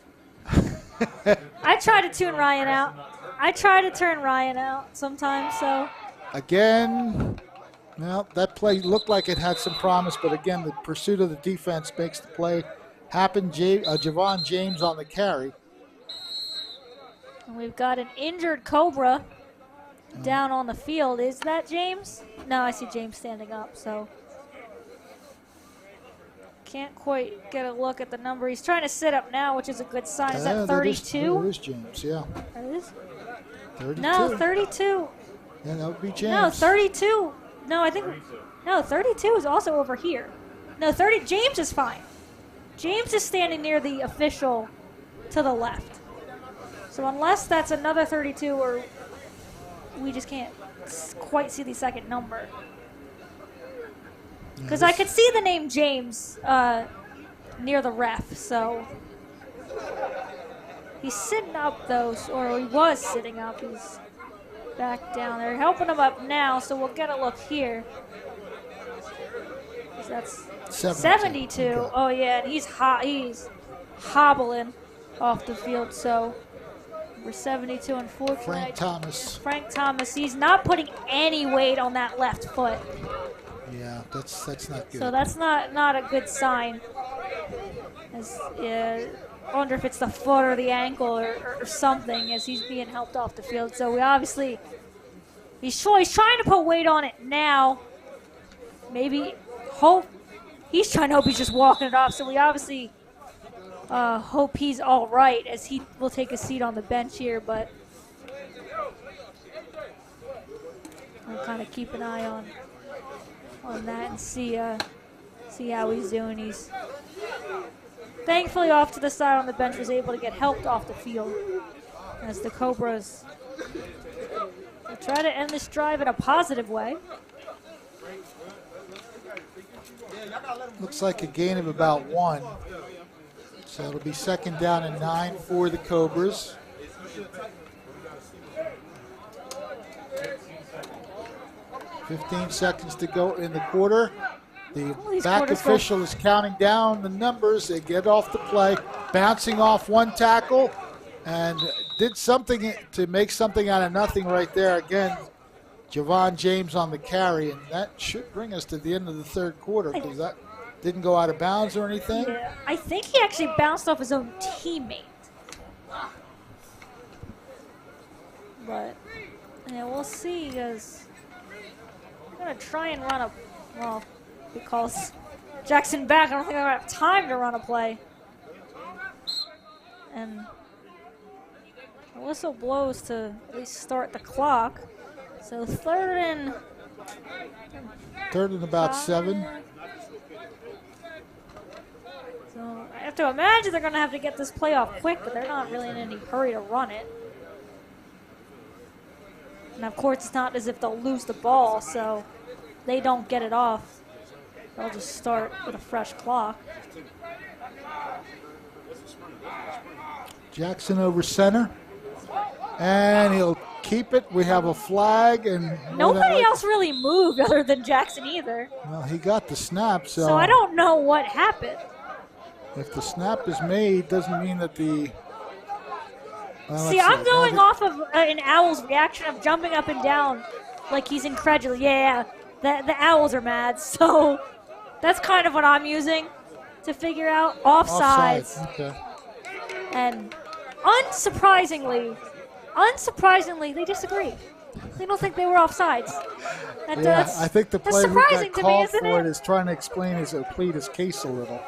I try to tune Ryan out. I try to turn Ryan out sometimes, so. Again, well, that play looked like it had some promise, but again, the pursuit of the defense makes the play happen. Javon James on the carry. And we've got an injured Cobra down on the field. Is that James? No, I see James standing up, so. Can't quite get a look at the number. He's trying to sit up now, which is a good sign. Is that 32? That is James, yeah. That is? 32. No, 32. Yeah, that would be James. No, 32. No, I think. No, 32 is also over here. No, James is fine. James is standing near the official to the left. So unless that's another 32, or we just can't quite see the second number. Because I could see the name James near the ref, so. He's sitting up, though, or he was sitting up. He's back down there. Helping him up now, so we'll get a look here. That's 72. Okay. Oh, yeah, and he's hobbling off the field, so we're 72, unfortunately. Frank Thomas, he's not putting any weight on that left foot. Yeah, that's not good. So that's not a good sign. I wonder if it's the foot or the ankle or something as he's being helped off the field. So we obviously, he's trying to put weight on it now. Maybe he's trying to hope he's just walking it off. So we obviously hope he's all right as he will take a seat on the bench here. But I'll kind of keep an eye on that and see how he's doing. He's thankfully off to the side on the bench, was able to get helped off the field as the Cobras will try to end this drive in a positive way. Looks like a gain of about 1. So it'll be 2nd down and 9 for the Cobras. $15 to go in the quarter. The back official is counting down the numbers. They get off the play, bouncing off one tackle, and did something to make something out of nothing right there. Again, Javon James on the carry, and that should bring us to the end of the third quarter, because that Didn't go out of bounds or anything. Yeah, I think he actually bounced off his own teammate. But, yeah, we'll see, because I'm going to try and run a, well, because Jackson back, I don't think I have time to run a play. And the whistle blows to at least start the clock. So third and about 7. So I have to imagine they're going to have to get this play off quick, but they're not really in any hurry to run it. And of course, it's not as if they'll lose the ball, so they don't get it off. They'll just start with a fresh clock. Jackson over center. And he'll keep it. We have a flag. And nobody else really moved other than Jackson either. Well, he got the snap, so I don't know what happened. If the snap is made, doesn't mean that the... See, I'm going off of an Owl's reaction of jumping up and down like he's incredulous. Yeah, the Owls are mad. So that's kind of what I'm using to figure out offsides. Okay. And unsurprisingly, they disagree. They don't think they were offsides. I think the player who got called for it is trying to explain plead his case a little.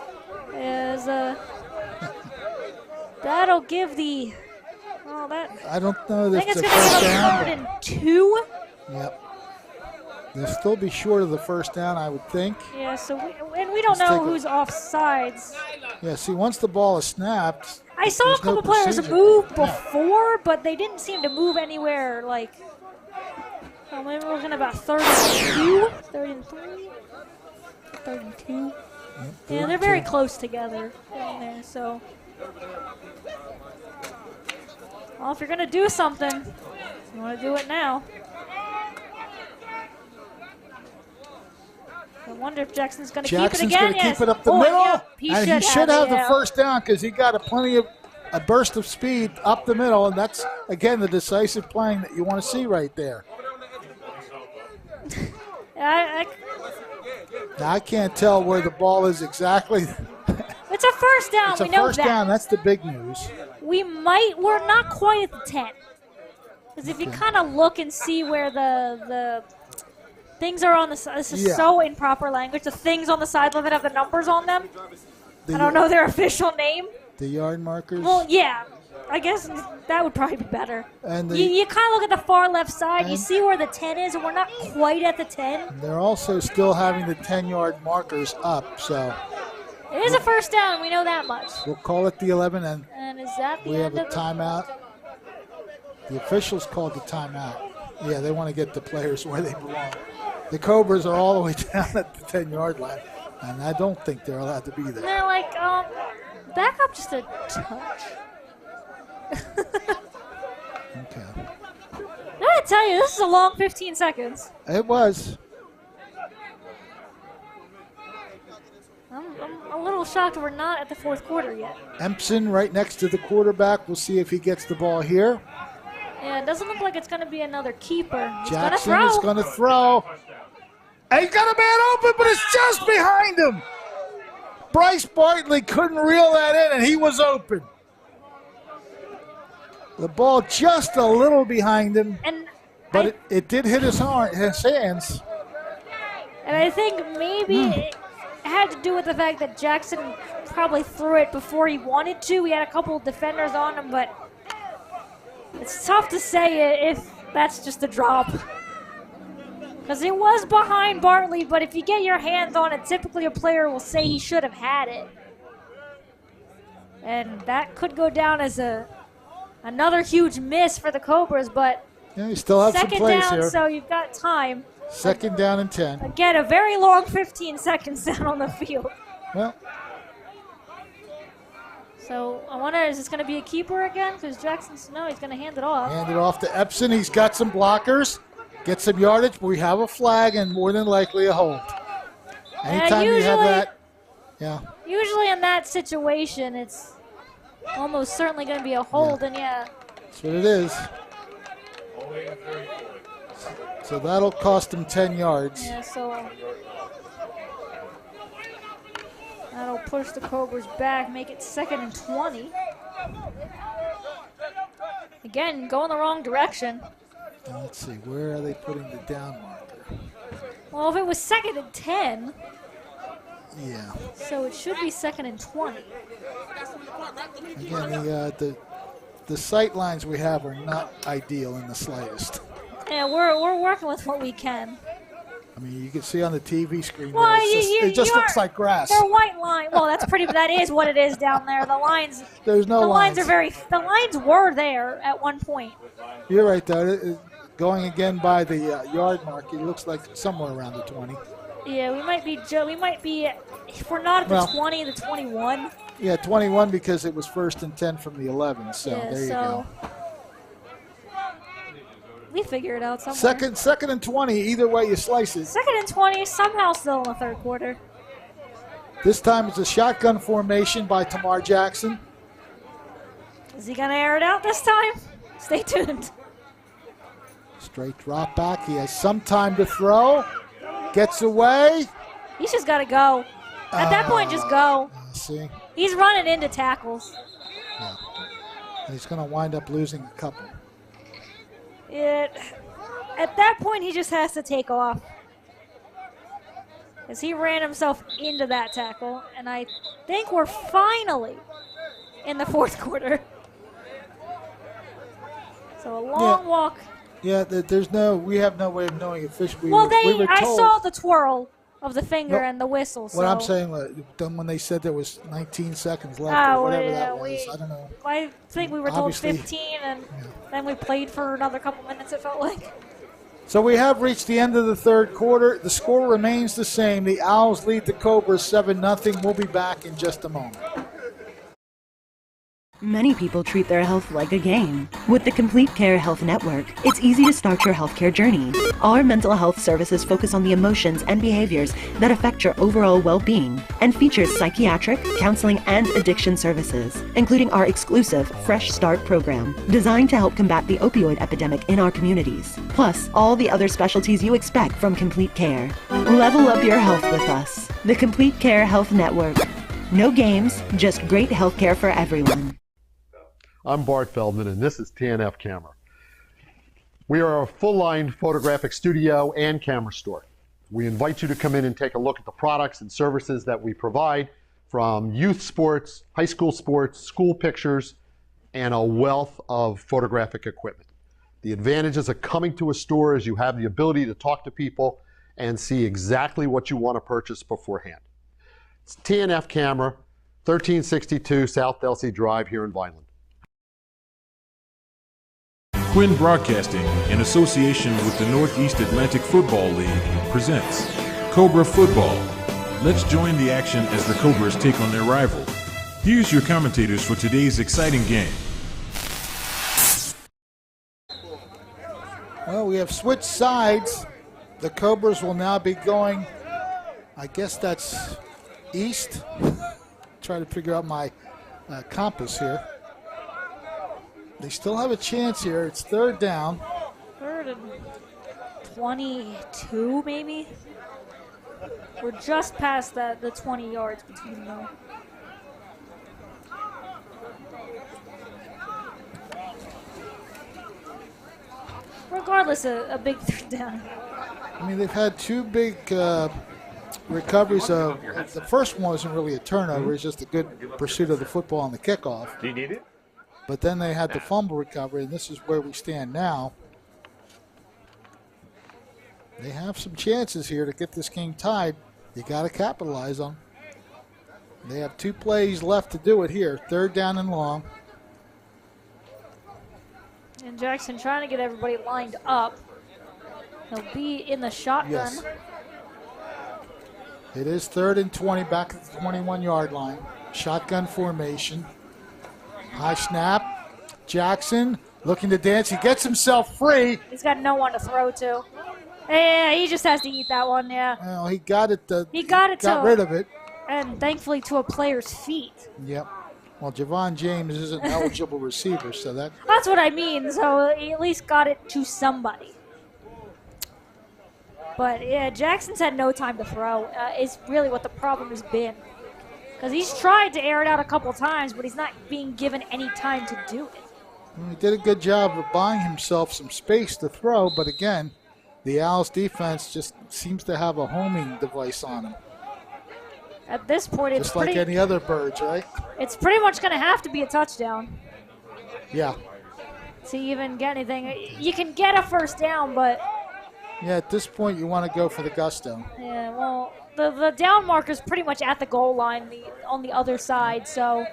That'll give the... Oh, I don't know. I think it's going to give a 3rd and 2. Yep. They'll still be short of the first down, I would think. Yeah, so we don't know who's offsides. Yeah, see, once the ball is snapped, I saw a couple players move before, but they didn't seem to move anywhere. Like, maybe we're looking about 3rd and 2, 3rd and 3, 3rd and 2. Yeah, they're very close together down there. So, well, if you're gonna do something, you want to do it now. I wonder if Jackson's going to keep it again. Going to keep it up the middle, yeah, he should have the first down because he got a burst of speed up the middle, and that's again the decisive playing that you want to see right there. Now, I can't tell where the ball is exactly. It's a first down. It's a first down. That's the big news. We're not quite at the 10. Because if you kind of look and see where the things are on the side, this is so improper language. The things on the sideline that have the numbers on them. I don't know their official name. The yard markers? Well, yeah. I guess that would probably be better. And you kind of look at the far left side. You see where the 10 is, and we're not quite at the 10. They're also still having the 10-yard markers up, so. It is a first down. We know that much. We'll call it the 11, and is that the we end have a timeout. The officials called the timeout. Yeah, they want to get the players where they belong. The Cobras are all the way down at the 10-yard line, and I don't think they're allowed to be there. They're like, back up just a touch. Okay. I gotta tell you, this is a long 15 seconds. It was. I'm a little shocked we're not at the fourth quarter yet. Empson right next to the quarterback. We'll see if he gets the ball here. Yeah, it doesn't look like it's going to be another keeper. Jackson is going to throw. And he's got a man open, but it's just behind him. Bryce Bartley couldn't reel that in, and he was open. The ball just a little behind him, but it did hit his hands. And I think maybe it had to do with the fact that Jackson probably threw it before he wanted to. He had a couple of defenders on him, but it's tough to say if that's just a drop. Because it was behind Bartley, but if you get your hands on it, typically a player will say he should have had it. And that could go down as another huge miss for the Cobras, but you still have some plays second down, here. So you've got time. Second down and 10. Again, a very long 15 seconds down on the field. Well. So I wonder, is this going to be a keeper again? Because Jackson's, no, he's going to hand it off. Hand it off to Epson. He's got some blockers. Get some yardage. We have a flag and more than likely a hold. Anytime you have that. Yeah. Usually in that situation, it's almost certainly going to be a hold, and That's what it is. So that'll cost him 10 yards. Yeah, so That'll push the Cobras back, make it 2nd and 20. Again, going the wrong direction. Let's see, where are they putting the down marker? Well, if it was 2nd and 10, yeah. so it should be 2nd and 20. Again, the sight lines we have are not ideal in the slightest. Yeah, we're working with what we can. I mean, you can see on the TV screen, Well, it just looks like grass. They're white line. Well, that is what it is down there. The lines. There's no lines. The lines were there at one point. You're right, though. Going again by the yard mark, it looks like somewhere around the 20. Yeah, we might be. If we're not at the 20, the 21. Yeah, 21 because it was 1st and 10 from the 11. So yeah, there you go. We figure it out somewhere. Second and 20. Either way you slice it. 2nd and 20. Somehow still in the 3rd quarter. This time it's a shotgun formation by Tamar Jackson. Is he gonna air it out this time? Stay tuned. Straight drop back. He has some time to throw. Gets away. He's just got to go. At that point, just go. See? He's running into tackles. Yeah. And he's going to wind up losing a couple. At that point, he just has to take off. Because he ran himself into that tackle. And I think we're finally in the 4th quarter. So a long walk. Yeah, we have no way of knowing officially. I saw the twirl of the finger and the whistle. What I'm saying, when they said there was 19 seconds left or whatever that was, I don't know. I think we were told 15, and then we played for another couple minutes, it felt like. So we have reached the end of the 3rd quarter. The score remains the same. The Owls lead the Cobras 7-0. We'll be back in just a moment. Many people treat their health like a game. With the Complete Care Health Network, it's easy to start your healthcare journey. Our mental health services focus on the emotions and behaviors that affect your overall well-being and features psychiatric, counseling, and addiction services, including our exclusive Fresh Start program, designed to help combat the opioid epidemic in our communities, plus all the other specialties you expect from Complete Care. Level up your health with us. The Complete Care Health Network. No games, just great healthcare for everyone. I'm Bart Feldman, and this is TNF Camera. We are a full-line photographic studio and camera store. We invite you to come in and take a look at the products and services that we provide, from youth sports, high school sports, school pictures, and a wealth of photographic equipment. The advantages of coming to a store is you have the ability to talk to people and see exactly what you want to purchase beforehand. It's TNF Camera, 1362 South Delsey Drive here in Vineland. Quinn Broadcasting, in association with the Northeast Atlantic Football League, presents Cobra Football. Let's join the action as the Cobras take on their rival. Here's your commentators for today's exciting game. Well, we have switched sides. The Cobras will now be going, I guess that's east. Trying to figure out my compass here. They still have a chance here. It's 3rd down. 3rd and 22, maybe? We're just past the 20 yards between them. Regardless, a big 3rd down. I mean, they've had 2 big recoveries. The first one wasn't really a turnover. It's just a good pursuit of the football on the kickoff. Do you need it? But then they had the fumble recovery, and this is where we stand now. They have some chances here to get this game tied. You got to capitalize on them. They have 2 plays left to do it here. 3rd down and long. And Jackson trying to get everybody lined up. He'll be in the shotgun. Yes. It is 3rd and 20, back at the 21-yard line. Shotgun formation. High snap. Jackson looking to dance. He gets himself free. He's got no one to throw to. Yeah, he just has to eat that one, yeah. Well, he got it. He got rid of it. And thankfully to a player's feet. Yep. Well, Javon James is an eligible receiver, so that's what I mean. So he at least got it to somebody. But, yeah, Jackson's had no time to throw. Is really what the problem has been. Because he's tried to air it out a couple times, but he's not being given any time to do it. He did a good job of buying himself some space to throw, but again, the Owls defense just seems to have a homing device on him. At this point, it's just like any other birds, right? It's pretty much going to have to be a touchdown. Yeah. To even get anything. You can get a first down, but... Yeah, at this point, you want to go for the gusto. Yeah, well, the down marker's pretty much at the goal line on the other side, so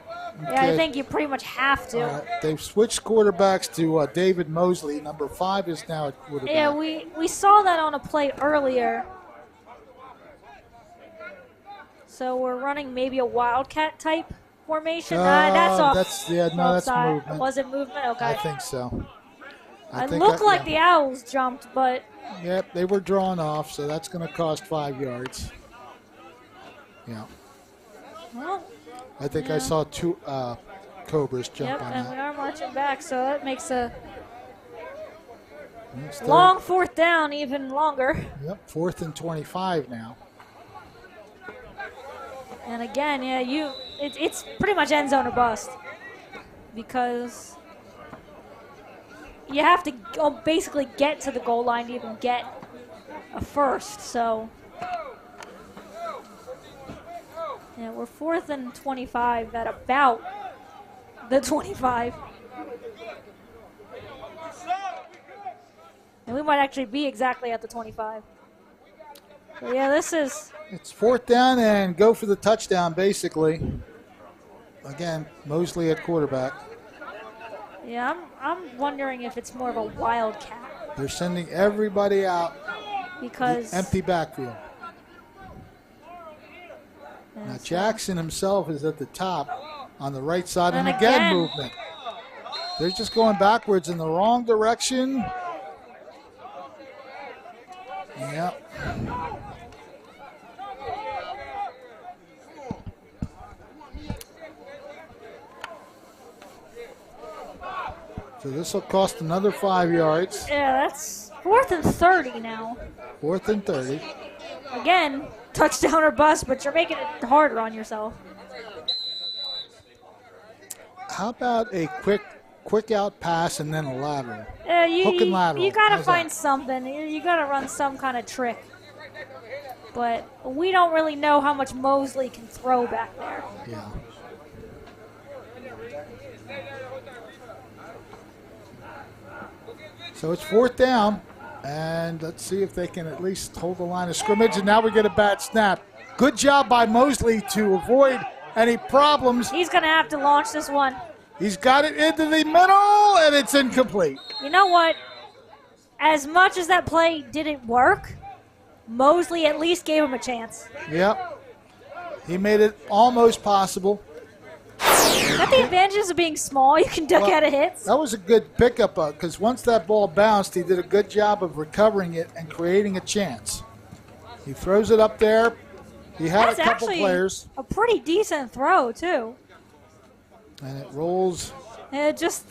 yeah, I think you pretty much have to. They've switched quarterbacks to David Mosley. Number 5 is now at quarterback. Yeah, we saw that on a play earlier. So we're running maybe a wildcat type formation. That's off. That's movement. Was it movement? Okay. I think so. It looked like the Owls jumped, but... Yep, they were drawn off, so that's going to cost 5 yards. Yeah. Well, I think I saw 2 Cobras jump on that. Yep, and we are marching back, so that makes a long fourth down even longer. Yep, 4th and 25 now. And again, yeah, it's pretty much end zone or bust because you have to basically get to the goal line to even get a first. So, yeah, we're 4th and 25 at about the 25. And we might actually be exactly at the 25. So, yeah, this is... It's 4th down and go for the touchdown, basically. Again, Mosley at quarterback. Yeah, I'm wondering if it's more of a wildcat. They're sending everybody out. Because... Empty backfield. Now, Jackson himself is at the top on the right side. And again, movement. They're just going backwards in the wrong direction. Yep. So this will cost another 5 yards. Yeah, that's 4th and 30 now. 4th and 30. Again, touchdown or bust, but you're making it harder on yourself. How about a quick out pass and then a lateral? Hook and lateral. You got to find something. You got to run some kind of trick. But we don't really know how much Mosley can throw back there. Yeah. So it's 4th down, and let's see if they can at least hold the line of scrimmage, and now we get a bad snap. Good job by Mosley to avoid any problems. He's going to have to launch this one. He's got it into the middle, and it's incomplete. You know what? As much as that play didn't work, Mosley at least gave him a chance. Yep. He made it almost possible. Got the advantages of being small. You can duck out of hits. That was a good pickup because once that ball bounced, he did a good job of recovering it and creating a chance. He throws it up there. He had a couple players. A pretty decent throw, too. And it rolls. Yeah, just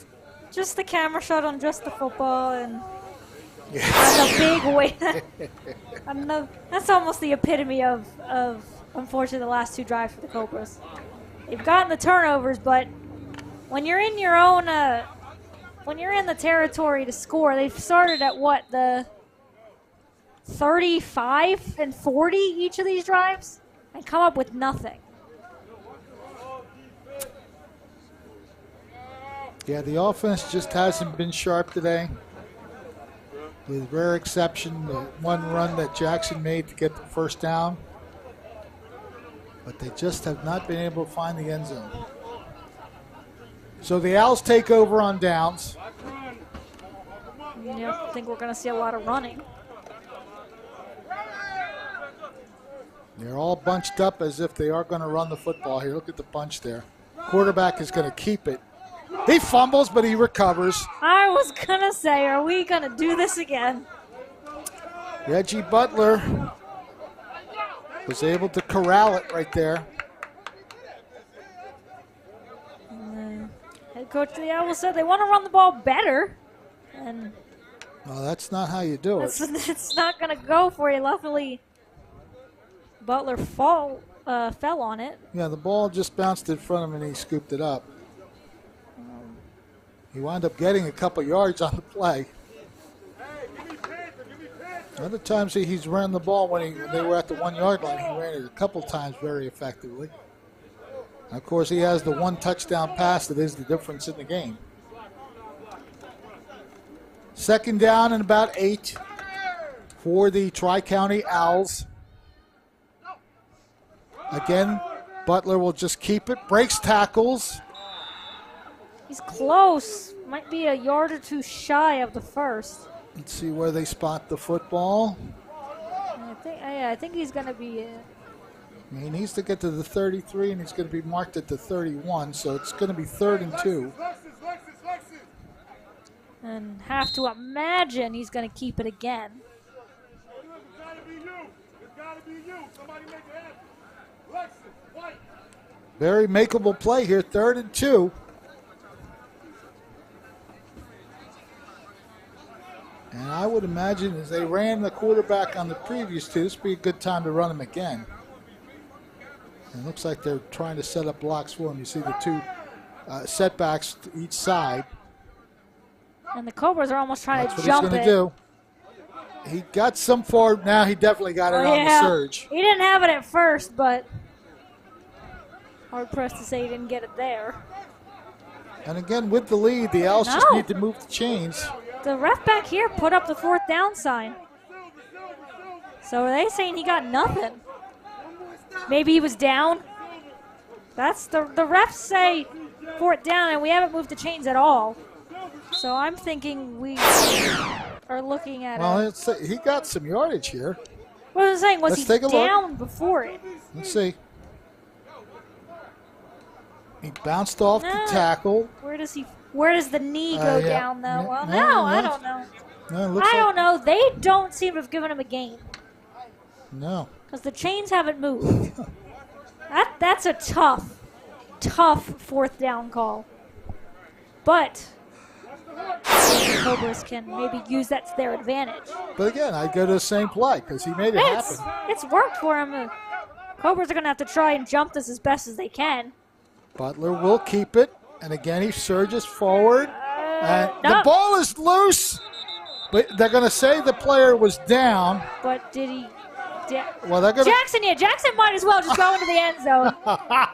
the camera shot on just the football and a big weight. That's almost the epitome of unfortunately the last 2 drives for the Cobras. They've gotten the turnovers, but when you're in your own, when you're in the territory to score, they've started at what, the 35 and 40 each of these drives, and come up with nothing. Yeah, the offense just hasn't been sharp today. With rare exception, the one run that Jackson made to get the first down. But they just have not been able to find the end zone. So the Owls take over on downs. Yeah, I think we're going to see a lot of running. They're all bunched up as if they are going to run the football here. Look at the bunch there. Quarterback is going to keep it. He fumbles, but he recovers. I was going to say, are we going to do this again? Reggie Butler was able to corral it right there. Head coach of the Owls said they want to run the ball better. And well, that's not how you do it. It's not going to go for you. Luckily, Butler fell on it. Yeah, the ball just bounced in front of him and he scooped it up. He wound up getting a couple yards on the play. Other times he's ran the ball when they were at the 1 yard line. He ran it a couple times very effectively. And of course, he has the one touchdown pass that is the difference in the game. Second down and about 8 for the Tri-County Owls. Again, Butler will just keep it. Breaks tackles. He's close. Might be a yard or two shy of the first. Let's see where they spot the football. I think he's going to be... He needs to get to the 33, and he's going to be marked at the 31, so it's going to be 3rd and 2. And have to imagine he's going to keep it again. Very makeable play here, 3rd and 2. And I would imagine as they ran the quarterback on the previous two, this would be a good time to run him again. And it looks like they're trying to set up blocks for him. You see the two setbacks to each side. And the Cobras are almost trying to jump it. That's what he's going to do. He got some forward. Now he definitely got it on the surge. He didn't have it at first, but hard pressed to say he didn't get it there. And again, with the lead, the Owls just need to move the chains. The ref back here put up the 4th down sign. So are they saying he got nothing? Maybe he was down? That's the refs say 4th down, and we haven't moved the chains at all. So I'm thinking we are looking at he got some yardage here. What was I saying? Was he down before it? Let's see. He bounced off the tackle. Where does the knee go down, though? Well, I don't know. No, I don't know. They don't seem to have given him a game. No. Because the chains haven't moved. That's a tough 4th down call. But the Cobras can maybe use that to their advantage. But again, I'd go to the same play because he made it happen. It's worked for him. The Cobras are going to have to try and jump this as best as they can. Butler will keep it. And again, he surges forward. And the ball is loose. But they're going to say the player was down. But did he? Well, they're going to. Jackson might as well just go into the end zone.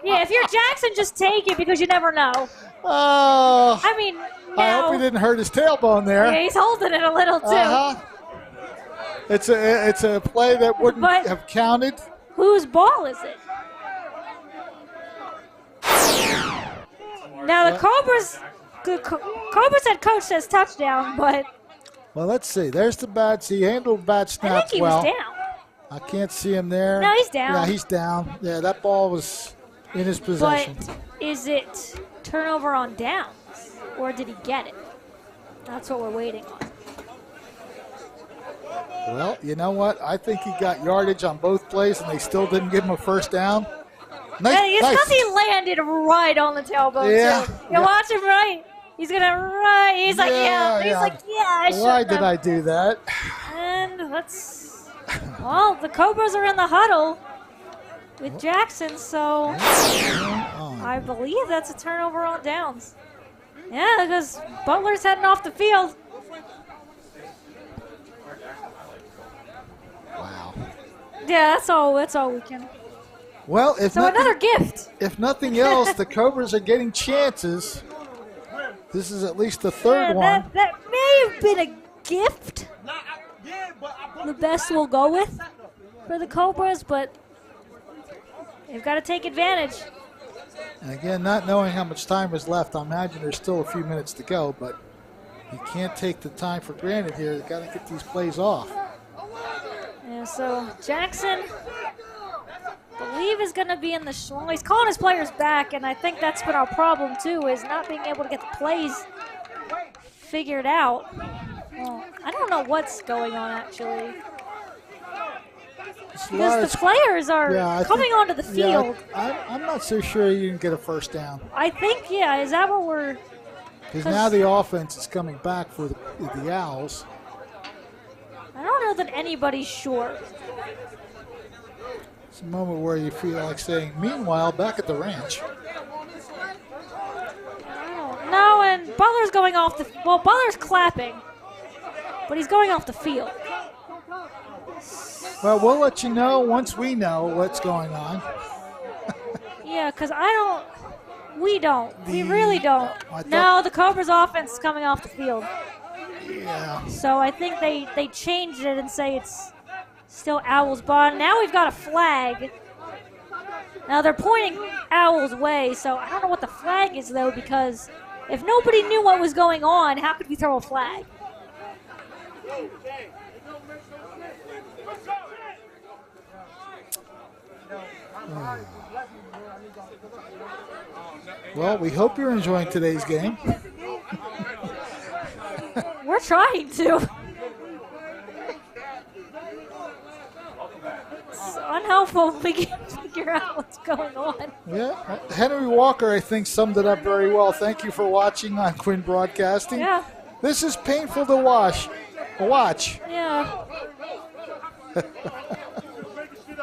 Yeah, if you're Jackson, just take it because you never know. Oh. I mean, I hope he didn't hurt his tailbone there. Yeah, he's holding it a little too. It's a play that wouldn't have counted. Whose ball is it? Now the Cobras head coach says touchdown, but. Well, let's see. There's the bad. He handled bad snaps well. I think he was down. I can't see him there. No, he's down. Yeah, he's down. Yeah, that ball was in his possession. But is it turnover on downs, or did he get it? That's what we're waiting on. Well, you know what? I think he got yardage on both plays, and they still didn't give him a first down. It's because he landed right on the tailbone, too. You watch him right. He's going to run. He's like, I should. Why did I do that? And well, the Cobras are in the huddle with Jackson, so I believe that's a turnover on downs. Yeah, because Butler's heading off the field. Wow. Yeah, that's all we can. Well, another gift. If nothing else, the Cobras are getting chances. This is at least the third one. That may have been a gift. The best we'll go with for the Cobras, but they've got to take advantage. And again, not knowing how much time is left, I imagine there's still a few minutes to go, but you can't take the time for granted here. You've got to get these plays off. Yeah, so Jackson, I believe, is going to be in the he's calling his players back, and I think that's been our problem too, is not being able to get the plays figured out. Well, I don't know what's going on actually, because the players are coming onto the field. I'm not so sure you can get a first down. I think, is that what we're? Because now the offense is coming back for the Owls. I don't know that anybody's sure. It's a moment where you feel like saying, meanwhile, back at the ranch. No, and Butler's going off the... Well, Butler's clapping, but he's going off the field. Well, we'll let you know once we know what's going on. Yeah, because we really don't. No, the Cobras offense is coming off the field. Yeah. So I think they changed it and say it's still Owls' ball. Now we've got a flag. Now they're pointing Owls' way, so I don't know what the flag is, though, because if nobody knew what was going on, how could we throw a flag? Well, we hope you're enjoying today's game. We're trying to. It's unhelpful if we can't figure out what's going on. Yeah, Henry Walker, I think, summed it up very well. Thank you for watching on Quinn Broadcasting. Yeah. This is painful to watch. Yeah.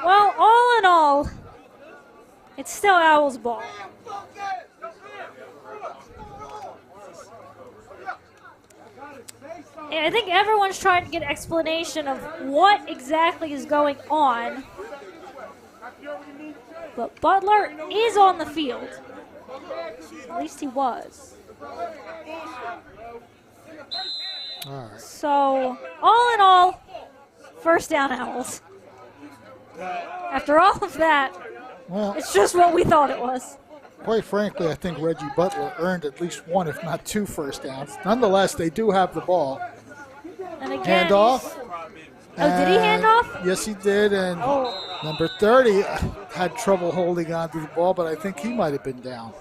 Well, all in all, it's still Owls' ball. And I think everyone's trying to get an explanation of what exactly is going on. But Butler is on the field. At least he was. All right. So, all in all, first down Owls. After all of that, Well, it's just what we thought it was. quite frankly, I think Reggie Butler earned at least one, if not two, first downs. Nonetheless, they do have the ball. And again, Handoff. Oh, did he hand off? Yes, he did. And number 30 had trouble holding on to the ball, but I think he might have been down.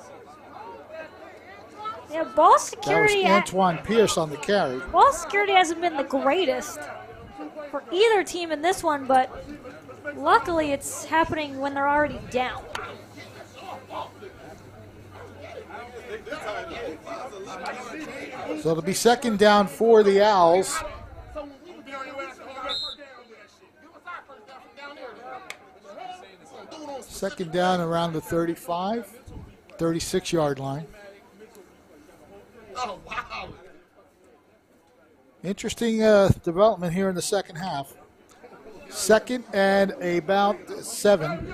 Yeah, ball That was security. Antoine Pierce on the carry. Ball security hasn't been the greatest for either team in this one, but luckily it's happening when they're already down. So it'll be second down for the Owls. Second down around the 35, 36-yard line. Oh, wow. Interesting development here in the second half. Second and about 7.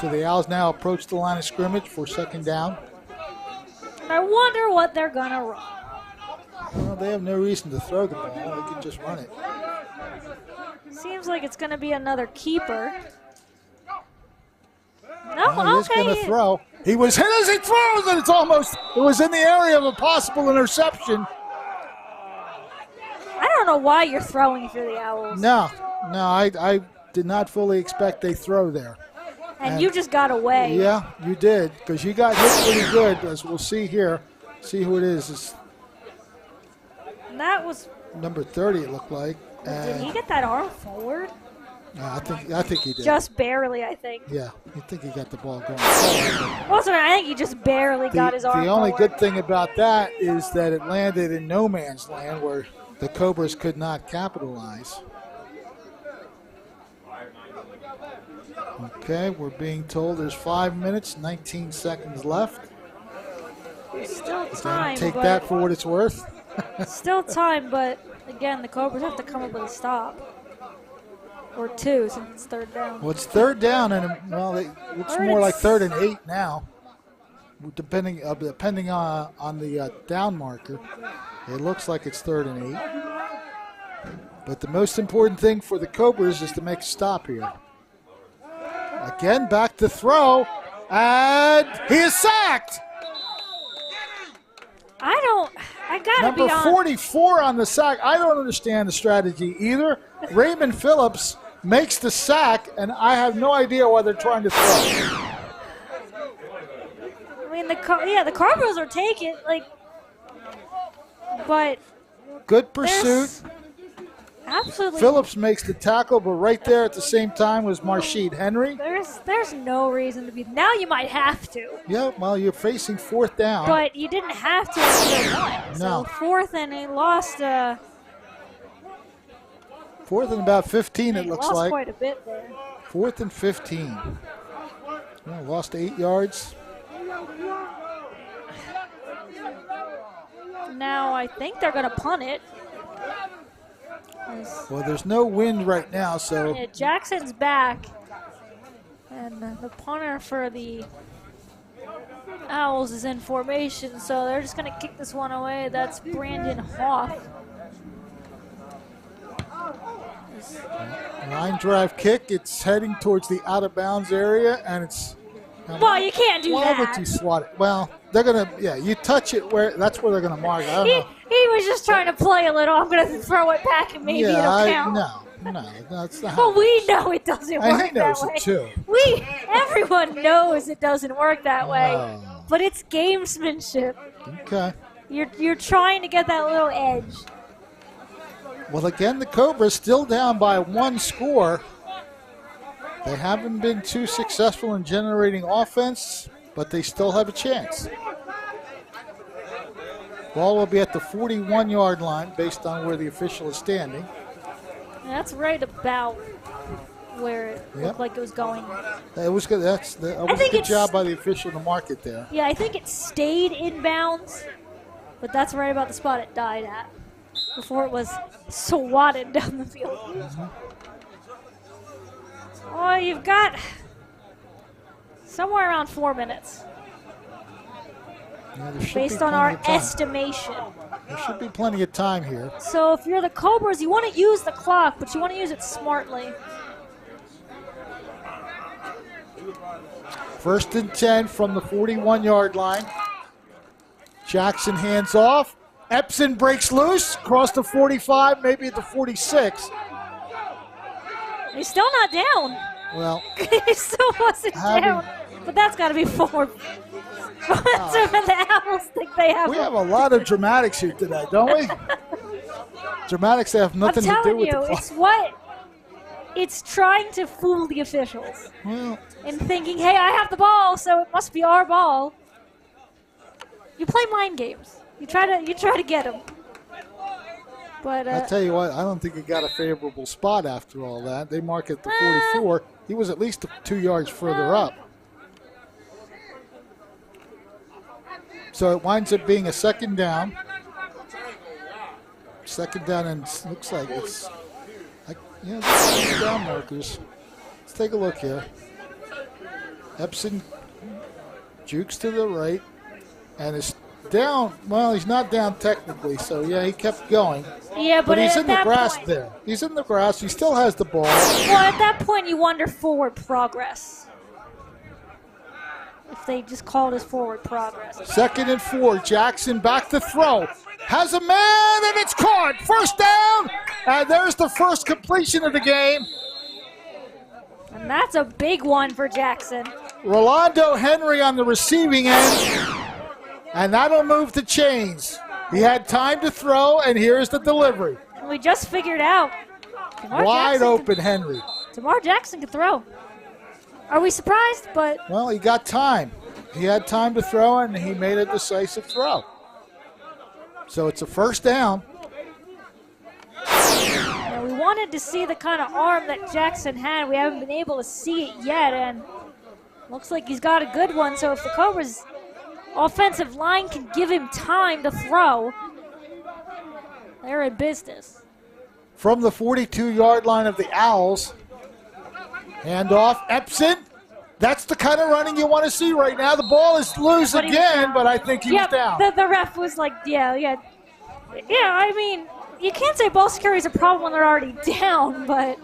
So the Owls now approach the line of scrimmage for second down. And I wonder what they're going to run. Well, they have no reason to throw the ball. They can just run it. Seems like it's going to be another keeper. No, Well, he is okay. going to throw. He was hit as he throws, and it was in the area of a possible interception. I don't know why you're throwing if you're the Owls. No, I did not fully expect a throw there. And you just got away. Yeah, you did, because you got hit pretty good, as we'll see here. See who it is. It's And that was. number 30, it looked like. Did he get that arm forward? I think he did. Just barely, I think. Yeah, I think he got the ball going. Also, I think he just barely got his arm The only forward. good thing about that is that it landed in no man's land where the Cobras could not capitalize. Okay, we're being told there's 5 minutes, 19 seconds left. Still time, Take but that for what it's worth. still time, but again, the Cobras have to come up with a stop. Or two, since it's third down. Well, it's third down, and well, it looks more like 3rd and 8 now, depending on the down marker. It looks like it's 3rd and 8. But the most important thing for the Cobras is to make a stop here. Again, back to throw, and he is sacked. I gotta be Number honest. 44 on the sack. I don't understand the strategy either. Raymond Phillips makes the sack, and I have no idea why they're trying to throw. I mean, the Cobras are taking, but Good pursuit. absolutely. Phillips makes the tackle, but right there at the same time was Marsheed Henry. There's no reason to be. Now you might have to, Yeah, well, you're facing 4th down. but you didn't have to until one. No. So 4th and they lost 4th and about 15, it He looks lost like. quite a bit there. 4th and 15. Well, lost 8 yards. Now I think they're going to punt it. Well, there's no wind right now, so Yeah, Jackson's back. And the punter for the Owls is in formation, so they're just going to kick this one away. That's Brandon Hoff. line drive kick. It's heading towards the out of bounds area, and it's. Well, you can't do Why that. would you swat it? Well, they're gonna. Yeah, you touch it where. That's where they're gonna mark it. I don't know. He was just trying to play a little. I'm going to throw it back and maybe it'll count. No, that's not. Well, we know it doesn't work And he knows that way. it too. Everyone knows it doesn't work that way. Oh. But it's gamesmanship. Okay. You're trying to get that little edge. Well, again, the Cobras still down by 1 score. They haven't been too successful in generating offense, but they still have a chance. Ball will be at the 41-yard line based on where the official is standing. That's right about where it looked like it was going. It was good. That was a good job by the official to mark it there. Yeah, I think it stayed inbounds, but that's right about the spot it died at before it was swatted down the field. Oh, you've got somewhere around 4 minutes. Yeah, there should based be on plenty our of time. estimation. There should be plenty of time here. So if you're the Cobras, you want to use the clock, but you want to use it smartly. 1st and 10 from the 41-yard line. Jackson hands off. Epson breaks loose, across the 45, maybe at the 46. He's still not down. Well, He still wasn't down. But that's got to be 4. That's what the Owls think they have. we have a lot of dramatics here today, don't we? Dramatics that have nothing I'm to do telling with you, the clock. it's trying to fool the officials Well, and thinking, hey, I have the ball, so it must be our ball. You play mind games. You try to get them. But I'll tell you what, I don't think he got a favorable spot after all that. They mark at the 44. He was at least 2 yards further up. So it winds up being a 2nd down. 2nd down, and it looks like it's the down markers. Let's take a look here. Epson jukes to the right and is down. Well, he's not down technically, so yeah, he kept going. yeah, but He's at in the that grass point, there. He's in the grass. He still has the ball. well, at that point, you wonder forward progress. If they just called as forward progress. 2nd and 4. Jackson back to throw. Has a man, and it's caught. 1st down, and there's the first completion of the game. And that's a big one for Jackson. Rolando Henry on the receiving end, and that'll move the chains. He had time to throw, and here's the delivery. And we just figured out. Wide open Henry. Tamar Jackson can throw. Are we surprised? But Well, he got time. He had time to throw, and he made a decisive throw. So it's a 1st down. we wanted to see the kind of arm that Jackson had. We haven't been able to see it yet, and looks like he's got a good one. So if the Cobras' offensive line can give him time to throw, they're in business. From the 42-yard line of the Owls. Handoff, Epson. That's the kind of running you want to see right now. The ball is loose But he was again, down. but I think he was down. The ref was like, yeah, I mean, you can't say ball security is a problem when they're already down, but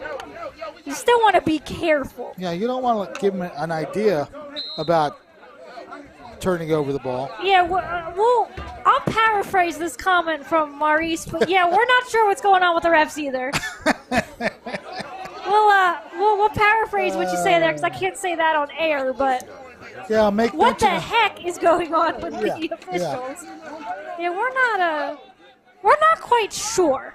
you still want to be careful. Yeah, you don't want to give him an idea about turning over the ball. Yeah, well, I'll paraphrase this comment from Maurice, but yeah, we're not sure what's going on with the refs either. We'll paraphrase what you say there because I can't say that on air, but Yeah, make what the mention of- heck is going on with the officials? Yeah, we're not quite sure.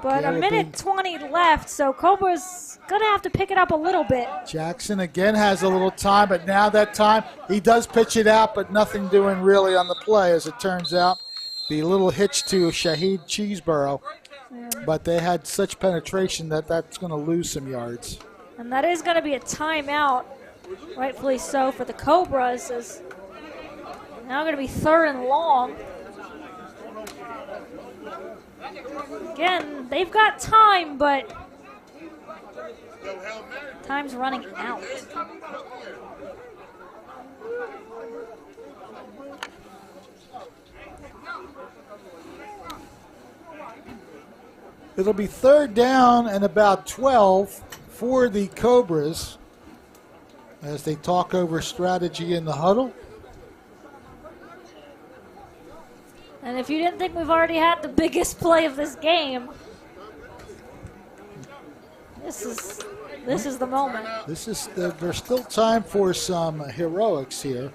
But a minute 20 left, so Cobra's gonna have to pick it up a little bit. Jackson again has a little time, but now that time he does pitch it out, but nothing doing really on the play, as it turns out. The little hitch to Shaheed Cheeseborough but they had such penetration that that's going to lose some yards. And that is going to be a timeout, rightfully so, for the Cobras. Is now going to be 3rd and long. Again, they've got time, but time's running out. It'll be 3rd down and about 12 for the Cobras as they talk over strategy in the huddle. And if you didn't think we've already had the biggest play of this game, this is the moment. There's still time for some heroics here.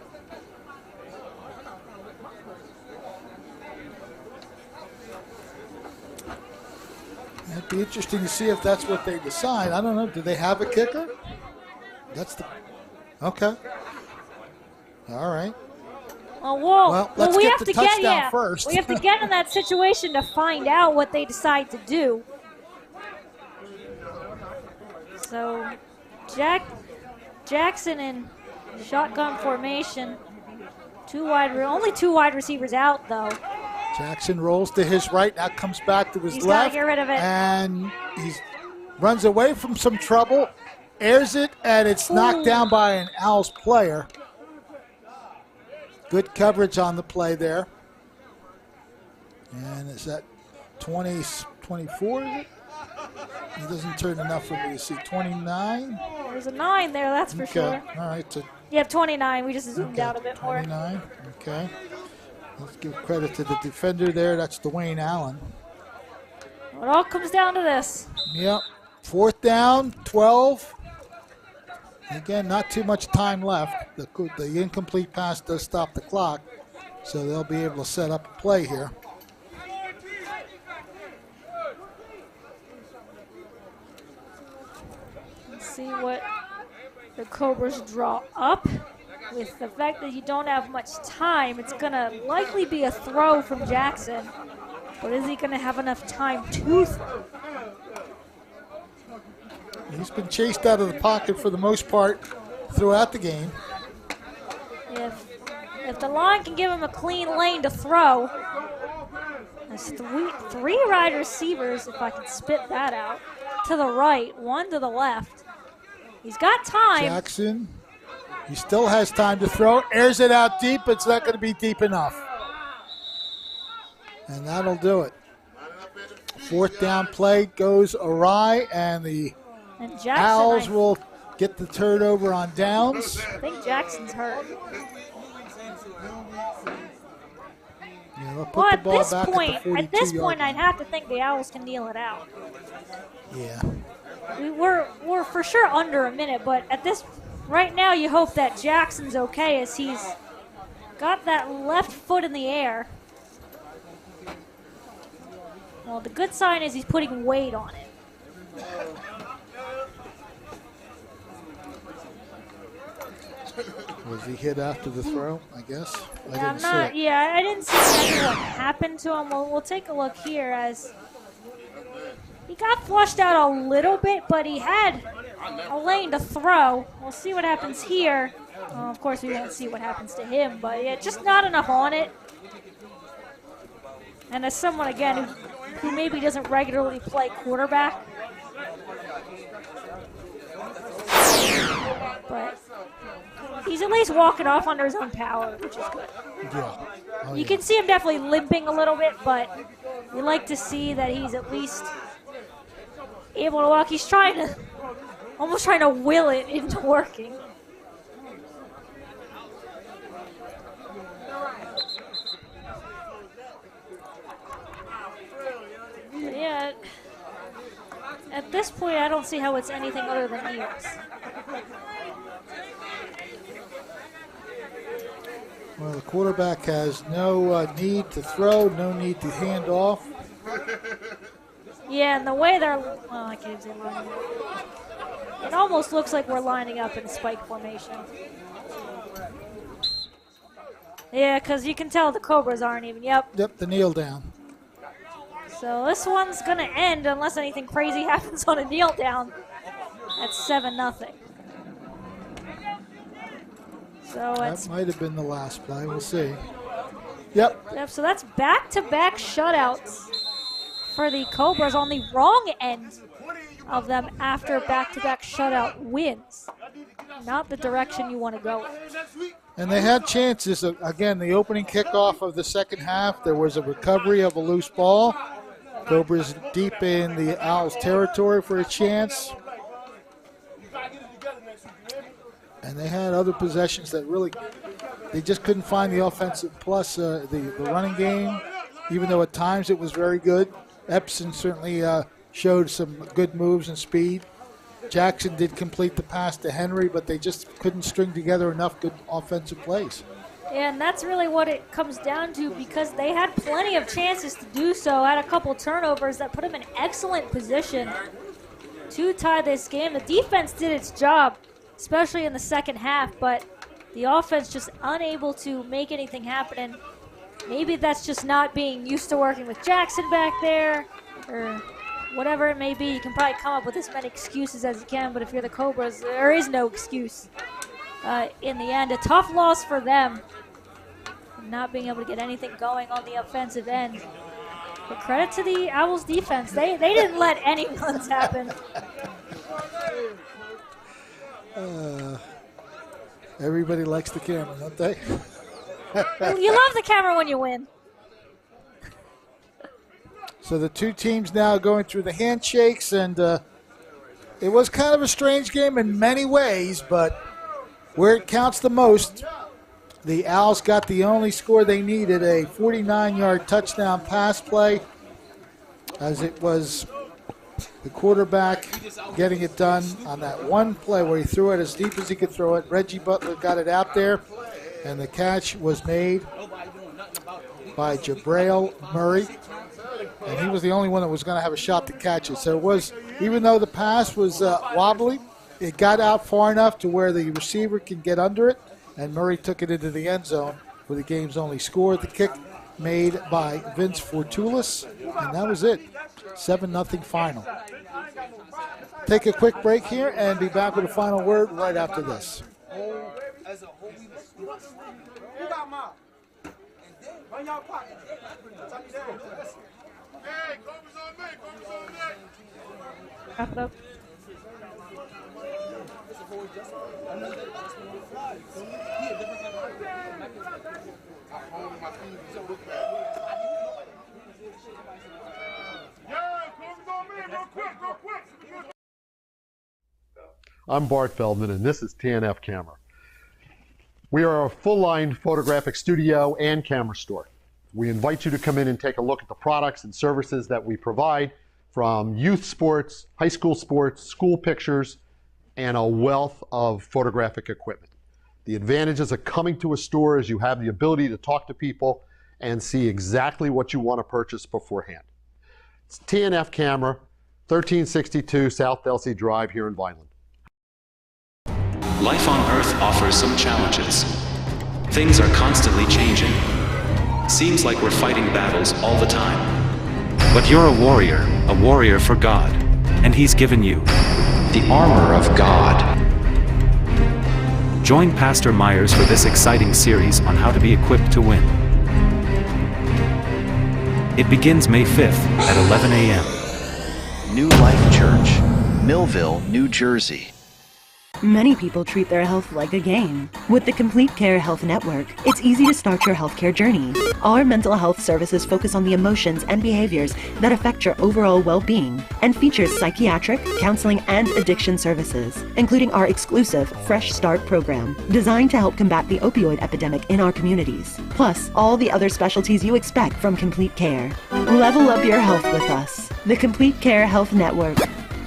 It'd be interesting to see if that's what they decide. I don't know. Do they have a kicker? Okay. All right. Well, let's we get have the to touchdown first. We have to get in that situation to find out what they decide to do. So, Jackson in shotgun formation. Only two wide receivers out, though. Jackson rolls to his right, now comes back to his He's left. He's got to get rid of it. And he runs away from some trouble, airs it, and it's knocked down by an Owls player. Good coverage on the play there. And is that 24, is it? He doesn't turn enough for me to see. 29? There's a 9 there, that's for sure. All right. You have 29. We just zoomed out a bit 29. more. 29, okay. Let's give credit to the defender there. That's Dwayne Allen. It all comes down to this. Yep. 4th down, 12. Again, not too much time left. The incomplete pass does stop the clock, so they'll be able to set up a play here. Let's see what the Cobras draw up. With the fact that you don't have much time, it's going to likely be a throw from Jackson. But is he going to have enough time to throw? He's been chased out of the pocket for the most part throughout the game. If the line can give him a clean lane to throw, there's three wide receivers, if I can spit that out, to the right, 1 to the left. He's got time. Jackson, he still has time to throw. Airs it out deep. It's not going to be deep enough. And that'll do it. 4th down play goes awry, and the Owls will get the turnover on downs. I think Jackson's hurt. Yeah, they'll put the ball back at this point, line. I'd have to think the Owls can kneel it out. Yeah. We're for sure under a minute, but right now you hope that Jackson's okay as he's got that left foot in the air. Well, the good sign is he's putting weight on it. Was he hit after the throw, I guess? I didn't see exactly what happened to him. We'll take a look here as he got flushed out a little bit, but he had a lane to throw. We'll see what happens here. Of course, we won't see what happens to him, but yeah, just not enough on it. And as someone, again, who maybe doesn't regularly play quarterback, but he's at least walking off under his own power, which is good. Yeah. You can see him definitely limping a little bit, but we like to see that he's at least able to walk. He's almost trying to will it into working. But yeah, at this point, I don't see how it's anything other than ears. Well, the quarterback has no need to throw, no need to hand off. Yeah, and the way I can't even say lining up. It almost looks like we're lining up in spike formation. Yeah, because you can tell the Cobras aren't even, Yep, the kneel down. So this one's going to end unless anything crazy happens on a kneel down at 7-0. So That might have been the last play. We'll see. Yep. So that's back-to-back shutouts for the Cobras on the wrong end of them after back-to-back shutout wins. Not the direction you want to go with. And they had chances. Again, the opening kickoff of the second half, there was a recovery of a loose ball. Cobras deep in the Owls territory for a chance. And they had other possessions that really, they just couldn't find the offensive plus the running game, even though at times it was very good. Epson certainly showed some good moves and speed. Jackson did complete the pass to Henry, but they just couldn't string together enough good offensive plays. Yeah, and that's really what it comes down to, because they had plenty of chances to do so, had a couple turnovers that put them in excellent position to tie this game. The defense did its job, especially in the second half, but the offense just unable to make anything happen. And maybe that's just not being used to working with Jackson back there, or whatever it may be. You can probably come up with as many excuses as you can, but if you're the Cobras, there is no excuse in the end. A tough loss for them, not being able to get anything going on the offensive end. But credit to the Owls defense. They didn't let any runs happen. Everybody likes the camera, don't they? You love the camera when you win. So the two teams now going through the handshakes, and it was kind of a strange game in many ways, but where it counts the most, the Owls got the only score they needed, a 49-yard touchdown pass play, as it was the quarterback getting it done on that one play where he threw it as deep as he could throw it. Reggie Butler got it out there, and the catch was made by Jabrail Murray. And he was the only one that was going to have a shot to catch it. So it was, even though the pass was wobbly, it got out far enough to where the receiver can get under it, and Murray took it into the end zone for the game's only score. The kick made by Vince Fortulis, and that was it. 7-0 final. Take a quick break here and be back with a final word right after this. Wrap it up. I'm Bart Feldman, and this is TNF Camera. We are a full-line photographic studio and camera store. We invite you to come in and take a look at the products and services that we provide, from youth sports, high school sports, school pictures, and a wealth of photographic equipment. The advantages of coming to a store is you have the ability to talk to people and see exactly what you want to purchase beforehand. It's TNF Camera, 1362 South Delsey Drive here in Vineland. Life on Earth offers some challenges. Things are constantly changing. Seems like we're fighting battles all the time. But you're a warrior for God, and He's given you The armor of God. Join Pastor Myers for this exciting series on how to be equipped to win. It begins May 5th at 11 a.m. New Life Church, Millville, New Jersey. Many people treat their health like a game. With the Complete Care Health Network, it's easy to start your healthcare journey. Our mental health services focus on the emotions and behaviors that affect your overall well-being and features psychiatric, counseling, and addiction services, including our exclusive Fresh Start program, designed to help combat the opioid epidemic in our communities, plus all the other specialties you expect from Complete Care. Level up your health with us. The Complete Care Health Network.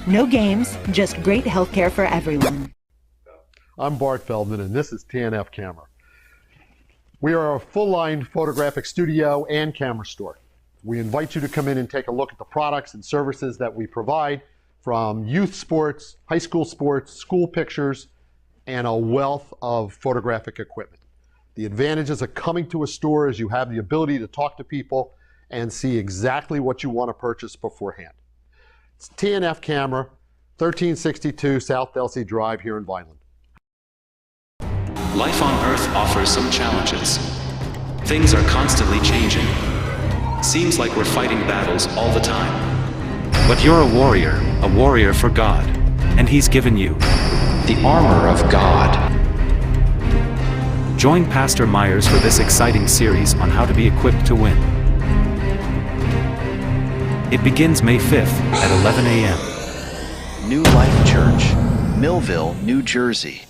No games, just great healthcare for everyone. I'm Bart Feldman, and this is TNF Camera. We are a full-line photographic studio and camera store. We invite you to come in and take a look at the products and services that we provide, from youth sports, high school sports, school pictures, and a wealth of photographic equipment. The advantages of coming to a store is you have the ability to talk to people and see exactly what you want to purchase beforehand. It's TNF Camera, 1362 South Delsey Drive here in Vineland. Life on Earth offers some challenges. Things are constantly changing. Seems like we're fighting battles all the time. But you're a warrior for God. And He's given you The armor of God. Join Pastor Myers for this exciting series on how to be equipped to win. It begins May 5th at 11 a.m. New Life Church, Millville, New Jersey.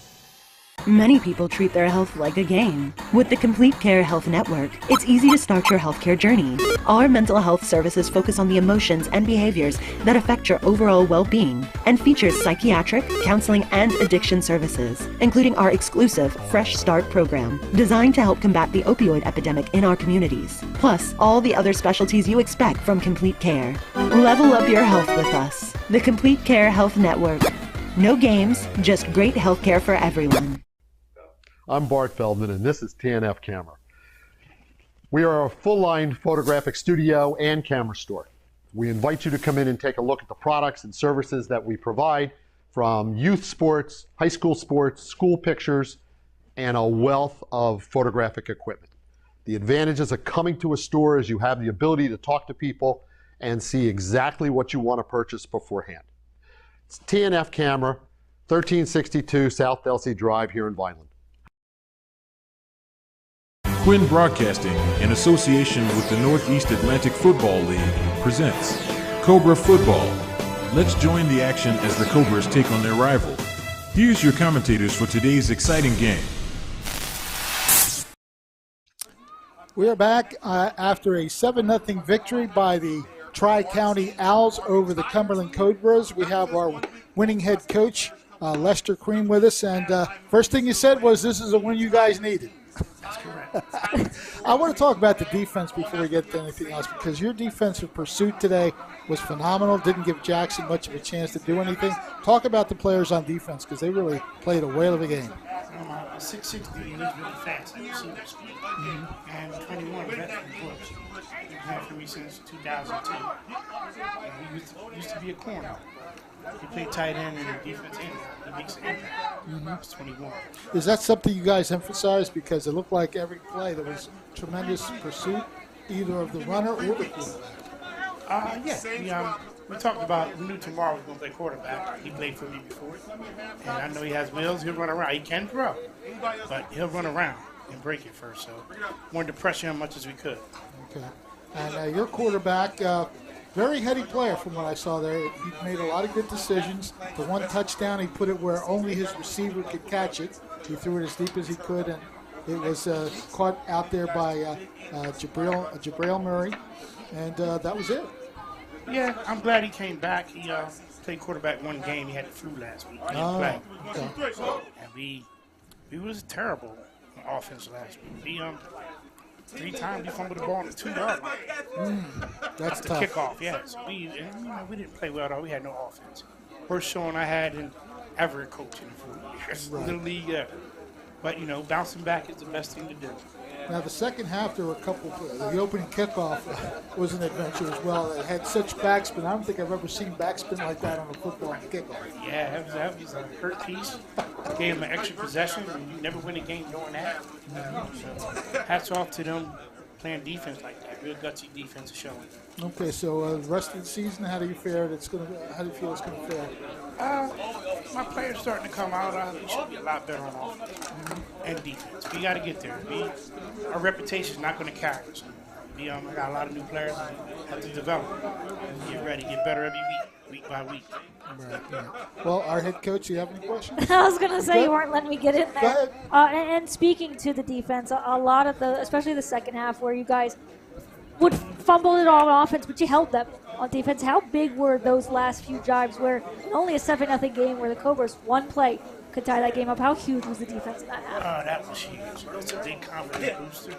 Many people treat their health like a game. With the Complete Care Health Network, it's easy to start your healthcare journey. Our mental health services focus on the emotions and behaviors that affect your overall well-being and features psychiatric, counseling, and addiction services, including our exclusive Fresh Start program, designed to help combat the opioid epidemic in our communities, plus all the other specialties you expect from Complete Care. Level up your health with us. The Complete Care Health Network. No games, just great healthcare for everyone. I'm Bart Feldman, and this is TNF Camera. We are a full-line photographic studio and camera store. We invite you to come in and take a look at the products and services that we provide, from youth sports, high school sports, school pictures, and a wealth of photographic equipment. The advantages of coming to a store is you have the ability to talk to people and see exactly what you want to purchase beforehand. It's TNF Camera, 1362 South Delsey Drive here in Vineland. Quinn Broadcasting, in association with the Northeast Atlantic Football League, presents Cobra Football. Let's join the action as the Cobras take on their rival. Here's your commentators for today's exciting game. We are back after a 7-0 victory by the Tri-County Owls over the Cumberland Cobras. We have our winning head coach, Lester Cream, with us. And first thing you said was this is a win you guys needed. That's correct. I want to talk about the defense before we get to anything else, because your defensive pursuit today was phenomenal. Didn't give Jackson much of a chance to do anything. Talk about the players on defense, because they really played a whale of a game. 6'6" is really fast at receiver speed. And 21 veteran coach. He's had for me since 2002. He used to be a corner. He played tight end and a defense end. He makes an impact. He's 21. Is that something you guys emphasize? Because it looked like every play there was tremendous pursuit, either of the runner or the quarterback. Yeah. We talked about, we knew tomorrow was going to play quarterback. He played for me before. And I know he has wheels. He'll run around. He can throw, but he'll run around and break it first. So wanted to pressure him as much as we could. Okay. And your quarterback, very heady player from what I saw there. He made a lot of good decisions. The one touchdown, he put it where only his receiver could catch it. He threw it as deep as he could, and it was caught out there by Jabril Murray, and that was it. Yeah, I'm glad he came back. He played quarterback one game. He had the flu last week. He didn't play. Okay. And we was terrible on offense last week. 3 times he fumbled the ball on the 2-yard line. That's the tough. kickoff, yes. We didn't play well at all. We had no offense. Worst showing I had in ever coaching for the league ever. But, bouncing back is the best thing to do. Now, the second half, there were a couple of the opening kickoff was an adventure as well. It had such backspin. I don't think I've ever seen backspin like that on a football kickoff. Yeah, that was a hurt piece. Gave him an extra possession, and you never win a game doing that. So, hats off to them playing defense like that. Real gutsy defense is showing. Okay, so the rest of the season, how do you feel it's going to fare? My players starting to come out. We should be a lot better on offense and defense. We got to get there. Our reputation is not going to carry us. I got a lot of new players. We have to develop. Get ready. Get better every week by week. Right, yeah. Well, our head coach, do you have any questions? I was going to say you weren't letting me get in there. Go ahead. And speaking to the defense, a lot of especially the second half where you guys would fumble it all on offense, but you held them on defense. How big were those last few drives where only a 7-0 game where the Cobras, one play, could tie that game up? How huge was the defense in that half? That was huge. It's a big confidence booster.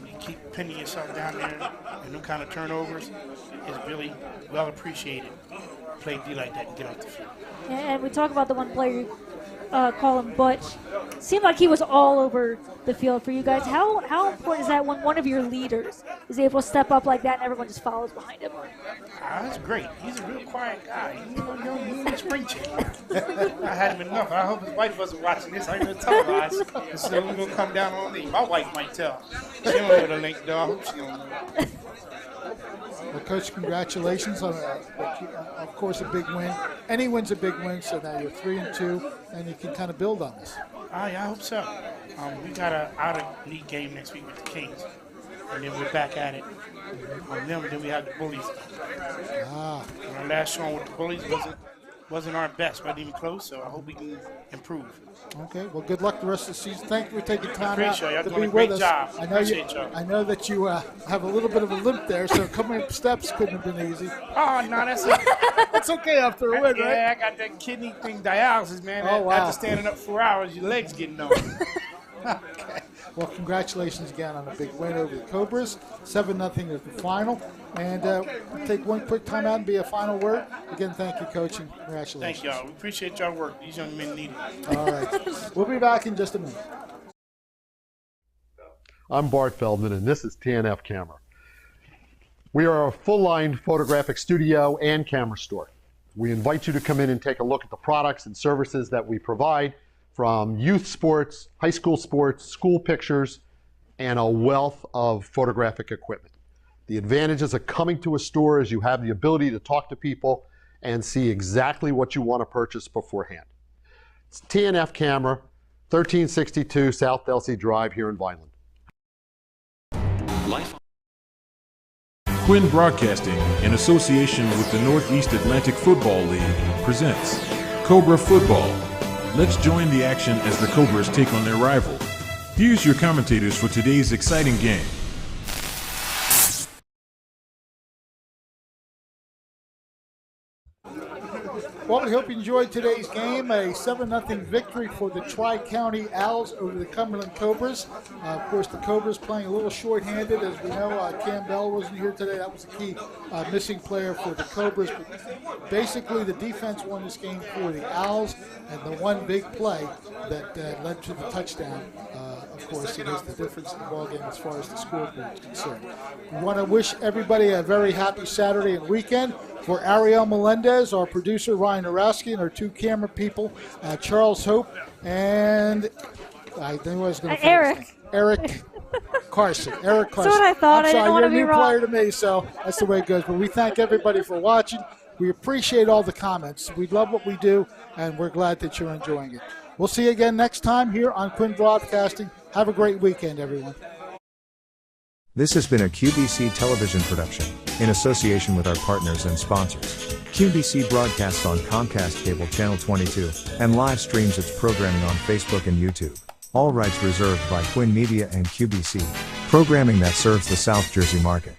You keep pinning yourself down there, and them kind of turnovers is really well appreciated. Play D like that and get off the field. And we talk about the one player call him Butch. Seemed like he was all over the field for you guys. How important is that when one of your leaders is able to step up like that and everyone just follows behind him? That's great. He's a real quiet guy. He's a young spring chicken. I had him enough. I hope his wife wasn't watching this. I ain't gonna televised. So we're gonna come down on me. My wife might tell. She don't know the link, dog. I hope she don't know. Well, Coach, congratulations on, of course, a big win. Any win's a big win, so now you're 3-2, and you can kind of build on this. I hope so. We got an out-of-league game next week with the Kings, and then we're back at it on them. Then we have the Bullies. And our last showing with the Bullies wasn't our best, wasn't even close, so I hope we can improve. Okay, well, good luck the rest of the season. Thank you for taking time out Y'all to doing be a great with job. us. I know that you have a little bit of a limp there, so coming up steps couldn't have been easy. Oh, no, That's okay after a win, right? Yeah, I got that kidney thing, dialysis, man. Oh, wow. After standing up 4 hours, your legs getting numb. Okay. Well, congratulations again on a big win over the Cobras. 7-0 is the final. And we'll take one quick time out and be a final word. Again, thank you, Coach, and congratulations. Thank y'all. We appreciate y'all work. These young men need it. All right. We'll be back in just a minute. I'm Bart Feldman, and this is TNF Camera. We are a full-line photographic studio and camera store. We invite you to come in and take a look at the products and services that we provide, from youth sports, high school sports, school pictures, and a wealth of photographic equipment. The advantages of coming to a store is you have the ability to talk to people and see exactly what you want to purchase beforehand. It's TNF Camera, 1362 South Delsey Drive here in Vineland. Life. Quinn Broadcasting, in association with the Northeast Atlantic Football League, presents Cobra Football. Let's join the action as the Cobras take on their rival. Here's your commentators for today's exciting game. Well, we hope you enjoyed today's game. A 7-0 victory for the Tri-County Owls over the Cumberland Cobras. Of course, the Cobras playing a little short-handed. As we know, Cam Bell wasn't here today. That was the key missing player for the Cobras. But basically, the defense won this game for the Owls, and the one big play that led to the touchdown, of course, it is the difference in the ballgame as far as the scoreboard is concerned. We want to wish everybody a very happy Saturday and weekend. For Ariel Melendez, our producer Ryan Arowski, and our two camera people, Charles Hope, and I think I was going to Eric Carson. Eric Carson. That's what I thought. I'm sorry, I didn't want you're to be a new wrong. player to me, so that's the way it goes. But we thank everybody for watching. We appreciate all the comments. We love what we do, and we're glad that you're enjoying it. We'll see you again next time here on Quinn Broadcasting. Have a great weekend, everyone. This has been a QBC television production, in association with our partners and sponsors. QBC broadcasts on Comcast Cable Channel 22, and live streams its programming on Facebook and YouTube. All rights reserved by Quinn Media and QBC, programming that serves the South Jersey market.